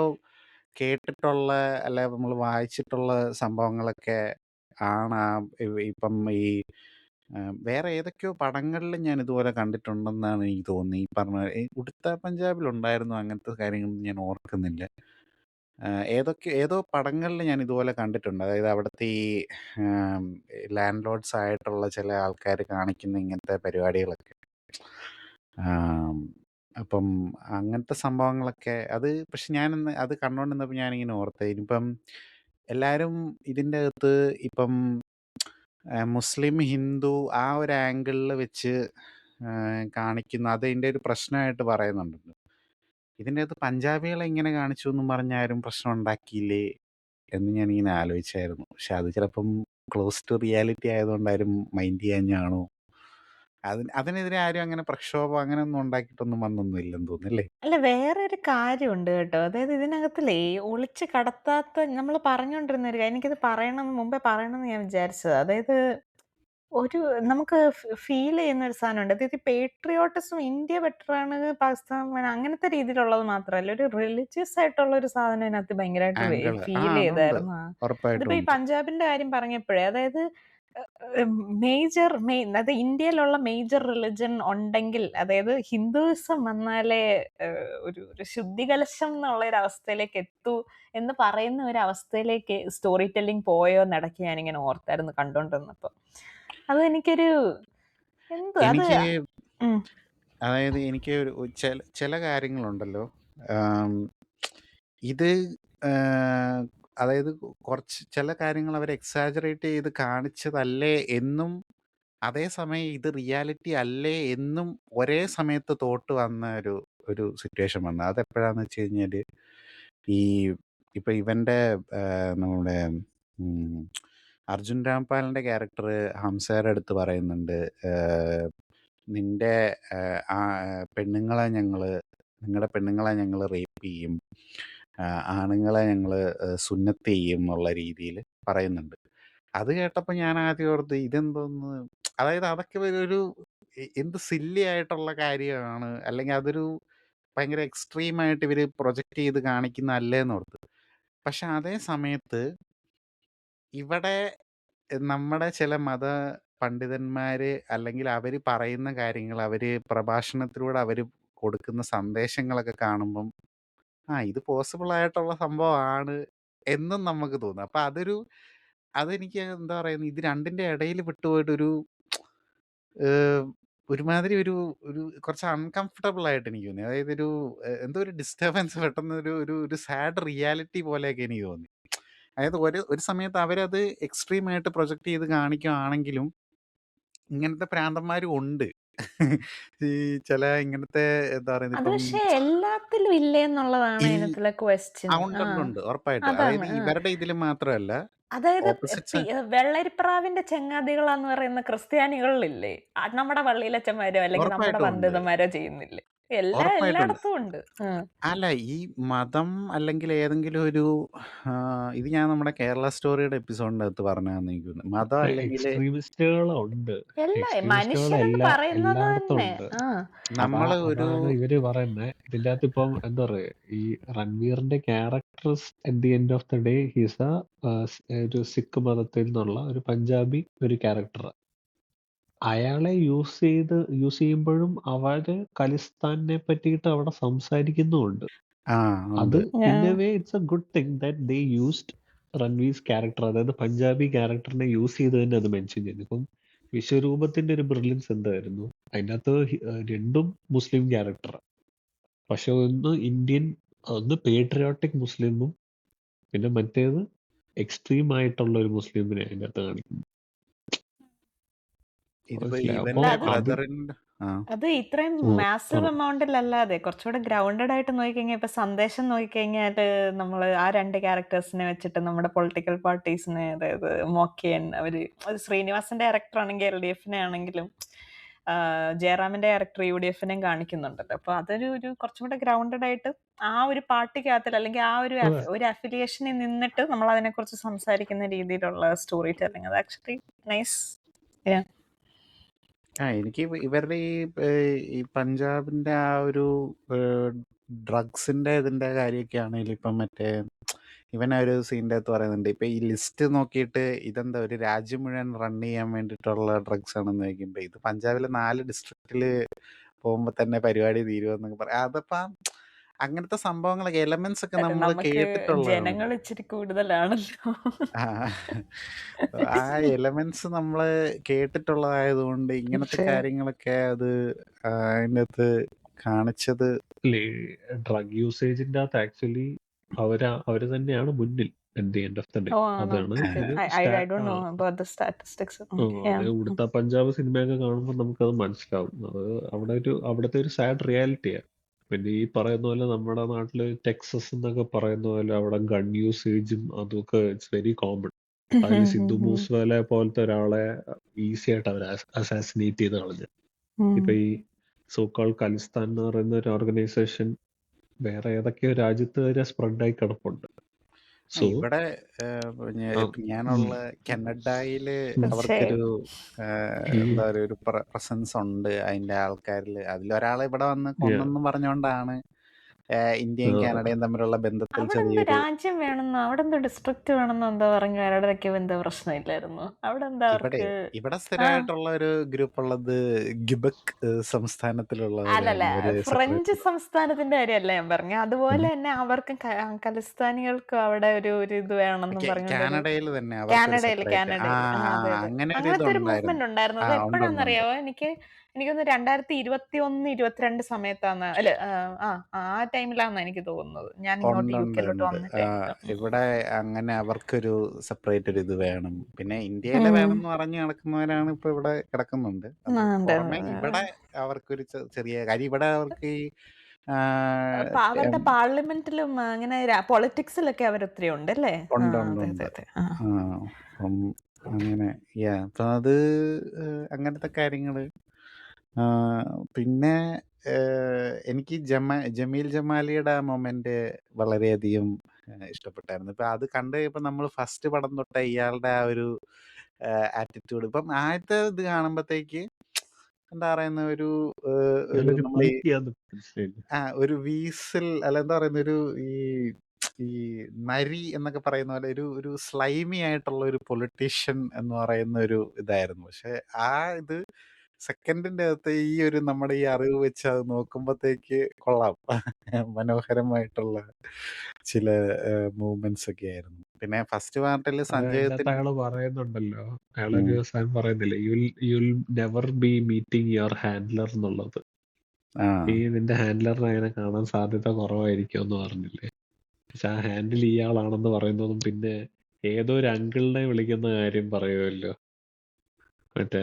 കേട്ടിട്ടുള്ള അല്ല നമ്മൾ വായിച്ചിട്ടുള്ള സംഭവങ്ങളൊക്കെ ആണ്. ഇപ്പം ഈ വേറെ ഏതൊക്കെയോ പടങ്ങളിൽ ഞാൻ ഇതുപോലെ കണ്ടിട്ടുണ്ടെന്നാണ് എനിക്ക് തോന്നുന്നത്. ഈ പറഞ്ഞ ഉടുത്ത പഞ്ചാബിലുണ്ടായിരുന്നു അങ്ങനത്തെ കാര്യങ്ങളൊന്നും ഞാൻ ഓർക്കുന്നില്ല. ഏതോ പടങ്ങളിൽ ഞാൻ ഇതുപോലെ കണ്ടിട്ടുണ്ട്. അതായത് അവിടുത്തെ ഈ ലാൻഡ് ലോഡ്സ് ആയിട്ടുള്ള ചില ആൾക്കാർ കാണിക്കുന്ന ഇങ്ങനത്തെ പരിപാടികളൊക്കെ. അപ്പം അങ്ങനത്തെ സംഭവങ്ങളൊക്കെ അത് പക്ഷെ ഞാനിന്ന് അത് കണ്ടുകൊണ്ടിരുന്നപ്പോൾ ഞാനിങ്ങനെ ഓർത്തത് ഇനിയിപ്പം എല്ലാവരും ഇതിൻ്റെ അകത്ത് ഇപ്പം മുസ്ലിം ഹിന്ദു ആ ഒരു ആംഗിളിൽ വെച്ച് കാണിക്കുന്ന അതിൻ്റെ ഒരു പ്രശ്നമായിട്ട് പറയുന്നുണ്ടല്ലോ. ഇതിൻ്റെ അകത്ത് പഞ്ചാബികളെ ഇങ്ങനെ കാണിച്ചു എന്നും പറഞ്ഞാരും പ്രശ്നം ഉണ്ടാക്കിയില്ലേ എന്ന് ഞാനിങ്ങനെ ആലോചിച്ചായിരുന്നു. പക്ഷെ അത് ചിലപ്പം ക്ലോസ് ടു റിയാലിറ്റി ആയതുകൊണ്ടാരും മൈൻഡ് ചെയ്യാഞ്ഞാണോ? അതിനെതിരെ ആരും അങ്ങനെ പ്രക്ഷോഭം അങ്ങനെയൊന്നും ഉണ്ടാക്കിയിട്ടൊന്നും വന്നൊന്നും ഇല്ലെന്ന് തോന്നുന്നല്ലേ? അല്ല, വേറൊരു കാര്യമുണ്ട് കേട്ടോ. അതായത് ഇതിനകത്തിലേ ഒളിച്ച് കടത്താത്ത നമ്മൾ പറഞ്ഞുകൊണ്ടിരുന്ന ഒരു കാര്യം, എനിക്കിത് മുമ്പേ പറയണമെന്ന് ഞാൻ വിചാരിച്ചതാ. അതായത് ഒരു നമുക്ക് ഫീൽ ചെയ്യുന്ന ഒരു സാധനമുണ്ട്. അതായത് പേട്രിയോട്ടിസം ഇന്ത്യ ബെറ്ററാണ്, പാകിസ്ഥാൻ അങ്ങനത്തെ രീതിയിലുള്ളത് മാത്രമല്ല, ഒരു റിലീജിയസ് ആയിട്ടുള്ള ഒരു സാധനം ഇതിനകത്ത് ഭയങ്കരമായിട്ട് ആംഗിള് ഫീൽ അതുണ്ട്, ചെയ്തായിരുന്നു. ഉറപ്പായിട്ടും ഇതിപ്പോ ഈ ഉണ്ട്. പഞ്ചാബിന്റെ കാര്യം പറഞ്ഞപ്പോഴേ, അതായത് അത് ഇന്ത്യയിലുള്ള മേജർ റിലിജൻ ഉണ്ടെങ്കിൽ, അതായത് ഹിന്ദുയിസം വന്നാലേ ഒരു ഒരു ശുദ്ധികലശം എന്നുള്ള ഒരു അവസ്ഥയിലേക്ക് എത്തൂ എന്ന് പറയുന്ന ഒരു അവസ്ഥയിലേക്ക് സ്റ്റോറി ടെല്ലിംഗ് പോയോ എന്നിടയ്ക്ക് ഞാനിങ്ങനെ ഓർത്തായിരുന്നു കണ്ടോണ്ടിരുന്നപ്പോ. അത് എനിക്കൊരു അത് എനിക്ക് അതായത് എനിക്ക് ചില കാര്യങ്ങളുണ്ടല്ലോ, ഇത് അതായത് കുറച്ച് ചില കാര്യങ്ങൾ അവർ എക്സാജറേറ്റ് ചെയ്ത് കാണിച്ചതല്ലേ എന്നും അതേസമയം ഇത് റിയാലിറ്റി അല്ലേ എന്നും ഒരേ സമയത്ത് തോട്ട് വന്ന ഒരു ഒരു സിറ്റുവേഷൻ വന്നു. അതെപ്പോഴാന്ന് വെച്ച് കഴിഞ്ഞാൽ, ഈ ഇപ്പം ഇവൻ്റെ നമ്മുടെ അർജുൻ രാംപാലിൻ്റെ ക്യാരക്ടർ ഹംസയുടെ അടുത്ത് പറയുന്നുണ്ട്, നിന്റെ പെണ്ണുങ്ങളെ നിങ്ങളുടെ പെണ്ണുങ്ങളെ ഞങ്ങൾ റേപ്പ് ചെയ്യും, ആണുങ്ങളെ ഞങ്ങൾ സുന്നത്ത് ചെയ്യും എന്നുള്ള രീതിയിൽ പറയുന്നുണ്ട്. അത് കേട്ടപ്പോൾ ഞാൻ ആദ്യം ഓർത്ത് ഇതെന്തോന്ന്, അതായത് അതൊക്കെ ഒരു എന്ത് സില്ലി ആയിട്ടുള്ള കാര്യമാണ്, അല്ലെങ്കിൽ അതൊരു ഭയങ്കര എക്സ്ട്രീമായിട്ട് ഇവർ പ്രൊജക്റ്റ് ചെയ്ത് കാണിക്കുന്നതല്ലേന്ന് ഓർത്ത്. പക്ഷെ അതേ സമയത്ത് ഇവിടെ നമ്മുടെ ചില മത പണ്ഡിതന്മാര് അല്ലെങ്കിൽ അവർ പറയുന്ന കാര്യങ്ങൾ, അവർ പ്രഭാഷണത്തിലൂടെ അവർ കൊടുക്കുന്ന സന്ദേശങ്ങളൊക്കെ കാണുമ്പം ഇത് പോസിബിൾ ആയിട്ടുള്ള സംഭവമാണ് എന്നും നമുക്ക് തോന്നും. അപ്പം അതെനിക്ക് എന്താ പറയുന്നത്, ഇത് രണ്ടിൻ്റെ ഇടയിൽ വിട്ടുപോയിട്ടൊരു ഒരുമാതിരി ഒരു ഒരു കുറച്ച് അൺകംഫർട്ടബിൾ ആയിട്ട് എനിക്ക് തോന്നി. അതായത് എന്തോ ഒരു ഡിസ്റ്റർബൻസ്, പെട്ടെന്ന് ഒരു സാഡ് റിയാലിറ്റി പോലെയൊക്കെ എനിക്ക് തോന്നി. അതായത് ഒരു സമയത്ത് അവരത് എക്സ്ട്രീമായിട്ട് പ്രൊജക്റ്റ് ചെയ്ത് കാണിക്കുകയാണെങ്കിലും ഇങ്ങനത്തെ പ്രാന്തന്മാരും ഉണ്ട്. ഈ ചില ഇങ്ങനത്തെ എന്താ പറയുന്നത്, അത് ഇപ്പം പക്ഷെ എല്ലാത്തിലും ഇല്ലേ എന്നുള്ളതാണ് ഈ അതിനകത്തുള്ള ക്വസ്റ്റ്യൻ. ഉണ്ട് ഉറപ്പായിട്ടും. അതായത് അതാണ്. ഇവരുടെ ഇതിൽ മാത്രമല്ല, അതായത് ഓപ്പോസിറ്റ്സ് വെള്ളരിപ്രാവിന്റെ ചങ്ങാതികളാന്ന് പറയുന്ന ക്രിസ്ത്യാനികളിലില്ലേ, നമ്മുടെ പള്ളിയിലച്ചന്മാരോ അല്ലെങ്കിൽ നമ്മുടെ ഉറപ്പായിട്ടും ഉണ്ട്. പണ്ഡിതന്മാരോ ചെയ്യുന്നില്ലേ? ഉറപ്പായിട്ടുണ്ട്. എല്ലായിടത്തും ഉണ്ട്. അല്ല, ഈ മതം അല്ലെങ്കിൽ ഏതെങ്കിലും ഒരു ഇത് ഞാൻ നമ്മുടെ കേരള സ്റ്റോറിയുടെ എപ്പിസോഡിന്റെ അകത്ത് പറഞ്ഞാന്ന് എനിക്ക് തോന്നുന്നു. മതം അല്ലെങ്കിൽ എക്സ്ട്രീമിസ്റ്റുകളുണ്ട്. മനുഷ്യനെന്ന് എക്സ്ട്രീമിസ്റ്റുകൾ പറയുന്നത് എല്ലായിടത്തും തന്നെ. ഉണ്ട്. നമ്മൾ അതാണ് ഇവര് പറയുന്നത്. ഇതിന്റെ അകത്ത് ഇപ്പം എന്താ പറയാ, ഈ രൺവീറിന്റെ character at the end of the day he's ഒരു സിഖ് മതത്തിൽ നിന്നുള്ള ഒരു പഞ്ചാബി ഒരു ക്യാരക്ടർ. അയാളെ യൂസ് ചെയ്യുമ്പോഴും അവര് ഖലിസ്ഥാനെ പറ്റിയിട്ട് അവിടെ സംസാരിക്കുന്നുമുണ്ട്. അത് in a way it's a good thing that they used Ranveer's character, അതായത് പഞ്ചാബി ക്യാരക്ടറിനെ യൂസ് ചെയ്ത് തന്നെ അത് മെൻഷൻ ചെയ്തു. ഇപ്പം വിശ്വരൂപത്തിന്റെ ഒരു ബ്രില്യൻസ് എന്തായിരുന്നു, അതിനകത്ത് രണ്ടും മുസ്ലിം ക്യാരക്ടർ, പക്ഷെ ഒന്ന് പേട്രിയോട്ടിക് മുസ്ലിമും പിന്നെ മറ്റേത് എക്സ്ട്രീം ആയിട്ടുള്ള ഒരു മുസ്ലിമിനെ അതിനകത്ത് കാണിക്കുന്നു. അത് ഇത്രയും മാസീവ് എമൗണ്ടിലല്ലാതെ കുറച്ചുകൂടെ ഗ്രൗണ്ടഡ് ആയിട്ട് നോക്കിക്കഴിഞ്ഞാൽ, ഇപ്പൊ സന്ദേശം നോക്കിക്കഴിഞ്ഞാൽ നമ്മൾ ആ രണ്ട് ക്യാരക്ടേഴ്സിനെ വെച്ചിട്ട് നമ്മുടെ പൊളിറ്റിക്കൽ പാർട്ടീസിനെ, അതായത് മോക്കിയൻ, അവര് ശ്രീനിവാസന്റെ ക്യാരക്ടർ ആണെങ്കിൽ LDF ആണെങ്കിലും ജയറാമിന്റെ ക്യാരക്ടർ UDF കാണിക്കുന്നുണ്ടല്ലോ. അപ്പൊ അതൊരു കുറച്ചും കൂടെ ഗ്രൗണ്ടഡ് ആയിട്ട് ആ ഒരു പാർട്ടിക്കകത്തിൽ അല്ലെങ്കിൽ ആ ഒരു അഫിലിയേഷനിൽ നിന്നിട്ട് നമ്മൾ അതിനെ കുറിച്ച് സംസാരിക്കുന്ന രീതിയിലുള്ള സ്റ്റോറി ടെല്ലിംഗ്, അത് ആക്ച്വലി നൈസ്. എനിക്ക് ഇവരുടെ ഈ പഞ്ചാബിന്റെ ആ ഒരു ഡ്രഗ്സിന്റെ ഇതിന്റെ കാര്യമൊക്കെ ആണെങ്കിൽ, ഇപ്പം മറ്റേ ഇവനൊരു സീൻ്റെ അകത്ത് പറയുന്നുണ്ട്, ഇപ്പം ഈ ലിസ്റ്റ് നോക്കിയിട്ട് ഇതെന്താ ഒരു രാജ്യം മുഴുവൻ റൺ ചെയ്യാൻ വേണ്ടിയിട്ടുള്ള ഡ്രഗ്സ് ആണെന്ന് ചോദിക്കുമ്പോൾ, ഇത് പഞ്ചാബിലെ 4 ഡിസ്ട്രിക്റ്റിൽ പോകുമ്പോൾ തന്നെ പരിപാടി തീരുമെന്നൊക്കെ പറയാം. അതപ്പം അങ്ങനത്തെ സംഭവങ്ങളൊക്കെ എലമെന്റ്സ് ഒക്കെ നമ്മൾ കേട്ടിട്ടുള്ളതാണ്. ജനങ്ങൾ ഇച്ചിരി കൂടുതലാണല്ലോ. ആ എലമെന്റ്സ് നമ്മൾ കേട്ടിട്ടുള്ളതായതുകൊണ്ട് ഇങ്ങനത്തെ കാര്യങ്ങളൊക്കെ അത് അതിൻ്റെ അകത്ത് കാണിച്ചത്. ഡ്രഗ് യൂസേജിന്റെ അകത്ത് ആക്ച്വലി അവര് തന്നെയാണ് മുന്നിൽ. ഉടുത്ത പഞ്ചാബ് സിനിമയൊക്കെ കാണുമ്പോൾ നമുക്കത് മനസ്സിലാവും. അത് അവിടുത്തെ ഒരു സാഡ് റിയാലിറ്റിയാണ്. പിന്നെ ഈ പറയുന്ന പോലെ നമ്മുടെ നാട്ടില് ടെക്സസ് എന്നൊക്കെ പറയുന്ന പോലെ അവിടെ ഗൺ യൂസേജും അതൊക്കെ ഇറ്റ്സ് വെരി കോമൺ. അതിൽ സിന്ധു മൂസേവാല പോലത്തെ ഒരാളെ ഈസി ആയിട്ട് അവർ അസാസിനേറ്റ് ചെയ്ത് കളഞ്ഞു. ഇപ്പൊ ഈ സോക്കാൾ ഖലിസ്ഥാൻ എന്ന് പറയുന്ന ഒരു ഓർഗനൈസേഷൻ വേറെ ഏതൊക്കെയോ രാജ്യത്ത് വരെ സ്പ്രെഡായി കിടപ്പുണ്ട്. ഇവിടെ ഞാനുള്ള കനഡയില് അവർക്കൊരു എന്താ പറയുക ഒരു പ്രസൻസ് ഉണ്ട് അതിന്റെ ആൾക്കാരിൽ. അതിലൊരാളെ ഇവിടെ വന്ന് കൊന്നെന്ന് പറഞ്ഞുകൊണ്ടാണ് ഇന്ത്യയും കാനഡയും തമ്മിലുള്ള ബന്ധത്തിൽ ചെറിയൊരു രാജ്യം വേണമെന്നോ അവിടെ എന്തോ ഡിസ്ട്രിക്ട് വേണമെന്നോ എന്താ പറഞ്ഞു കാനഡയ്ക്ക് എന്തോ പ്രശ്നമില്ലായിരുന്നു. അവിടെ എന്താ ഇവിടെ സ്ഥിരമായിട്ടുള്ള ഒരു ഗ്രൂപ്പ് ഉള്ളത് ഗ്യുബെക് സംസ്ഥാനത്തിലുള്ള, അല്ലല്ല ഫ്രഞ്ച് സംസ്ഥാനത്തിന്റെ കാര്യമല്ല ഞാൻ പറഞ്ഞു. അതുപോലെ തന്നെ അവർക്കും ഖലിസ്ഥാനികൾക്കും അവിടെ ഒരു ഇത് വേണമെന്നും പറഞ്ഞു കാനഡയിൽ അങ്ങനത്തെ ഒരു മൂവ്മെന്റ് ഉണ്ടായിരുന്നു. അത് എപ്പോഴാണെന്നറിയാവോ? എനിക്ക് എനിക്കൊന്ന് 2021-22 സമയത്താണ്, അല്ല ആ ടൈമിലാന്ന് എനിക്ക് തോന്നുന്നത്, ഞാൻ ഇങ്ങോട്ട് ഉണ്ട്. യുകെയിലോട്ട് വന്ന ടൈമില്. ഇവിടെ അങ്ങനെ അവർക്കൊരു സെപ്പറേറ്റ് ഒരു ഇത് വേണം. പിന്നെ ഇന്ത്യയിലെ വേണമെന്ന് പറഞ്ഞു നടക്കുന്നവരാണ് ഇപ്പൊ ഇവിടെ കിടക്കുന്നുണ്ട്. അത് ഉണ്ട്. പുറമെ ഇവിടെ അവർക്കൊരു ചെറിയ കാര്യം, ഇവിടെ അവർക്ക് ഈ അവരുടെ പാർലമെന്റിലും അങ്ങനെ പൊളിറ്റിക്സിലൊക്കെ അവരൊത്തിരി ഉണ്ട് അല്ലേ? ഉണ്ട്. അതെ അതെ അതെ. അപ്പം അങ്ങനെ അപ്പൊ അത് അങ്ങനത്തെ കാര്യങ്ങള്. പിന്നെ എനിക്ക് ജമീൽ ജമാലിയുടെ ആ മൊമെന്റ് വളരെയധികം ഇഷ്ടപ്പെട്ടായിരുന്നു. ഇപ്പൊ അത് കണ്ടു കഴിയുമ്പോ നമ്മൾ ഫസ്റ്റ് പടം തൊട്ടേ ഇയാളുടെ ആ ഒരു ആറ്റിറ്റ്യൂഡ്, ഇപ്പം ആദ്യത്തെ ഇത് കാണുമ്പോഴത്തേക്ക് എന്താ പറയുന്ന ഒരു നമ്മൾ ഒരു വീസിൽ അല്ല എന്താ പറയുന്ന ഒരു ഈ നരി എന്നൊക്കെ പറയുന്ന പോലെ ഒരു സ്ലൈമി ആയിട്ടുള്ള ഒരു പൊളിറ്റീഷ്യൻ എന്ന് പറയുന്ന ഒരു ഇതായിരുന്നു. പക്ഷെ ആ ഇത് സെക്കൻഡിന്റെ അകത്ത് ഈ ഒരു നമ്മുടെ ഈ അറിവ് വെച്ച് അത് നോക്കുമ്പോഴത്തേക്ക് കൊള്ളാം. മനോഹരമായിട്ടുള്ള ചില മൂവ്മെന്റ്സ് ഒക്കെ ആയിരുന്നു. പിന്നെ ഫസ്റ്റ് പാർട്ടിൽ സഞ്ജയത്തിന് അയാള് പറയുന്നുണ്ടല്ലോ, അയാളൊരു സാധനം പറയുന്നില്ലേ, you'll never be meeting your handler എന്നുള്ളത്. ഈ നിന്റെ ഹാൻഡ്ലറിനെ അങ്ങനെ കാണാൻ സാധ്യത കുറവായിരിക്കും എന്ന് പറഞ്ഞില്ലേ. പക്ഷെ ആ ഹാൻഡിൽ ഇയാളാണെന്ന് പറയുന്നതും പിന്നെ ഏതോ ഒരു അങ്കിളിനെ വിളിക്കുന്ന കാര്യം പറയുമല്ലോ, മറ്റേ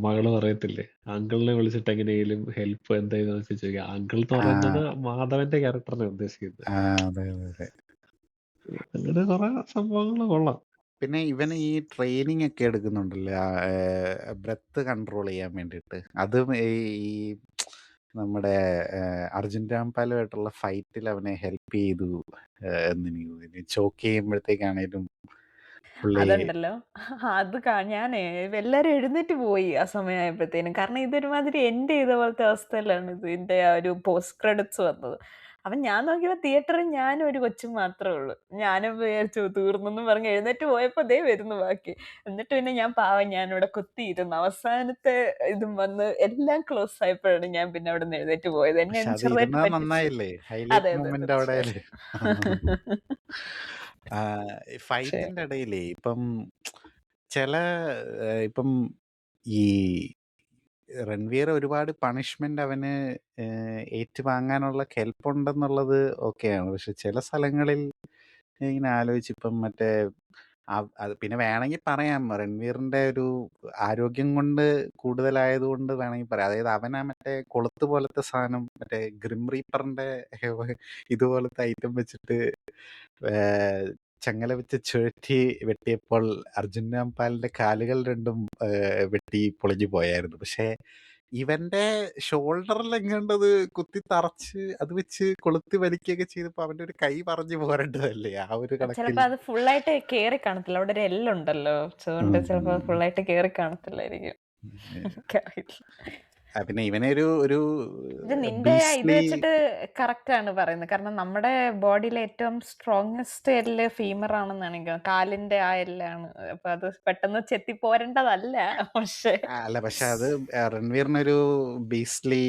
മകള് പറയത്തില്ലേ, അങ്കിളിനെ വിളിച്ചിട്ട് എങ്ങനെയും ഹെൽപ്പ് എന്തായെന്ന് വെച്ച് ചോദിക്കുക. അങ്കിൾ എന്ന് പറയുന്നത് മാധവന്റെ ക്യാരക്ടറിനെ ഉദ്ദേശിക്കുന്നത്. അങ്ങനെ കുറെ സംഭവങ്ങൾ കൊള്ളാം. പിന്നെ ഇവന് ഈ ട്രെയിനിങ് ഒക്കെ എടുക്കുന്നുണ്ടല്ലോ, ബ്രെത്ത് കൺട്രോൾ ചെയ്യാൻ വേണ്ടിയിട്ട്. അതും ഈ നമ്മുടെ അർജുൻ രാംപാലുമായിട്ടുള്ള ഫൈറ്റിൽ അവനെ ഹെൽപ്പ് ചെയ്തു എന്ന് ചോക്ക് ചെയ്യുമ്പോഴത്തേക്കാണേലും അതുണ്ടല്ലോ, അത് ഞാനേ എല്ലാരും എഴുന്നേറ്റ് പോയി ആ സമയമായപ്പോഴത്തേനും. കാരണം ഇതൊരുമാതിരി എൻഡ് ചെയ്ത പോലത്തെ അവസ്ഥയിലാണ് ഇതിന്റെ ആ ഒരു പോസ്റ്റ് ക്രെഡിറ്റ്സ് വന്നത്. അപ്പൊ ഞാൻ നോക്കിയപ്പോ തിയേറ്ററിൽ ഞാനും ഒരു കൊച്ചും മാത്രമേ ഉള്ളൂ. ഞാനും വിചാരിച്ചു തീർന്നെന്നും പറഞ്ഞ് എഴുന്നേറ്റ് പോയപ്പോ ദേ വരുന്നു ബാക്കി. എന്നിട്ട് പിന്നെ ഞാൻ ഞാനിവിടെ കുത്തിയിരുന്നു. അവസാനത്തെ ഇതും വന്ന് എല്ലാം ക്ലോസ് ആയപ്പോഴാണ് ഞാൻ പിന്നെ അവിടെ നിന്ന് എഴുന്നേറ്റ് പോയത്. എന്നെ ചെറുതായിട്ട് പറ്റിച്ചു. നന്നായില്ലേ, അതെ ഹൈലൈറ്റ് അതെ മൊമെന്റ് അവിടെ. തീർച്ചയായും. ഫൈറ്റിന്റെ ഇടയിലേ ഇപ്പം ഇപ്പം ഈ രൺവീർ ഒരുപാട് പണിഷ്മെന്റ് അവന് ഏറ്റുവാങ്ങാനുള്ള കെൽപ്പുണ്ടെന്നുള്ളത് ഓക്കെയാണ്. പക്ഷെ ചില സ്ഥലങ്ങളിൽ ഇങ്ങനെ ആലോചിച്ചിപ്പം മറ്റേ അത് പിന്നെ വേണമെങ്കിൽ പറയാം, രൺവീറിന്റെ ഒരു ആരോഗ്യം കൊണ്ട് കൂടുതലായതുകൊണ്ട് വേണമെങ്കിൽ പറയാം. അതായത് അവനാ മറ്റേ കൊളുത്ത് പോലത്തെ സാധനം, മറ്റേ ഗ്രിം റീപ്പറിന്റെ ഇതുപോലത്തെ ഐറ്റം വെച്ചിട്ട് ചങ്ങല വെച്ച് ചുഴറ്റി വെട്ടിയപ്പോൾ അർജുൻ രാംപാലിന്റെ കാലുകൾ രണ്ടും വെട്ടി പൊളിഞ്ഞു പോയായിരുന്നു. പക്ഷെ ഇവന്റെ ഷോൾഡറിൽ എങ്ങാണ്ടത് കുത്തി തറച്ച് അത് വെച്ച് കൊളുത്തി വലിക്കുകയൊക്കെ ചെയ്തപ്പോ അവന്റെ ഒരു കൈ പറഞ്ഞു പോരേണ്ടതല്ലേ ആ ഒരു കണക്കിൽ. ചിലപ്പോ അത് ഫുള്ളായിട്ട് കേറി കാണത്തില്ല, അവിടെ ഒരു എല്ലുണ്ടല്ലോ, അതുകൊണ്ട് ചിലപ്പോ ഫുള്ളായിട്ട് കേറി കാണത്തില്ലായിരിക്കും. എനിക്കറിയില്ല. പിന്നെ ഇവനെ ഒരു ഇത് നിന്റെ ഇത് വെച്ചിട്ട് കറക്റ്റ് ആണ് പറയുന്നത്. കാരണം നമ്മുടെ ബോഡിയിലെ ഏറ്റവും സ്ട്രോങ്സ്റ്റ് എല്ല് ഫീമർ ആണെന്നാണ് എനിക്ക് കാലിന്റെ ആ എല്ലാണ്. അപ്പൊ അത് പെട്ടെന്ന് ചെത്തി പോരേണ്ടതല്ല. പക്ഷെ അത് രൺവീറിനൊരു ബീസ്ലി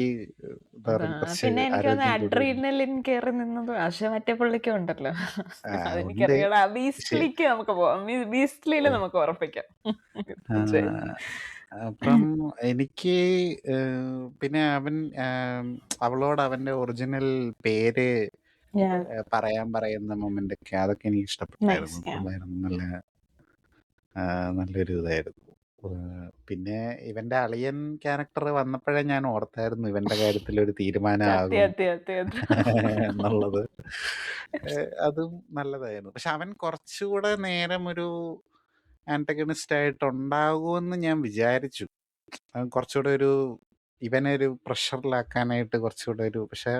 പിന്നെ എനിക്ക് തോന്നുന്നു അഡ്രീനലിൻ കയറി നിന്നത്. പക്ഷെ മറ്റേ പുള്ളിക്കും ഉണ്ടല്ലോ, അതെനിക്കറിയാം. ബീസ്ലിക്ക് നമുക്ക് പോവാം, ബീസ്ലിയില് നമുക്ക് ഉറപ്പിക്കാം. അപ്പം എനിക്ക് പിന്നെ അവളോട് അവന്റെ ഒറിജിനൽ പേര് പറയാൻ പറയുന്ന മൊമെന്റ് ഒക്കെ, അതൊക്കെ എനിക്ക് ഇഷ്ടപ്പെട്ടായിരുന്നു. നല്ലൊരു ഇതായിരുന്നു. പിന്നെ ഇവന്റെ അളിയൻ ക്യാരക്ടർ വന്നപ്പോഴേ ഞാൻ ഓർത്തായിരുന്നു ഇവന്റെ കാര്യത്തിൽ ഒരു തീരുമാനമാകും എന്നുള്ളത്. അതും നല്ലതായിരുന്നു. പക്ഷെ അവൻ കുറച്ചുകൂടെ നേരം ഒരു ആന്റഗണിസ്റ്റ് ആയിട്ട് ഉണ്ടാകുമെന്ന് ഞാൻ വിചാരിച്ചു. അവൻ കുറച്ചുകൂടെ ഇവനെ ഒരു പ്രഷറിലാക്കാനായിട്ട് കുറച്ചുകൂടെ പക്ഷെ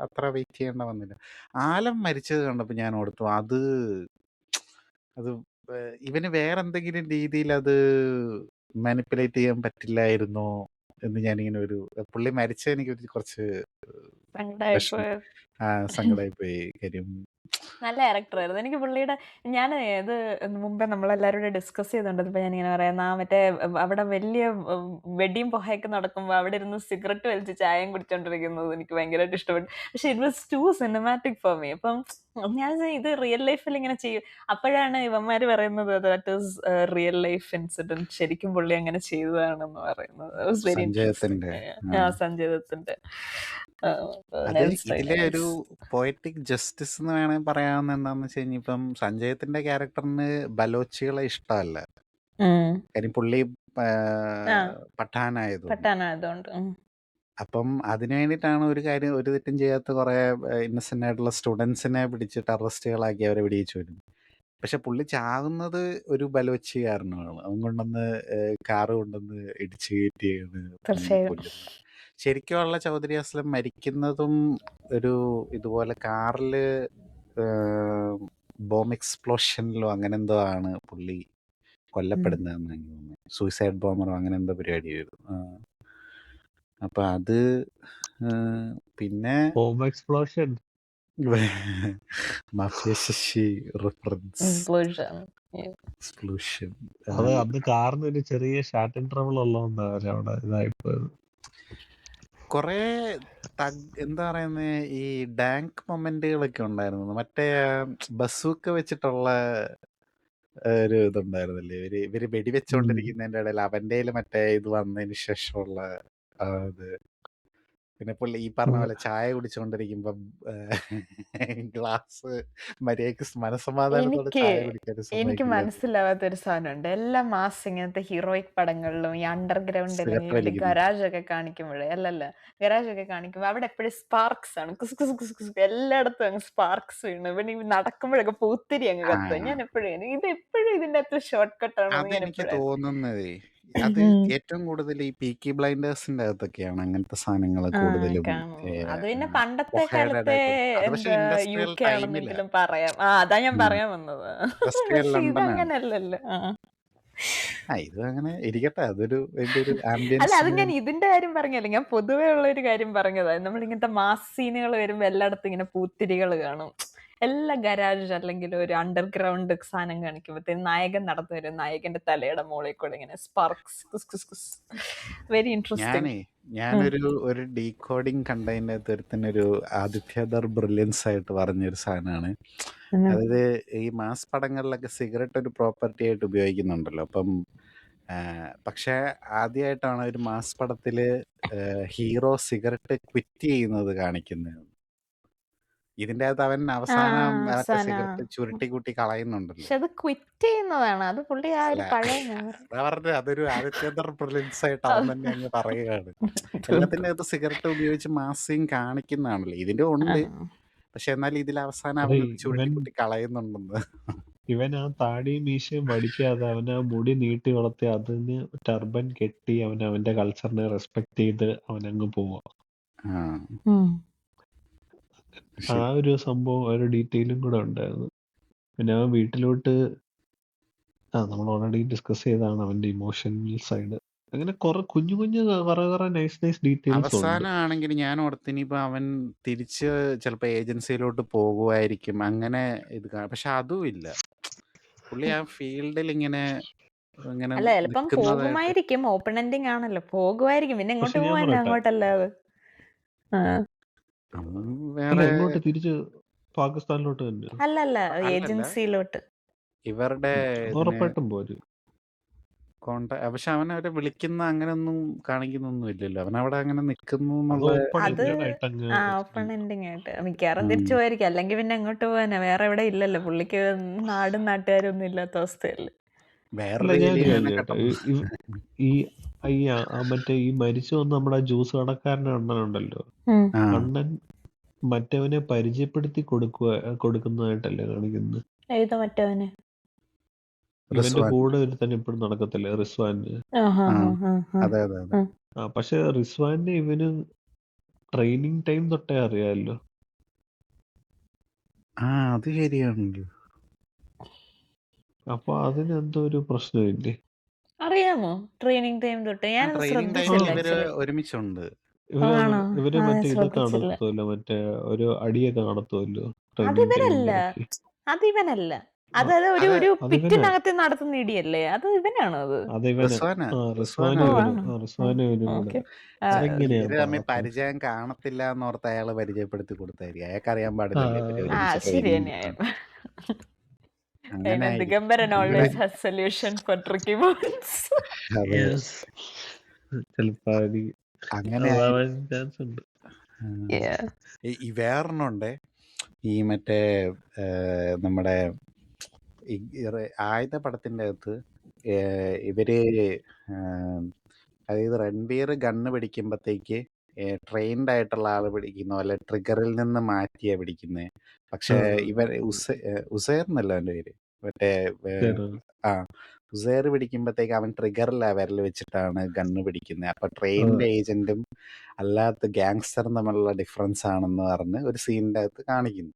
അത്ര വെയിറ്റ് ചെയ്യേണ്ട വന്നില്ല. ആലം മരിച്ചത് കണ്ടപ്പോൾ ഞാൻ ഓർത്തു അത് ഇവന് വേറെന്തെങ്കിലും രീതിയിൽ അത് മാനിപ്പുലേറ്റ് ചെയ്യാൻ പറ്റില്ലായിരുന്നോ എന്ന് ഞാനിങ്ങനെ പുള്ളി മരിച്ച എനിക്ക് കുറച്ച് വിഷമം സങ്കടായിപ്പോയത്. സങ്കടമായിപ്പോയി. കാര്യം നല്ല ക്യാരക്ടറായിരുന്നു. എനിക്ക് പുള്ളിയുടെ ഞാൻ ഇത് മുമ്പേ നമ്മളെല്ലാവരും കൂടെ ഡിസ്കസ് ചെയ്തുകൊണ്ടിരുന്നപ്പോൾ ഞാനിങ്ങനെ പറയാം, ആ മറ്റേ അവിടെ വലിയ വെടിയും പുകയൊക്കെ നടക്കുമ്പോൾ അവിടെ ഇരുന്ന് സിഗരറ്റ് വലിച്ച് ചായയും കുടിച്ചോണ്ടിരിക്കുന്നത് എനിക്ക് ഭയങ്കരമായിട്ട് ഇഷ്ടപ്പെട്ടു. പക്ഷെ it was too cinematic for me. അപ്പം ഞാൻ ഇത് റിയൽ ലൈഫിൽ ഇങ്ങനെ ചെയ്യും. അപ്പോഴാണ് ഇവന്മാര് പറയുന്നത് that is real life incident, ശരിക്കും പുള്ളി അങ്ങനെ ചെയ്തതാണെന്ന് പറയുന്നത്. It was very interesting. സഞ്ജയത്തിന്റെ സഞ്ജയ് ദത്തിന്റെ അത് ഇതിലെ ഒരു പോയറ്റിക് ജസ്റ്റിസ് എന്ന് വേണമെങ്കിൽ പറയാവുന്ന എന്താന്ന് വെച്ച് കഴിഞ്ഞാൽ ഇപ്പം സഞ്ജയത്തിന്റെ ക്യാരക്ടറിന് ബലോച്ചികളെ ഇഷ്ടമല്ല. കാര്യം പുള്ളി പഠാനായതുകൊണ്ട്. പട്ടാനായതുകൊണ്ട് അപ്പം അതിനു വേണ്ടിയിട്ടാണ് ഒരു തെറ്റും ചെയ്യാത്ത കുറെ ഇന്നസെന്റ് ആയിട്ടുള്ള സ്റ്റുഡൻസിനെ പിടിച്ചിട്ട് അറസ്റ്റുകളാക്കി അവരെ വെടിയിച്ചു വരുന്നത്. പക്ഷെ പുള്ളി ചാകുന്നത് ഒരു ബലോച്ചി കാരണമാണ്. അവൻ കൊണ്ടുവന്ന് കാറ് കൊണ്ടുവന്ന് ഇടിച്ചു കയറ്റിയാണ് തീർച്ചയായും. കൊല്ലുന്നത്. ശരിക്കുമുള്ള ചൗധരി അസ്ലം മരിക്കുന്നതും ഒരു ഇതുപോലെ കാറില് ബോംബ് എക്സ്പ്ലോഷനിലോ അങ്ങനെ എന്തോ ആണ് പുള്ളി കൊല്ലപ്പെടുന്നതെന്ന് എനിക്ക് തോന്നുന്നു. സൂയിസൈഡ് ബോംബറോ അങ്ങനെ എന്തോ പരിപാടിയായിരുന്നു. അപ്പൊ അത് പിന്നെ bomb explosion mafia Sasi reference explosion. അത് അന്ന് കാറിന് ഒരു ചെറിയ ഷാർട്ടിൻ ട്രബിൾ ഉള്ളതുകൊണ്ട് അവരവിടെ ഇതായിപ്പോയത്. കൊറേ എന്താ പറയുന്നത്, ഈ ഡാങ്ക് മൊമെന്റുകളൊക്കെ ഉണ്ടായിരുന്നു. മറ്റേ ബസ്സൊക്കെ വെച്ചിട്ടുള്ള ഒരു ഇതുണ്ടായിരുന്നില്ലേ, ഇവര് വെടിവെച്ചോണ്ടിരിക്കുന്നതിന്റെ ഇടയിൽ അവന്റെ മറ്റേ ഇത് വന്നതിന് ശേഷമുള്ള ഇത്. പിന്നെ പുള്ളി ഈ പറഞ്ഞ പോലെ ചായ കുടിച്ചുകൊണ്ടിരിക്കുമ്പം ഗ്ലാസ് മര്യാദക്ക് മനസ്സമാധാനത്തോടെ ചായ കുടിക്കാൻ എനിക്ക് സമ്മതിക്കില്ല. മനസ്സിലാവാത്തൊരു സാധനമുണ്ട്. എല്ലാ മാസ് ഇങ്ങനത്തെ ഹീറോയിക് പടങ്ങളിലും ഈ അണ്ടർഗ്രൗണ്ട് സിഗരറ്റ് വലിക്കുന്നു. ഗരാജ് ഒക്കെ കാണിക്കുമ്പോഴേ ഗരാജ് ഒക്കെ കാണിക്കുമ്പോ അവിടെ എപ്പോഴും സ്പാർക്സ് ആണ്. കുസ് കുസ് കുസ് കുസ് എല്ലായിടത്തും അങ്ങ് സ്പാർക്സ് വീണ് പിന്നെ ഈ നടക്കുമ്പോഴൊക്കെ പൂത്തിരി അങ്ങ് കത്തുക. ഞാൻ എപ്പോഴും ഇത് എപ്പോഴും ഇതിന്റെ അകത്ത് ഷോർട്ട് കട്ട് ആണെന്ന് ഞാൻ അതെനിക്ക് എപ്പോഴും തോന്നുന്നതേ അത് ഏറ്റവും കൂടുതൽ ഈ പീക്കി ബ്ലൈൻഡേഴ്സിന്റെ അകത്തൊക്കെയാണ് അങ്ങനത്തെ സാധനങ്ങൾ കൂടുതലും. അത് പിന്നെ പണ്ടത്തെ കാലത്തെ പക്ഷെ എന്താ ഇൻഡസ്ട്രിയൽ UK ആണെന്നെങ്കിലും പറയാം. അതാ ഞാൻ പറയാൻ വന്നത്. ഇൻഡസ്ട്രിയൽ പക്ഷെ ലണ്ടനാണ്. ഇതങ്ങനല്ലല്ലോ. ഇത് അങ്ങനെ ഇരിക്കട്ടെ, അതൊരു ഒരു അല്ല, ആംബിയൻസ്. അത് ഞാൻ ഇതിന്റെ കാര്യം പറഞ്ഞല്ല, ഞാൻ പൊതുവേ ഉള്ള ഒരു കാര്യം പറഞ്ഞതാ. നമ്മൾ ഇങ്ങനത്തെ മാസ് സീനുകൾ വരുമ്പോ എല്ലായിടത്തും ഇങ്ങനെ പൂത്തിരികൾ കാണും. എല്ലാ ഗരാജ് അല്ലെങ്കിൽ ഒരു അണ്ടർഗ്രൗണ്ട് സാധനം കാണിക്കുമ്പോഴത്തേന് നായകൻ നടന്നു വരും, നായകന്റെ തലയുടെ മുകളിൽ കൂടെ ഇങ്ങനെ സ്പാർക്സ്. Very interesting. ഞാനൊരു ഡീകോഡിങ് കണ്ടതിന്റെ ഒരുത്തനൊരു ആദിത്യദർ ബ്രില്യൻസ് ആയിട്ട് പറഞ്ഞൊരു സാധനമാണ്. അതായത് ഈ മാസ് പടങ്ങളിലൊക്കെ സിഗരറ്റ് ഒരു പ്രോപ്പർട്ടി ആയിട്ട് ഉപയോഗിക്കുന്നുണ്ടല്ലോ. അപ്പം പക്ഷെ ആദ്യമായിട്ടാണ് ഒരു മാസ് പടത്തില് ഹീറോ സിഗരറ്റ് ക്വിറ്റ് ചെയ്യുന്നത് കാണിക്കുന്നത്. ഇതിന്റെ അകത്ത് അവൻ അവസാനം സിഗരറ്റ് ചുരുട്ടി കൂട്ടി കളയുന്നുണ്ടല്ലോ. പക്ഷെ അത് ക്വിറ്റ് ചെയ്യുന്നതാണ്, അത് പുള്ളി ആ ഒരു പഴയ പറഞ്ഞത് അതൊരു ആദിത്യദർ ബ്രില്യൻസ് ആയിട്ട് അവൻ തന്നെ അങ്ങ് പറയുകയാണ്. എല്ലാത്തിന്റെ അകത്ത് സിഗരറ്റ് ഉപയോഗിച്ച് മാസിങ് കാണിക്കുന്നതാണല്ലോ. ഇതിന്റെ ഉണ്ട്, പക്ഷെ എന്നാൽ ഇതിൽ അവസാനം അവൻ ചുരുട്ടി കൂട്ടി കളയുന്നുണ്ടെന്ന്. ഇവൻ ആ താടിയും മീശയും വടിക്കാതെ അവൻ ആ മുടി നീട്ടി വളർത്തി അതിന് ടർബൻ കെട്ടി അവന്റെ കൾച്ചറിനെ റെസ്പെക്ട് ചെയ്ത് അവനങ്ങ് പോവാ. ആ ഒരു സംഭവം ഒരു ഡീറ്റെയിലും കൂടെ ഉണ്ടായിരുന്നു. പിന്നെ അവൻ വീട്ടിലോട്ട് നമ്മൾ ഓൾറെഡി ഡിസ്കസ് ചെയ്തതാണ് അവന്റെ ഇമോഷണൽ സൈഡ്. അങ്ങനെ കുഞ്ഞു കുറെ നൈസ് ഡീറ്റെയിൽസ് ഉണ്ട്. അവസാനമാണെങ്കിൽ ഞാൻ ഓർത്തിനിപ്പോ അവൻ തിരിച്ച് ചിലപ്പോ ഏജൻസിയിലോട്ട് പോകുമായിരിക്കും, അങ്ങനെ ഇത്. പക്ഷെ അതും ഇല്ല, പുള്ളി ആ ഫീൽഡിൽ ഇങ്ങനെ അല്ല, ചിലപ്പം പോകുമായിരിക്കും. ഓപ്പൺ എൻഡിങ് ആണല്ലോ, പോകുമായിരിക്കും. പിന്നെ എങ്ങോട്ട് പോവാൻ, അങ്ങോട്ടല്ലാതെ എങ്ങോട്ട് തിരിച്ച് പാകിസ്ഥാനിലോട്ട് തന്നെ. അല്ലല്ല, ഏജൻസിയിലോട്ട്. ഇവരുടെ ഉറപ്പായിട്ടും പോരും. പക്ഷെ അവൻ അവരെ വിളിക്കുന്ന അങ്ങനെയൊന്നും കാണിക്കുന്നൊന്നും ഇല്ലല്ലോ. അവൻ അവിടെ അങ്ങനെ നിൽക്കുന്നു. അത് ഓപ്പൺ എൻഡിങ് ആയിട്ട് മിക്കവാറും തിരിച്ചു പോയിരിക്കും. അല്ലെങ്കിൽ പിന്നെ എങ്ങോട്ട് പോവാനാ, വേറെ എവിടെ ഇല്ലല്ലോ. പുള്ളിക്ക് നാടും നാട്ടുകാരും ഒന്നും ഇല്ലാത്ത അവസ്ഥയല്ലേ. മറ്റേ ഈ മരിച്ചു വന്ന നമ്മുടെ ജ്യൂസ് കടക്കാരൻ്റെ അണ്ണനുണ്ടല്ലോ, അണ്ണൻ മറ്റവനെ പരിചയപ്പെടുത്തി കൊടുക്കുന്നതായിട്ടല്ലേ കാണിക്കുന്നത്. ഏതാ മറ്റവന്? ഇവന്റെ കൂടെ ഒരുത്തൻ എപ്പോഴും നടക്കത്തില്ലേ, റിസ്വാന്. പക്ഷെ റിസ്വാന്റെ ഇവന് ട്രെയിനിങ് ടൈം തൊട്ടേ അറിയാമല്ലോ. അത് ശരിയാണല്ലോ. അപ്പൊ അതിനെന്തോ ഒരു പ്രശ്നമില്ലേ? അറിയാമോ ട്രെയിനിങ് ടൈം തൊട്ട്? ഞാൻ ഒരുമിച്ചുണ്ട്. ആണോ? ഇവര് ഞാൻ മറ്റേ ഇത് ശ്രദ്ധിച്ചില്ല. കാണത്തുമല്ലോ, മറ്റേ ഒരു അടിയൊക്കെ കാണത്തുമല്ലോ ട്രെയിനിന്റെ അതിവനല്ല. ഇടയ്ക്ക്. അതിവനല്ല. ആ, അത് ഒരു അത് ഒരു അതിവനാ പിറ്റിനകത്ത് നടത്തുന്ന ഇടിയല്ലേ? അത് ഇവനാണോ അത്? അതിവനാ റിസ്വാന ആ റിസ്വാന റിസ്വാനും ഓ ഇവനും ആണോ? റിസ്വാനും ഇവനും കൂടെ. ഓക്കെ. അതെങ്ങനെയാ ഇവര് തമ്മിൽ പാത്ത്? പരിചയം കാണത്തില്ല എന്നോർത്ത് അയാളെ പരിചയപ്പെടുത്തി കൊടുത്തായിരിക്കും. അയാൾക്ക് അറിയാൻ ആ പാടില്ലല്ലോ ഇവര് ആ ഒരുമിച്ച് ശരി ട്രെയിനിങ് തന്നെയാ. അങ്ങനെ ആയിരിക്കും. ദിഗംബരൻ ഇവിടെ always has solution for tricky moments. അതെ യെസ്, ചിലപ്പോ അങ്ങനെ അതാവാൻ ചാൻസ് ഉണ്ട്. ഈ വേറൊരെണ്ണമുണ്ടേ, ഈ മറ്റേ നമ്മുടെ ആയുധ പടത്തിന്റെ അകത്ത് ഇവര് അതായത് രൺബീർ ഗണ്ണ് പിടിക്കുമ്പോഴത്തേക്ക് ട്രെയിൻഡ് ആയിട്ടുള്ള ആള് പിടിക്കുന്ന പോലെ ട്രിഗറിൽ നിന്ന് മാറ്റിയാ പിടിക്കുന്നത്. പക്ഷെ ഇവർ ഉസൈർ എന്നല്ല അവന്റെ പേര്, മറ്റേ ആ ഉസൈർ പിടിക്കുമ്പോഴത്തേക്ക് അവൻ ട്രിഗറിലാ വിരൽ വെച്ചിട്ടാണ് ഗണ്ണ് പിടിക്കുന്നത്. അപ്പൊ ട്രെയിനിന്റെ ഏജന്റും അല്ലാത്ത ഗ്യാങ്സ്റ്ററും തമ്മിലുള്ള ഡിഫറൻസ് ആണെന്ന് പറഞ്ഞ് ഒരു സീനിന്റെ അകത്ത് കാണിക്കുന്നു.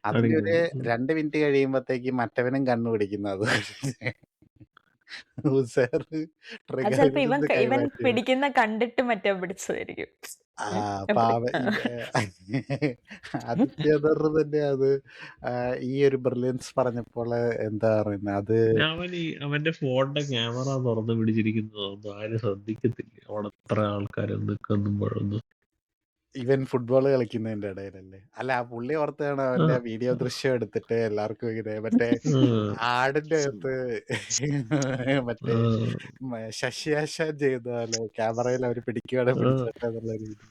അതിന്റെ ഒരു 2 മിനിറ്റ് കഴിയുമ്പോഴത്തേക്ക് മറ്റവനും കണ്ണു പിടിക്കുന്നത് ചിലപ്പോ ഇവൻ പിടിക്കുന്ന കണ്ടിട്ട് മറ്റേ പിടിച്ചതായിരിക്കും. ആദിത്യദർ തന്നെ അത് ഈ ഒരു ബ്രില്യൻസ് പറഞ്ഞപ്പോൾ എന്താ പറയുന്നത്, അത് അവന്റെ ഫോണിന്റെ ക്യാമറ തുറന്ന് പിടിച്ചിരിക്കുന്നത് ആരും ശ്രദ്ധിക്കത്തില്ല. അവിടെ എത്ര ആൾക്കാർ നിൽക്കുമ്പോഴൊന്നും. ഇവൻ ഫുട്ബോൾ കളിക്കുന്നതിന്റെ ഇടയിലല്ലേ? അല്ല, ആ പുള്ളി ഓർത്താണ് അവന്റെ വീഡിയോ ദൃശ്യം എടുത്തിട്ട് എല്ലാവർക്കും ഇങ്ങനെ മറ്റേ ആടിന്റെ അകത്ത് മറ്റേ ശശിയാശാൻ ചെയ്താലോ ക്യാമറയിൽ അവർ പിടിക്കുകയാണെ പിടിച്ചോട്ടെ എന്നുള്ള രീതി.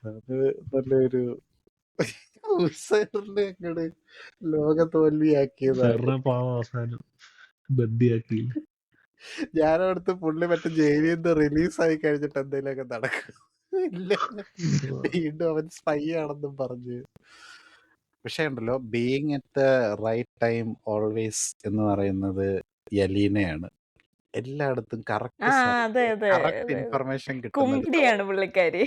അത് നല്ലൊരു അങ്ങോട്ട് ലോക തോൽവിയാക്കിയതാണ്. അവസാനം ബന്ദിയാക്കി. ഞാനവിടുത്തെ പുള്ളി മറ്റേ ജയിലിൽ നിന്ന് റിലീസായി കഴിഞ്ഞിട്ട് എന്തെങ്കിലുമൊക്കെ നടക്കും, ഇല്ല വീണ്ടും അവൻ സ്പൈ ആണെന്നും പറഞ്ഞ്. പക്ഷെ ഉണ്ടല്ലോ, being at the right time always എന്ന് പറയുന്നത് യലീനയാണ്. എല്ലായിടത്തും കറക്റ്റ് ഇൻഫർമേഷൻ കുമ്പിടിയാണ് പുള്ളിക്കാരി.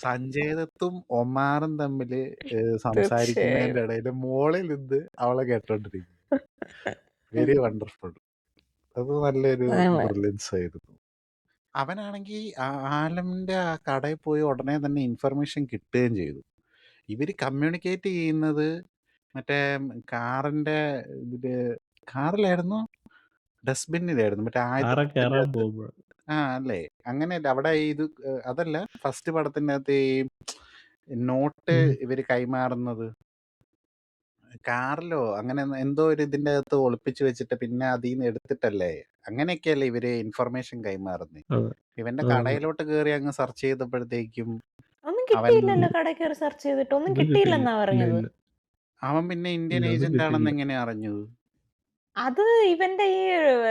സഞ്ജയ് ദത്തും ഒമാറും തമ്മിൽ സംസാരിക്കുന്നതിന്റെ ഇടയിൽ മോളിൽ നിന്ന് അവളെ കേട്ടോണ്ടിരിക്കും. Very wonderful. അത് നല്ലൊരു ബ്രില്യൻസ് ആയിരുന്നു. അവനാണെങ്കിൽ ആലമിന്റെ ആ കടയിൽ പോയി ഉടനെ തന്നെ ഇൻഫർമേഷൻ കിട്ടുകയും ചെയ്തു. ഇവര് കമ്മ്യൂണിക്കേറ്റ് ചെയ്യുന്നത് മറ്റേ കാറിന്റെ കാറിലായിരുന്നു, ഡസ്റ്റ്ബിന്നിലായിരുന്നു, മറ്റേ അല്ലേ? അങ്ങനെയല്ല അവിടെ ഇത് അതല്ല, ഫസ്റ്റ് പടത്തിന്റെ അകത്ത് ഈ നോട്ട് ഇവര് കൈമാറുന്നത് കാറിലോ അങ്ങനെ എന്തോ ഒരു ഇതിന്റെ അകത്ത് ഒളിപ്പിച്ചു വെച്ചിട്ട് പിന്നെ അതിൽ നിന്ന് എടുത്തിട്ടല്ലേ, അങ്ങനെയൊക്കെയല്ലേ ഇവര് ഇൻഫർമേഷൻ കൈമാറുന്നത്. ഇവന്റെ കടയിലോട്ട് കയറി അങ്ങ് സെർച്ച് ചെയ്തപ്പോഴത്തേക്കും ഒന്നും കിട്ടിയില്ലല്ലോ. കടയിൽ കയറി സെർച്ച് ചെയ്തിട്ട് ഒന്നും കിട്ടിയില്ലെന്നാ പറഞ്ഞത്. അവൻ പിന്നെ ഇന്ത്യൻ ഏജന്റ് ആണെന്ന് എങ്ങനെ അറിഞ്ഞത്? അത് ഇവന്റെ ഈ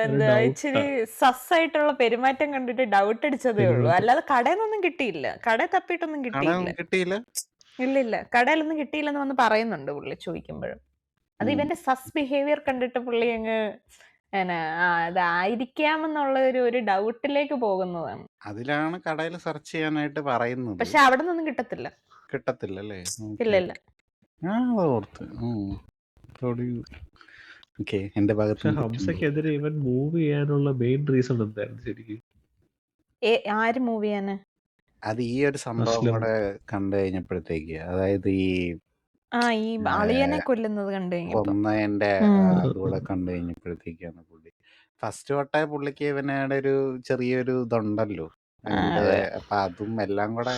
എന്താ ഇച്ചിരി സസ്സായിട്ടുള്ള പെരുമാറ്റം കണ്ടിട്ട് ഡൗട്ട് അടിച്ചതേ ഉള്ളൂ. അല്ലാതെ കടയിൽ നിന്നൊന്നും കിട്ടിയില്ല. കടയിൽ തപ്പിയിട്ടൊന്നും കിട്ടിയില്ല. ഇല്ല, കടയിലൊന്നും കിട്ടിയില്ലെന്ന് വന്ന് പറയുന്നുണ്ട് പുള്ളി ചോദിക്കുമ്പോഴും. അത് ഇവന്റെ സസ് ബിഹേവിയർ കണ്ടിട്ട് പുള്ളി അങ്ങ് അതായിരിക്കാമെന്നുള്ള ഒരു ഡൗട്ടിലേക്ക് പോകുന്നതാണ്. അതിലാണ് കടയിൽ സെർച്ച് ചെയ്യാനായിട്ട് പറയുന്നത്. പക്ഷെ അവിടെ നിന്നൊന്നും കിട്ടത്തില്ലല്ലേ? ഇല്ല. എന്റെ ഭാഗത്ത് ഹംസക്കെതിരെ ഇവൻ മൂവ് ചെയ്യാനുള്ള മെയിൻ റീസൺ എന്തായിരുന്നു ശരിക്കും? ആര് മൂവ് ചെയ്യാന്? അത് ഈ ഒരു സംഭവം കൂടെ കണ്ടു കഴിഞ്ഞപ്പോഴത്തേക്ക്, അതായത് ഈ അളിയനെ കൊല്ലുന്നത് കൊന്നതിന്റെ അതുകൂടെ കണ്ടു കഴിഞ്ഞപ്പോഴത്തേക്കാണ് പുള്ളി ഫസ്റ്റ് തൊട്ടേ പുള്ളിക്ക് ഇവനയുടെ ഒരു ചെറിയൊരു ഇതുണ്ടല്ലോ, അപ്പൊ അതും എല്ലാം കൂടെ.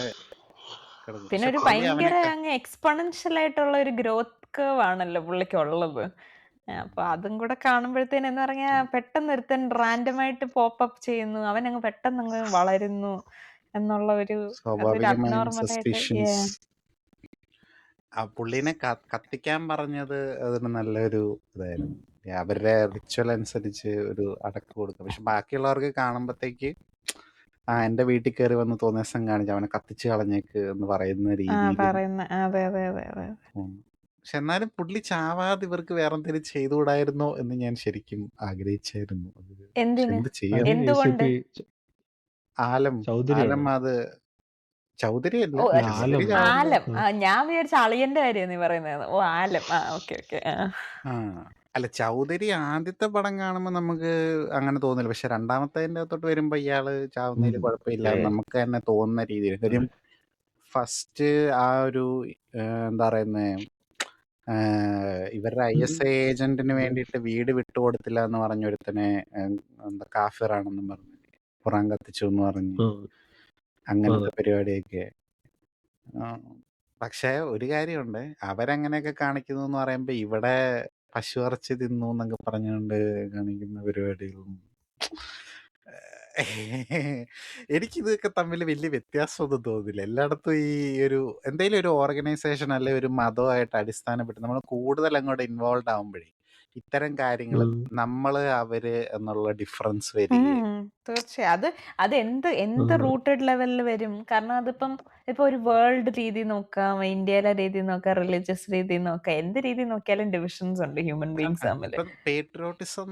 പിന്നെ ഒരു ഭയങ്കര അങ്ങ് എക്സ്പൊണൻഷ്യൽ ആയിട്ടുള്ള ഒരു ഗ്രോത്ത് കർവ് ആണല്ലോ പുള്ളിക്ക് ഉള്ളത്. അപ്പൊ അതും കൂടെ കാണുമ്പോഴത്തേന് എന്ന് പറഞ്ഞാൽ പെട്ടെന്ന് ഒരുത്തൻ റാൻഡമായിട്ട് പോപ്പപ്പ് ചെയ്യുന്നു, അവൻ അങ്ങ് പെട്ടെന്ന് അങ്ങ് വളരുന്നു എന്നുള്ള ഒരു പുള്ളിനെ കത്തിക്കാൻ പറഞ്ഞത് അതിന് നല്ലൊരു ഇതായിരുന്നു. അവരുടെ റിച്വൽ അനുസരിച്ച് ഒരു അടക്ക് കൊടുക്കും. പക്ഷെ ബാക്കിയുള്ളവർക്ക് കാണുമ്പോഴത്തേക്ക് എന്റെ വീട്ടിൽ കയറി വന്ന് തോന്നിയ ദിവസം കാണിച്ച് അവനെ കത്തിച്ച് കളഞ്ഞേക്ക് എന്ന് പറയുന്ന രീതിയിൽ. പക്ഷെ എന്നാലും പുള്ളി ചാവാതെ ഇവർക്ക് വേറെ എന്തെങ്കിലും ചെയ്തുകൂടായിരുന്നോ എന്ന് ഞാൻ ശരിക്കും ആഗ്രഹിച്ചായിരുന്നു. എന്ത് ചെയ്യാം? ആലം അത് ചൗധരി അല്ല, ആലം. ഞാൻ വിചാരിച്ച അളിയന്റെ കാര്യം നീ പറയുന്നത്. ഓ ആലം. ഓക്കെ. അല്ല, ചൗധരി ആദ്യത്തെ പടം കാണുമ്പോ നമുക്ക് അങ്ങനെ തോന്നില്ല. പക്ഷെ രണ്ടാമത്തതിന്റെ അകത്തോട്ട് വരുമ്പോ ഇയാള് ചാവുന്നതിൽ കുഴപ്പമില്ല എന്ന് നമുക്ക് തന്നെ തോന്നുന്ന രീതിയിൽ. കാര്യം ഫസ്റ്റ് ആ ഒരു എന്താ പറയുന്നേ, ഇവരുടെ ISI ഏജന്റിന് വേണ്ടിയിട്ട് വീട് വിട്ടുകൊടുത്തില്ല എന്ന് പറഞ്ഞ ഒരുത്തനെ എന്താ കാഫിറാണെന്നും പറഞ്ഞു ഖുറാൻ കത്തിച്ചു എന്ന് പറഞ്ഞ് അങ്ങനത്തെ പരിപാടിയൊക്കെ. പക്ഷെ ഒരു കാര്യമുണ്ട്, അവരങ്ങനെയൊക്കെ കാണിക്കുന്നു എന്ന് പറയുമ്പോ ഇവിടെ പശുയിറച്ചി തിന്നു എന്നൊക്കെ പറഞ്ഞുകൊണ്ട് കാണിക്കുന്ന പരിപാടികളും എനിക്കിതൊക്കെ തമ്മിൽ വലിയ വ്യത്യാസമൊന്നും തോന്നുന്നില്ല. എല്ലായിടത്തും ഈ ഒരു എന്തെങ്കിലും ഒരു ഓർഗനൈസേഷൻ അല്ലെ ഒരു മതമായിട്ട് അടിസ്ഥാനപ്പെട്ട് നമ്മൾ കൂടുതൽ അങ്ങോട്ട് ഇൻവോൾവ് ആവുമ്പോഴേ ഇത്തരം കാര്യങ്ങൾ നമ്മള് അവര് എന്നുള്ള ഡിഫറൻസ് വരികയും തീർച്ചയായും അത് എന്ത് റൂട്ടഡ് ലെവലിൽ വരും. കാരണം ഇപ്പൊ ഒരു വേൾഡ് രീതി നോക്കാം, ഇന്ത്യയിലെ രീതി നോക്കാം, റിലീജിയസ് രീതി നോക്കാം, എന്ത് രീതി നോക്കിയാലും ഡിവിഷൻസ് ഉണ്ട് ഹ്യൂമൻ ബീങ്സ് തമ്മിൽ. ഇപ്പം പേട്രിയോട്ടിസം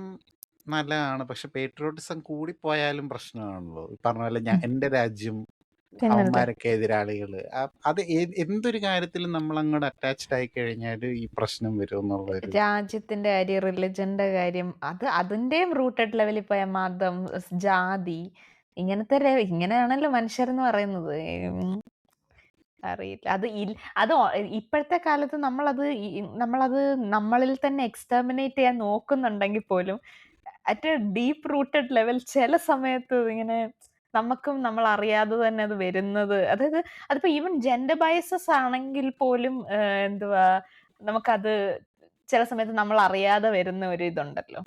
നല്ലതാണ്, പക്ഷെ പേട്രിയോട്ടിസം കൂടിപ്പോയാലും പ്രശ്നമാണല്ലോ. പറഞ്ഞ പോലെ എന്റെ രാജ്യം, അവന്മാരൊക്കെ എതിരാളികള്, അത് എന്തൊരു കാര്യത്തിലും നമ്മൾ അങ്ങോട്ട് അറ്റാച്ച്ഡ് ആയി കഴിഞ്ഞാൽ ഈ പ്രശ്നം വരും എന്നുള്ളൊരു രാജ്യത്തിന്റെ കാര്യം, റിലിജന്റെ കാര്യം, അതിന്റെയും റൂട്ടഡ് ലെവലിൽ പോയ മതം, ജാതി, ഇങ്ങനെയാണല്ലോ മനുഷ്യരെന്ന് പറയുന്നത്. അറിയില്ല. അത് ഇപ്പോഴത്തെ കാലത്ത് നമ്മളത് നമ്മളിൽ തന്നെ എക്സ്റ്റർമിനേറ്റ് ചെയ്യാൻ നോക്കുന്നുണ്ടെങ്കിൽ പോലും at A deep rooted level ചില സമയത്ത് ഇങ്ങനെ നമുക്കും നമ്മൾ അറിയാതെ തന്നെ അത് വരുന്നത്. അതായത് അതിപ്പോ ഈവൻ ജെൻഡർ ബയസസ് ആണെങ്കിൽ പോലും എന്തുവാ നമുക്കത് ചില സമയത്ത് നമ്മൾ അറിയാതെ വരുന്ന ഒരു ഇതുണ്ടല്ലോ.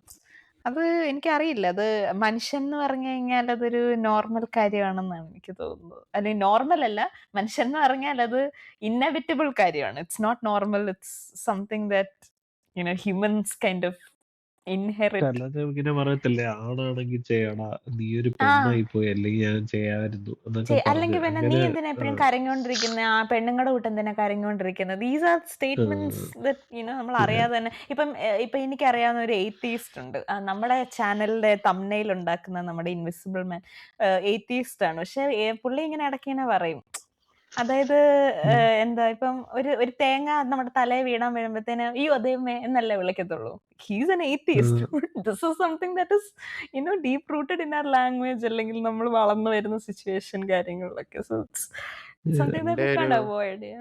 അത് എനിക്കറിയില്ല. അത് മനുഷ്യൻ എന്ന് പറഞ്ഞു കഴിഞ്ഞാൽ അതൊരു നോർമൽ കാര്യമാണെന്നാണ് എനിക്ക് തോന്നുന്നത്. അല്ലെങ്കിൽ നോർമൽ അല്ല, മനുഷ്യൻ എന്ന് പറഞ്ഞാൽ അത് ഇന്നെവിറ്റബിൾ കാര്യമാണ്. It's not normal, it's something that humans kind of inherit. അല്ലാതെ ഇങ്ങനെ പറയത്തില്ലേ, ആണാണെങ്കിൽ ചെയ്യടാ, നീ ഒരു പെണ്ണായി പോയി, അല്ലെങ്കിൽ ഞാൻ ചെയ്യാമായിരുന്നു എന്നൊക്കെ അല്ലെങ്കിൽ പറഞ്ഞു. പിന്നെ നീ എന്തിനാ എപ്പോഴും കരഞ്ഞോണ്ടിരിക്കുന്ന, ആ പെണ്ണുങ്ങളുടെ കൂട്ടം എന്തിനാ കരഞ്ഞോണ്ടിരിക്കുന്നത്? ദീസ് ആർ സ്റ്റേറ്റ്മെന്റ്സ് നമ്മൾ അറിയാതെ തന്നെ. ഇപ്പൊ എനിക്കറിയാവുന്ന ഒരു എയ്ത്തീസ്റ്റ് ഉണ്ട്. നമ്മുടെ ചാനലിന്റെ തംബ്നെയിൽ ഉണ്ടാക്കുന്ന നമ്മുടെ ഇൻവിസിബിൾ മാൻ എയ്ത്തീസ്റ്റ് ആണ്. പക്ഷെ പുള്ളി ഇങ്ങനെ ഇടയ്ക്കിങ്ങനെ പറയും, അതായത് എന്താ ഇപ്പം ഒരു തേങ്ങ നമ്മുടെ തലയെ വീണാൻ വീഴുമ്പത്തേന് ഈ ദൈവമേ എന്നല്ലേ വിളിക്കത്തുള്ളൂ. He's an atheist. This is something that is deep rooted in our language, അല്ലെങ്കിൽ നമ്മൾ വളർന്നു വരുന്ന സിറ്റുവേഷൻ കാര്യങ്ങളിലൊക്കെ. So it's something that we can't avoid.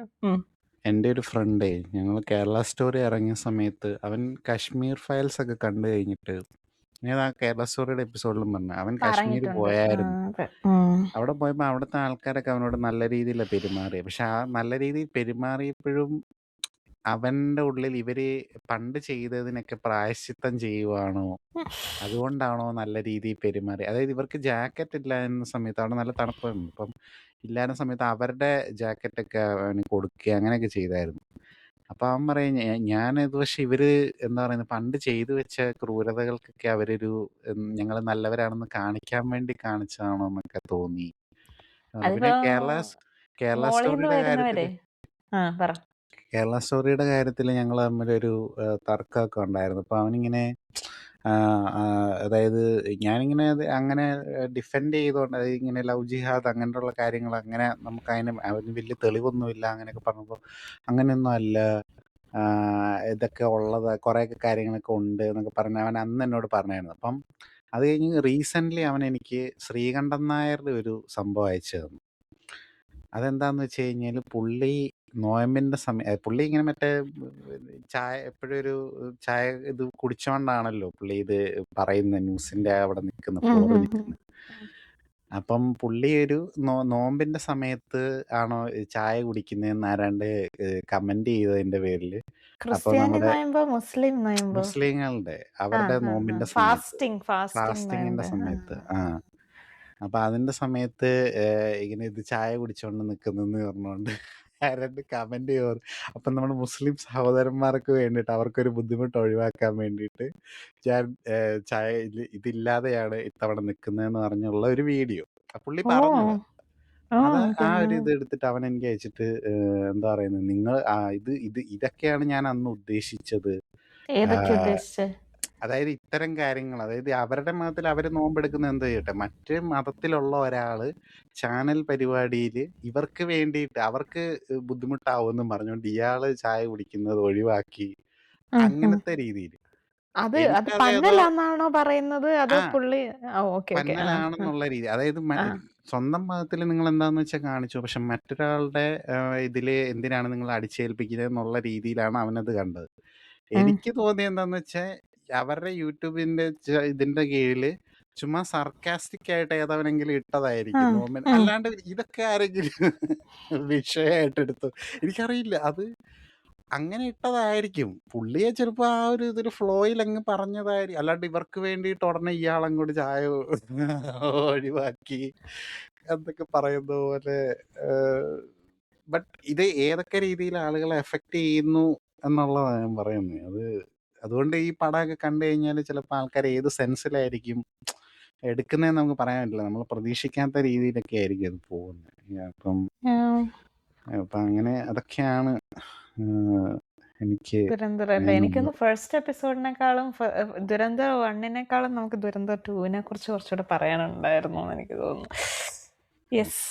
എൻ്റെ ഒരു ഫ്രണ്ടേ, ഞങ്ങൾ കേരള സ്റ്റോറി ഇറങ്ങിയ സമയത്ത് അവൻ കാശ്മീർ ഫയൽസ് ഒക്കെ കണ്ടു കഴിഞ്ഞിട്ട്, ഞാൻ ആ കേരള സ്റ്റോറിയുടെ എപ്പിസോഡിലും പറഞ്ഞു, അവൻ കാശ്മീർ പോയായിരുന്നു. അവിടെ പോയപ്പോൾ അവിടുത്തെ ആൾക്കാരൊക്കെ അവനോട് നല്ല രീതിയിലാണ് പെരുമാറിയത്. പക്ഷെ ആ നല്ല രീതിയിൽ പെരുമാറിയപ്പോഴും അവൻ്റെ ഉള്ളിൽ ഇവര് പണ്ട് ചെയ്തതിനൊക്കെ പ്രായശ്ചിത്തം ചെയ്യുവാണോ, അതുകൊണ്ടാണോ നല്ല രീതിയിൽ പെരുമാറി. അതായത് ഇവർക്ക് ജാക്കറ്റ് ഇല്ലായിരുന്ന സമയത്ത് അവിടെ നല്ല തണുപ്പായിരുന്നു. അപ്പം ഇല്ലായിരുന്ന സമയത്ത് അവരുടെ ജാക്കറ്റൊക്കെ അവന് കൊടുക്കുക അങ്ങനെയൊക്കെ ചെയ്തായിരുന്നു. അപ്പം അവൻ പറയും, ഞാനിത് പക്ഷെ ഇവര് എന്താ പറയുന്നത്, പണ്ട് ചെയ്തു വെച്ച ക്രൂരതകൾക്കൊക്കെ അവരൊരു ഞങ്ങൾ നല്ലവരാണെന്ന് കാണിക്കാൻ വേണ്ടി കാണിച്ചതാണോ എന്നൊക്കെ തോന്നി. പിന്നെ കേരള സ്റ്റോറിയുടെ കാര്യത്തില് കേരള സ്റ്റോറിയുടെ കാര്യത്തിൽ ഞങ്ങൾ തമ്മിലൊരു തർക്കമൊക്കെ ഉണ്ടായിരുന്നു. അപ്പോൾ അവനിങ്ങനെ അതായത് ഞാനിങ്ങനെ അങ്ങനെ ഡിഫെൻഡ് ചെയ്തുകൊണ്ട്, അതായത് ഇങ്ങനെ ലവ് ജിഹാദ് അങ്ങനെയുള്ള കാര്യങ്ങൾ, അങ്ങനെ അവന് വലിയ തെളിവൊന്നുമില്ല അങ്ങനെയൊക്കെ പറഞ്ഞപ്പോൾ, അങ്ങനെയൊന്നും അല്ല, ഇതൊക്കെ ഉള്ളത് കുറേയൊക്കെ കാര്യങ്ങളൊക്കെ ഉണ്ട് എന്നൊക്കെ പറഞ്ഞ് അവൻ അന്ന് എന്നോട് പറഞ്ഞായിരുന്നു. അപ്പം അത് കഴിഞ്ഞ് റീസെൻ്റ്ലി അവൻ എനിക്ക് ശ്രീകണ്ഠൻ നായരുടെ ഒരു സംഭവം അയച്ചു തന്നു. അതെന്താന്ന് വെച്ച് കഴിഞ്ഞാൽ, പുള്ളി നോയമ്പിൻ്റെ പുള്ളി ഇങ്ങനെ മറ്റേ ചായ എപ്പോഴും ഒരു ചായ ഇത് കുടിച്ചോണ്ടാണല്ലോ പുള്ളി ഇത് പറയുന്ന, ന്യൂസിൻ്റെ അവിടെ നിൽക്കുന്ന ഫ്ലോറിൽ നിൽക്കുന്നത്. അപ്പം പുള്ളി ഒരു നോമ്പിൻ്റെ സമയത്ത് ആണോ ചായ കുടിക്കുന്നതെന്ന് ആരാണ്ട് കമന്റ് ചെയ്തതിൻ്റെ പേരിൽ, അപ്പൊ നമ്മുടെ മുസ്ലിങ്ങളുടെ അവരുടെ നോമ്പിൻ്റെ ഫാസ്റ്റിങ്ങിന്റെ സമയത്ത് അപ്പൊ അതിന്റെ സമയത്ത് ഇങ്ങനെ ഇത് ചായ കുടിച്ചോണ്ട് നിൽക്കുന്നെന്ന് പറഞ്ഞുകൊണ്ട് ആരാണ്ട് കമന്റ് ചെയ്തു. അപ്പം നമ്മുടെ മുസ്ലിം സഹോദരന്മാർക്ക് വേണ്ടിയിട്ട് അവർക്കൊരു ബുദ്ധിമുട്ട് ഒഴിവാക്കാൻ വേണ്ടിയിട്ട് ഞാൻ ചായ ഇതില്ലാതെയാണ് ഇത്തവണ നിൽക്കുന്നതെന്ന് പറഞ്ഞുള്ള ഒരു വീഡിയോ പുള്ളി പറഞ്ഞത്. അത് ആ ഒരു ഇത് എടുത്തിട്ട് അവൻ എനിക്ക് അയച്ചിട്ട് എന്താ പറയുന്നത്, നിങ്ങൾ ഇതൊക്കെയാണ് ഞാൻ അന്ന് ഉദ്ദേശിച്ചത്. അതായത് ഇത്തരം കാര്യങ്ങൾ, അതായത് അവരുടെ മതത്തിൽ അവർ നോമ്പെടുക്കുന്നത് എന്ത് ചെയ്യട്ടെ, മറ്റേ മതത്തിലുള്ള ഒരാള് ചാനൽ പരിപാടിയിൽ ഇവർക്ക് വേണ്ടിയിട്ട് അവർക്ക് ബുദ്ധിമുട്ടാവുമെന്നും പറഞ്ഞുകൊണ്ട് ഇയാള് ചായ കുടിക്കുന്നത് ഒഴിവാക്കി, അങ്ങനത്തെ രീതിയിൽ. അത് എനിക്കതേതോ പന്നലാന്നാണോ പറയുന്നത്? അതോ ആ പുള്ളി ഓക്കെ. പന്നലാണെന്നുള്ള രീതി. അതായത് ആ. സ്വന്തം മതത്തിൽ നിങ്ങൾ എന്താന്ന് വെച്ചാൽ കാണിച്ചു. പക്ഷെ മറ്റൊരാളുടെ ഇതില് എന്തിനാണ് നിങ്ങൾ അടിച്ചേൽപ്പിക്കുന്നത് എന്നുള്ള രീതിയിലാണ് അവനത് കണ്ടത്. ഉം. എനിക്ക് തോന്നിയത് എന്താന്ന് വെച്ചാൽ അവരുടെ യൂട്യൂബിന്റെ ഇതിന്റെ കീഴില് ചുമ്മാ സർക്കാസ്റ്റിക് ആയിട്ട് ഏതവനെങ്കിലും ആ. ഇട്ടതായിരിക്കും. അല്ലാണ്ട് ഇതൊക്കെ ആരെങ്കിലും വിഷയമായിട്ട് എടുത്തു. എനിക്കറിയില്ല. അത് അങ്ങനെ ഇട്ടതായിരിക്കും. പുള്ളിയെ ചിലപ്പോൾ ആ ഒരു ഇതൊരു ഫ്ലോയിൽ അങ്ങ് പറഞ്ഞതായിരിക്കും. അല്ലാണ്ട് ഇവർക്ക് വേണ്ടിയിട്ട് ഉടനെ ഇയാളങ്ങോട്ട് ചായ ഒഴിവാക്കി എന്നൊക്കെ പറയുന്ന പോലെ. ബട്ട് ഇത് ഏതൊക്കെ രീതിയിൽ ആളുകളെ എഫക്റ്റ് ചെയ്യുന്നു എന്നുള്ളതാണ് ഞാൻ പറയുന്നത്. അതുകൊണ്ട് ഈ പടമൊക്കെ കണ്ടു കഴിഞ്ഞാൽ ചിലപ്പോൾ ആൾക്കാർ ഏത് സെൻസിലായിരിക്കും എടുക്കുന്നതെന്ന് നമുക്ക് പറയാൻ പറ്റില്ല. നമ്മൾ പ്രതീക്ഷിക്കാത്ത രീതിയിലൊക്കെ ആയിരിക്കും അത് പോകുന്നത്. അപ്പം അങ്ങനെ അതൊക്കെയാണ് എനിക്ക് ദുരന്തർ അല്ലേ? എനിക്കൊന്ന് ഫസ്റ്റ് എപ്പിസോഡിനെക്കാളും ദുരന്തർ 1-നേക്കാളും നമുക്ക് ദുരന്തർ 2-നെ കുറിച്ച് കുറച്ചുകൂടെ പറയാനുണ്ടായിരുന്നു എന്ന് എനിക്ക് തോന്നുന്നു. യെസ്.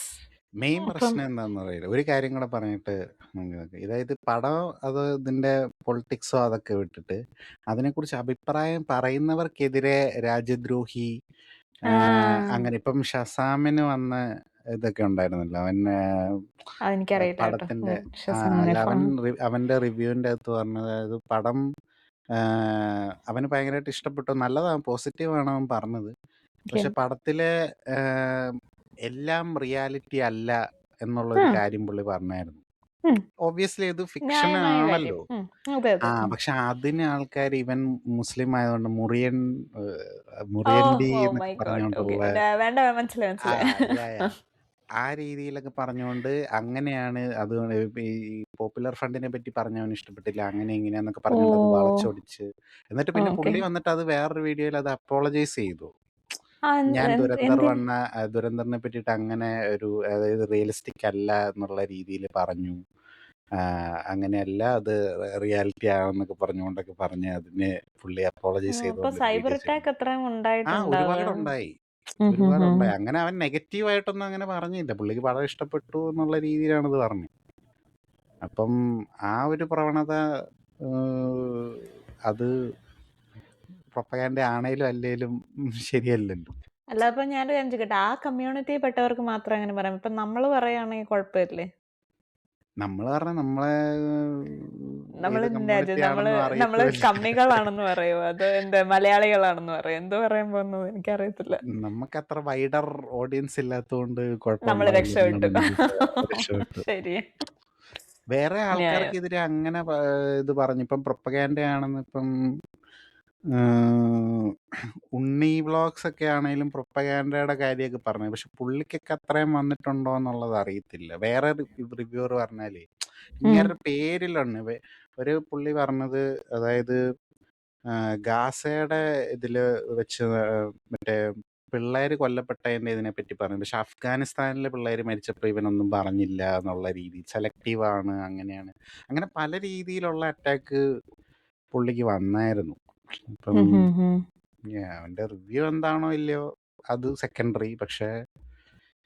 മെയിൻ അപ്പം പ്രശ്നം എന്താണെന്ന് അറിയില്ല. ഒരു കാര്യം കൂടെ പറഞ്ഞിട്ട് നമുക്ക് നോക്കാം. ഇതായത് പടം അത് ഇതിന്റെ പൊളിറ്റിക്സോ അതൊക്കെ വിട്ടിട്ട് അതിനെക്കുറിച്ച് അഭിപ്രായം പറയുന്നവർക്കെതിരെ രാജ്യദ്രോഹി അങ്ങനെ ഇപ്പം ഷസാമിന് വന്ന ഇതൊക്കെ ഉണ്ടായിരുന്നല്ലോ. അതെനിക്കറിയില്ല കേട്ടോ. പടത്തിന്റെ ഷസാമിനെ അല്ല അവന്റെ റിവ്യൂവിന്റെ അകത്ത് പറഞ്ഞത്, അതായത് പടം അവന് ഭയങ്കരമായിട്ട് ഇഷ്ടപ്പെട്ടു, നല്ലതാണ്, പോസിറ്റീവാണ് അവൻ പറഞ്ഞത്. പക്ഷെ പടത്തിലെ എല്ലാം റിയാലിറ്റി അല്ല എന്നുള്ളൊരു കാര്യം പുള്ളി പറഞ്ഞായിരുന്നു. ഒബ്വിയസ്ലി ഇത് ഫിക്ഷൻ ആണല്ലോ. പക്ഷെ അതിന് ആൾക്കാർ ഇവൻ മുസ്ലിം ആയതുകൊണ്ട് മുറിയൻഡി എന്നൊക്കെ പറഞ്ഞുകൊണ്ടുള്ള ആ രീതിയിലൊക്കെ പറഞ്ഞുകൊണ്ട് അങ്ങനെയാണ്. അതുകൊണ്ട് ഈ പോപ്പുലർ ഫ്രണ്ടിനെ പറ്റി പറഞ്ഞവന് ഇഷ്ടപ്പെട്ടില്ല, അങ്ങനെ ഇങ്ങനെയാന്നൊക്കെ പറഞ്ഞുകൊണ്ട് അത് വളച്ചൊടിച്ച്, എന്നിട്ട് പിന്നെ പുള്ളി വന്നിട്ട് അത് വേറൊരു വീഡിയോയിൽ അത് അപ്പോളജൈസ് ചെയ്തു. ഞാൻ ദുരന്തറിനെ പറ്റിയിട്ട് അങ്ങനെ ഒരു, അതായത് റിയലിസ്റ്റിക് അല്ല എന്നുള്ള രീതിയിൽ പറഞ്ഞു, അങ്ങനെയല്ല, അത് റിയാലിറ്റി ആണെന്നൊക്കെ പറഞ്ഞുകൊണ്ടൊക്കെ പറഞ്ഞ് അതിന് പുള്ളി അപ്പോളജൈസ് ഒരുപാടുണ്ടായി. അങ്ങനെ അവൻ നെഗറ്റീവായിട്ടൊന്നും അങ്ങനെ പറഞ്ഞില്ല. പുള്ളിക്ക് വളരെ ഇഷ്ടപ്പെട്ടു എന്നുള്ള രീതിയിലാണ് ഇത് പറഞ്ഞത്. അപ്പം ആ ഒരു പ്രവണത അത് പ്രൊപ്പഗാൻഡ ആണേലും അല്ലേലും ശരിയല്ലല്ലോ. അല്ല, അപ്പൊ ഞാനൊരു കാര്യം ചോദിക്കട്ടെ, ആ കമ്മ്യൂണിറ്റി പെട്ടവർക്ക് മാത്രം അങ്ങനെ പറയാം. ഇപ്പൊ നമ്മള് പറയുകയാണെങ്കിൽ കുഴപ്പമില്ലേ? നമ്മള് പറഞ്ഞ നമ്മള് കമ്മികളാണെന്ന് പറയുമോ, അതോ എന്താ മലയാളികളാണെന്ന് പറയോ, എന്തോ പറയാൻ പോകുന്നത് എനിക്കറിയത്തില്ല. നമുക്ക് അത്ര വൈഡർ ഓഡിയൻസ് ഇല്ലാത്തതുകൊണ്ട് നമ്മള് രക്ഷപ്പെട്ടു. ശരി. വേറെ ആൾക്കാർക്കെതിരെ അങ്ങനെ ഇത് പറഞ്ഞു. ഇപ്പം പ്രൊപ്പഗാൻഡയാണെന്ന് ഇപ്പം ഉണ്ണി വ്ളോഗ്സ് ഒക്കെ ആണെങ്കിലും പ്രൊപ്പഗാൻഡയുടെ കാര്യമൊക്കെ പറഞ്ഞു. പക്ഷെ പുള്ളിക്കൊക്കെ അത്രയും വന്നിട്ടുണ്ടോ എന്നുള്ളത് അറിയത്തില്ല. വേറെ റിവ്യൂവർ പറഞ്ഞാലേ ഇങ്ങനെ പേരിലാണ് ഒരു പുള്ളി പറഞ്ഞത്, അതായത് ഗാസയുടെ ഇതില് വെച്ച് മറ്റേ പിള്ളേര് കൊല്ലപ്പെട്ടതിന്റെ ഇതിനെപ്പറ്റി പറഞ്ഞു. പക്ഷെ അഫ്ഗാനിസ്ഥാനിലെ പിള്ളേര് മരിച്ചപ്പോൾ ഇവനൊന്നും പറഞ്ഞില്ല എന്നുള്ള രീതി, സെലക്റ്റീവാണ്, അങ്ങനെയാണ്. അങ്ങനെ പല രീതിയിലുള്ള അറ്റാക്ക് പുള്ളിക്ക് വന്നായിരുന്നു. അപ്പം അവന്റെ റിവ്യൂ എന്താണോ ഇല്ലയോ അത് സെക്കൻഡറി. പക്ഷെ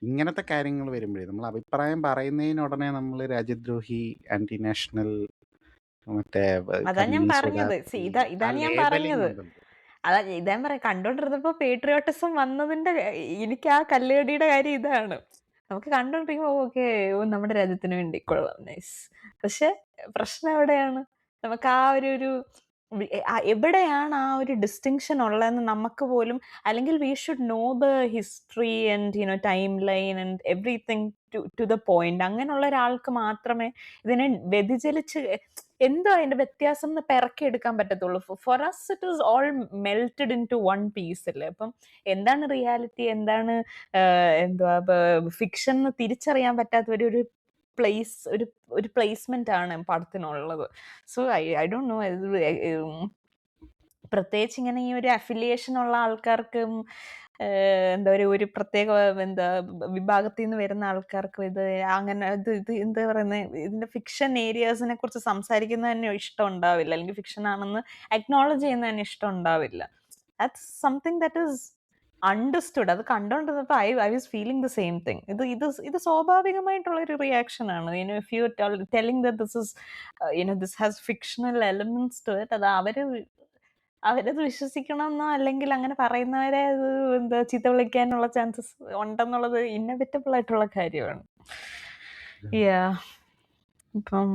ഇങ്ങനത്തെ കാര്യങ്ങൾ വരുമ്പോഴേ നമ്മൾ അഭിപ്രായം പറയുന്നതിനുടനെ നമ്മൾ രാജ്യദ്രോഹി, ആന്റി നാഷണൽ, മറ്റേ ഇതാണ് ഞാൻ പറഞ്ഞത്. ഇതാ പറയാം, കണ്ടോണ്ടിരുന്നപ്പോ പേട്രിയോട്ടിസം വന്നതിന്റെ എനിക്ക് ആ കല്ലുകടിയുടെ കാര്യം ഇതാണ്. നമുക്ക് കണ്ടോണ്ടിരിക്കുമ്പോ ഓക്കെ, നമ്മുടെ രാജ്യത്തിന് വേണ്ടി കൊള്ളാം, നൈസ്. പക്ഷെ പ്രശ്നം എവിടെയാണ്? നമുക്ക് ആ ഒരു എവിടെയാണ് ആ ഒരു ഡിസ്റ്റിങ്ഷൻ ഉള്ളതെന്ന് നമുക്ക് പോലും, അല്ലെങ്കിൽ we should know the history and timeline and everything to the point. അങ്ങനെയുള്ള ഒരാൾക്ക് മാത്രമേ ഇതിനെ വ്യതിചലിച്ച് എന്തോ അതിന്റെ വ്യത്യാസം എന്ന് പിറക്കിയെടുക്കാൻ പറ്റത്തുള്ളൂ. For as it is all melted into one piece അല്ലേ. അപ്പം എന്താണ് റിയാലിറ്റി, എന്താണ് എന്തുവാ ഫിക്ഷൻ എന്ന് തിരിച്ചറിയാൻ പറ്റാത്ത ഒരു പ്ലേസ്മെന്റ് ആണ് പടത്തിനുള്ളത്. So I don't know. പ്രത്യേകിച്ച് ഇങ്ങനെ ഈ ഒരു അഫിലിയേഷൻ ഉള്ള ആൾക്കാർക്കും എന്താ ഒരു പ്രത്യേക വിഭാഗത്തിൽ നിന്ന് വരുന്ന ആൾക്കാർക്കും ഇത് അങ്ങനെ ഇത് എന്താ പറയുന്നത്, ഇതിന്റെ ഫിക്ഷൻ ഏരിയാസിനെ കുറിച്ച് സംസാരിക്കുന്നത് തന്നെ ഇഷ്ടം ഉണ്ടാവില്ല, അല്ലെങ്കിൽ ഫിക്ഷൻ ആണെന്ന് അക്നോളജ് ചെയ്യുന്നത് തന്നെ ഇഷ്ടം ഉണ്ടാവില്ല. That's something that is understood. അത് കണ്ടോണ്ടിരുന്നപ്പോൾ I was feeling the same thing. ഇത് സ്വാഭാവികമായിട്ടുള്ള ഒരു റിയാക്ഷൻ ആണ്. If you telling that this has fictional elements to it, അത് അവരത് വിശ്വസിക്കണമെന്നോ അല്ലെങ്കിൽ അങ്ങനെ പറയുന്നവരെ അത് എന്താ ചീത്ത വിളിക്കാനുള്ള ചാൻസസ് ഉണ്ടെന്നുള്ളത് ഇന്നവിറ്റബിൾ ആയിട്ടുള്ള കാര്യമാണ്. യാ അപ്പം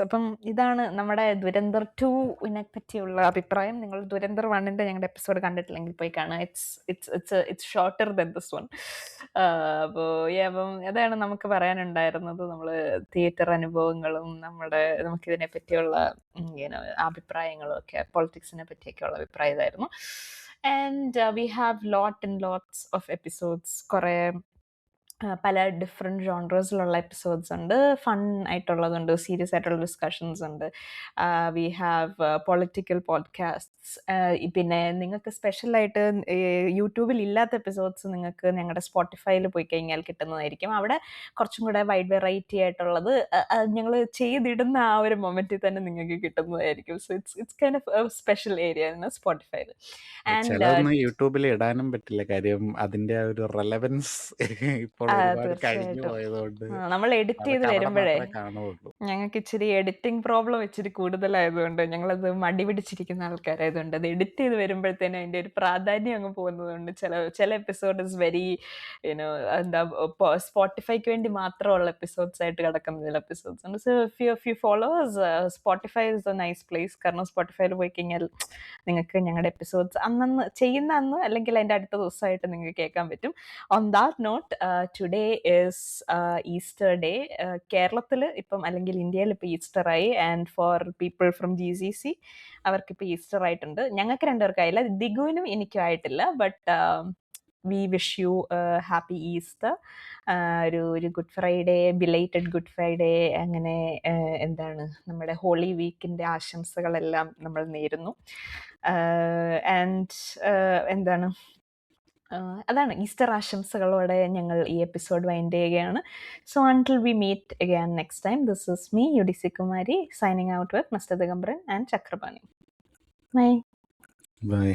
അപ്പം ഇതാണ് നമ്മുടെ ദുരന്തർ 2 പറ്റിയുള്ള അഭിപ്രായം. നിങ്ങൾ ദുരന്തർ 1 ഞങ്ങളുടെ എപ്പിസോഡ് കണ്ടിട്ടില്ലെങ്കിൽ പോയി കാണുക. It's shorter than this one. അപ്പോൾ അപ്പം അതാണ് നമുക്ക് പറയാനുണ്ടായിരുന്നത്. നമ്മൾ തിയേറ്റർ അനുഭവങ്ങളും നമുക്കിതിനെ പറ്റിയുള്ള അഭിപ്രായങ്ങളും ഒക്കെ, പൊളിറ്റിക്സിനെ പറ്റിയൊക്കെയുള്ള അഭിപ്രായം ഇതായിരുന്നു. And we have lots of episodes. കുറേ പല ഡിഫറെൻറ്റ് ജോൺറേഴ്സിലുള്ള എപ്പിസോഡ്സ് ഉണ്ട്. ഫൺ ആയിട്ടുള്ളതുണ്ട്, സീരിയസ് ആയിട്ടുള്ള ഡിസ്കഷൻസ് ഉണ്ട്. We have political podcasts. പിന്നെ നിങ്ങൾക്ക് സ്പെഷ്യലായിട്ട് യൂട്യൂബിൽ ഇല്ലാത്ത എപ്പിസോഡ്സ് നിങ്ങൾക്ക് ഞങ്ങളുടെ സ്പോട്ടിഫൈയിൽ പോയി കഴിഞ്ഞാൽ കിട്ടുന്നതായിരിക്കും. അവിടെ കുറച്ചും കൂടെ വൈഡ് വെറൈറ്റി ആയിട്ടുള്ളത് ഞങ്ങൾ ചെയ്തിടുന്ന ആ ഒരു മൊമെൻറ്റിൽ തന്നെ നിങ്ങൾക്ക് കിട്ടുന്നതായിരിക്കും. So it's kind of special area ആണ് സ്പോട്ടിഫൈയിൽ. ചിലതൊന്നും യൂട്യൂബിൽ ഇടാനും പറ്റില്ല, കാര്യം അതിന്റെ ആ ഒരു റെലവൻസ് ഇപ്പോൾ ഒരുപാട് കഴിഞ്ഞു തീർച്ചയായിട്ടും പോയതുകൊണ്ട് നമ്മൾ എഡിറ്റ് ചെയ്ത് അതൊക്കെ അവിടെ വരുമ്പോഴേ മാത്രമേ കാണുള്ളൂ. ഞങ്ങൾക്ക് ഇച്ചിരി എഡിറ്റിംഗ് പ്രോബ്ലം ഇച്ചിരി കൂടുതലായതുകൊണ്ട്, ഞങ്ങളത് മടി പിടിച്ചിരിക്കുന്ന ആൾക്കാരായതുകൊണ്ട്, അത് എഡിറ്റ് ചെയ്ത് വരുമ്പോഴത്തേനും അതിൻ്റെ ഒരു പ്രാധാന്യം അങ്ങ് പോകുന്നതുകൊണ്ട് ചില എപ്പിസോഡ് ഇസ് വെരി എന്താ സ്പോട്ടിഫൈക്ക് വേണ്ടി മാത്രമുള്ള എപ്പിസോഡ്സ് ആയിട്ട് കിടക്കുന്ന ചില എപ്പിസോഡ്സ് ഉണ്ട്. So if you followers, Spotify is A nice place. കാരണം സ്പോട്ടിഫൈയിൽ പോയി കഴിഞ്ഞാൽ നിങ്ങൾക്ക് ഞങ്ങളുടെ എപ്പിസോഡ്സ് ചെയ്യുന്ന അന്ന് അല്ലെങ്കിൽ അതിൻ്റെ അടുത്ത ദിവസമായിട്ട് നിങ്ങൾക്ക് കേൾക്കാൻ പറ്റും. On that note, today is Easter day. കേരളത്തിൽ ഇപ്പം അല്ലെങ്കിൽ ഇന്ത്യയിൽ ഇപ്പോൾ ഈസ്റ്ററായി. And for people from GCC അവർക്കിപ്പോൾ ഈസ്റ്റർ ആയിട്ടുണ്ട്. ഞങ്ങൾക്ക് രണ്ടുപേർക്കായില്ല, ദിഗുവിനും എനിക്കും ആയിട്ടില്ല. But we wish you happy Easter. ഒരു good Friday, belated good Friday, അങ്ങനെ എന്താണ് നമ്മുടെ ഹോളി വീക്കിൻ്റെ ആശംസകളെല്ലാം നമ്മൾ നേരുന്നു. ആൻഡ് എന്താണ് അതാണ് ഈസ്റ്റർ ആശംസകളോടെ ഞങ്ങൾ ഈ എപ്പിസോഡ് വൈൻഡ് ചെയ്യുകയാണ്. So until we meet again next time, this is me UDC Kumari signing out with mister Digambaran and Chakrapani. Bye. By.